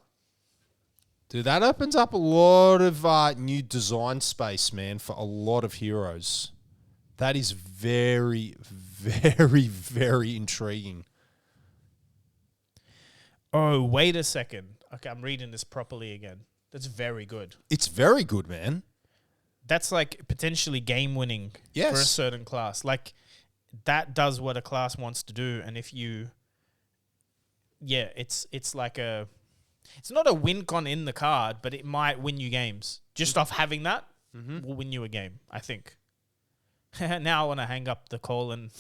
Speaker 1: Dude, that opens up a lot of new design space, man, for a lot of heroes. That is very, very, very intriguing.
Speaker 2: Oh, wait a second. Okay, I'm reading this properly again. That's very good.
Speaker 1: It's very good, man.
Speaker 2: That's like potentially game winning for a certain class. Like that does what a class wants to do. And if you, it's like it's not a win con in the card, but it might win you games. Just off having that will win you a game, I think. Now I want to hang up the call and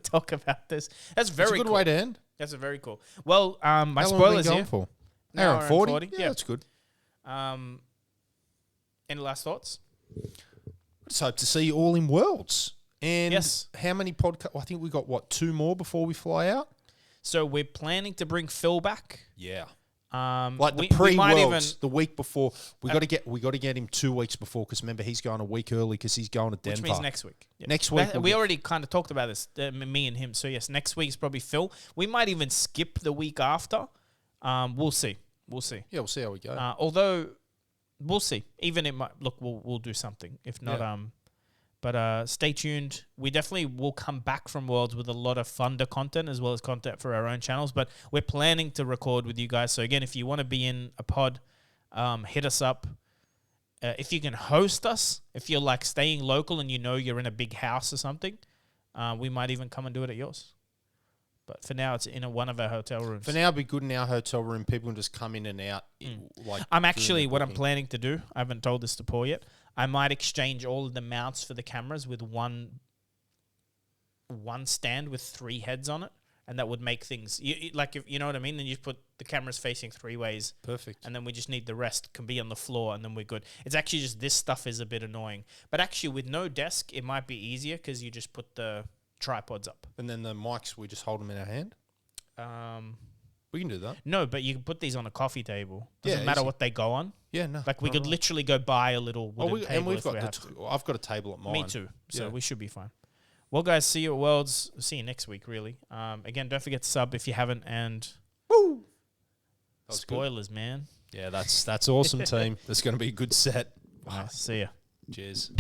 Speaker 2: talk about this. That's very
Speaker 1: That's a good
Speaker 2: cool.
Speaker 1: way to end.
Speaker 2: That's a very cool. Well, my
Speaker 1: How long have we
Speaker 2: spoilers
Speaker 1: been going
Speaker 2: here.
Speaker 1: for?
Speaker 2: An
Speaker 1: Hour
Speaker 2: hour
Speaker 1: and
Speaker 2: and
Speaker 1: 40?
Speaker 2: 40.
Speaker 1: Yeah, that's good.
Speaker 2: Any last thoughts?
Speaker 1: Just hope to see you all in Worlds. And
Speaker 2: Yes.
Speaker 1: how many podcasts? I think we got 2 more before we fly out.
Speaker 2: So we're planning to bring Phil back.
Speaker 1: Yeah.
Speaker 2: Like
Speaker 1: The pre-Worlds, the week before. We got to get him 2 weeks before because remember he's going a week early because he's going to Denver.
Speaker 2: Which means next week. Yeah.
Speaker 1: Next week
Speaker 2: We already kind of talked about this, me and him. So yes, next week's probably Phil. We might even skip the week after. We'll see.
Speaker 1: Yeah, we'll see how we go.
Speaker 2: Although we'll see. Even it might look. We'll do something. If not, But stay tuned. We definitely will come back from Worlds with a lot of Thunder content as well as content for our own channels. But we're planning to record with you guys. So again, if you want to be in a pod, hit us up. If you can host us, if you're like staying local and you know you're in a big house or something, we might even come and do it at yours. But for now, it's in one of our hotel rooms.
Speaker 1: For now, it'd be good in our hotel room. People can just come in and out.
Speaker 2: I'm actually, what I'm planning to do, I haven't told this to Paul yet, I might exchange all of the mounts for the cameras with one stand with 3 heads on it. And that would make things, like, if you know what I mean? Then you put the cameras facing 3 ways.
Speaker 1: Perfect.
Speaker 2: And then we just need the rest can be on the floor and then we're good. It's actually just this stuff is a bit annoying. But actually with no desk, it might be easier because you just put the tripods up.
Speaker 1: And then the mics, we just hold them in our hand? We can do that.
Speaker 2: No, but you can put these on a coffee table. Doesn't
Speaker 1: Yeah,
Speaker 2: matter
Speaker 1: easy.
Speaker 2: what they go on.
Speaker 1: Yeah, no.
Speaker 2: Like we could literally go buy a little wooden table
Speaker 1: and we've
Speaker 2: if we
Speaker 1: got
Speaker 2: have to.
Speaker 1: I've got a table at mine.
Speaker 2: Me too. So
Speaker 1: Yeah.
Speaker 2: we should be fine. Well, guys, see you at Worlds. See you next week, really. Again, don't forget to sub if you haven't. And
Speaker 1: Woo! That was good.
Speaker 2: spoilers, man.
Speaker 1: Yeah, that's awesome, team. That's going to be a good set.
Speaker 2: Nice. See ya.
Speaker 1: Cheers.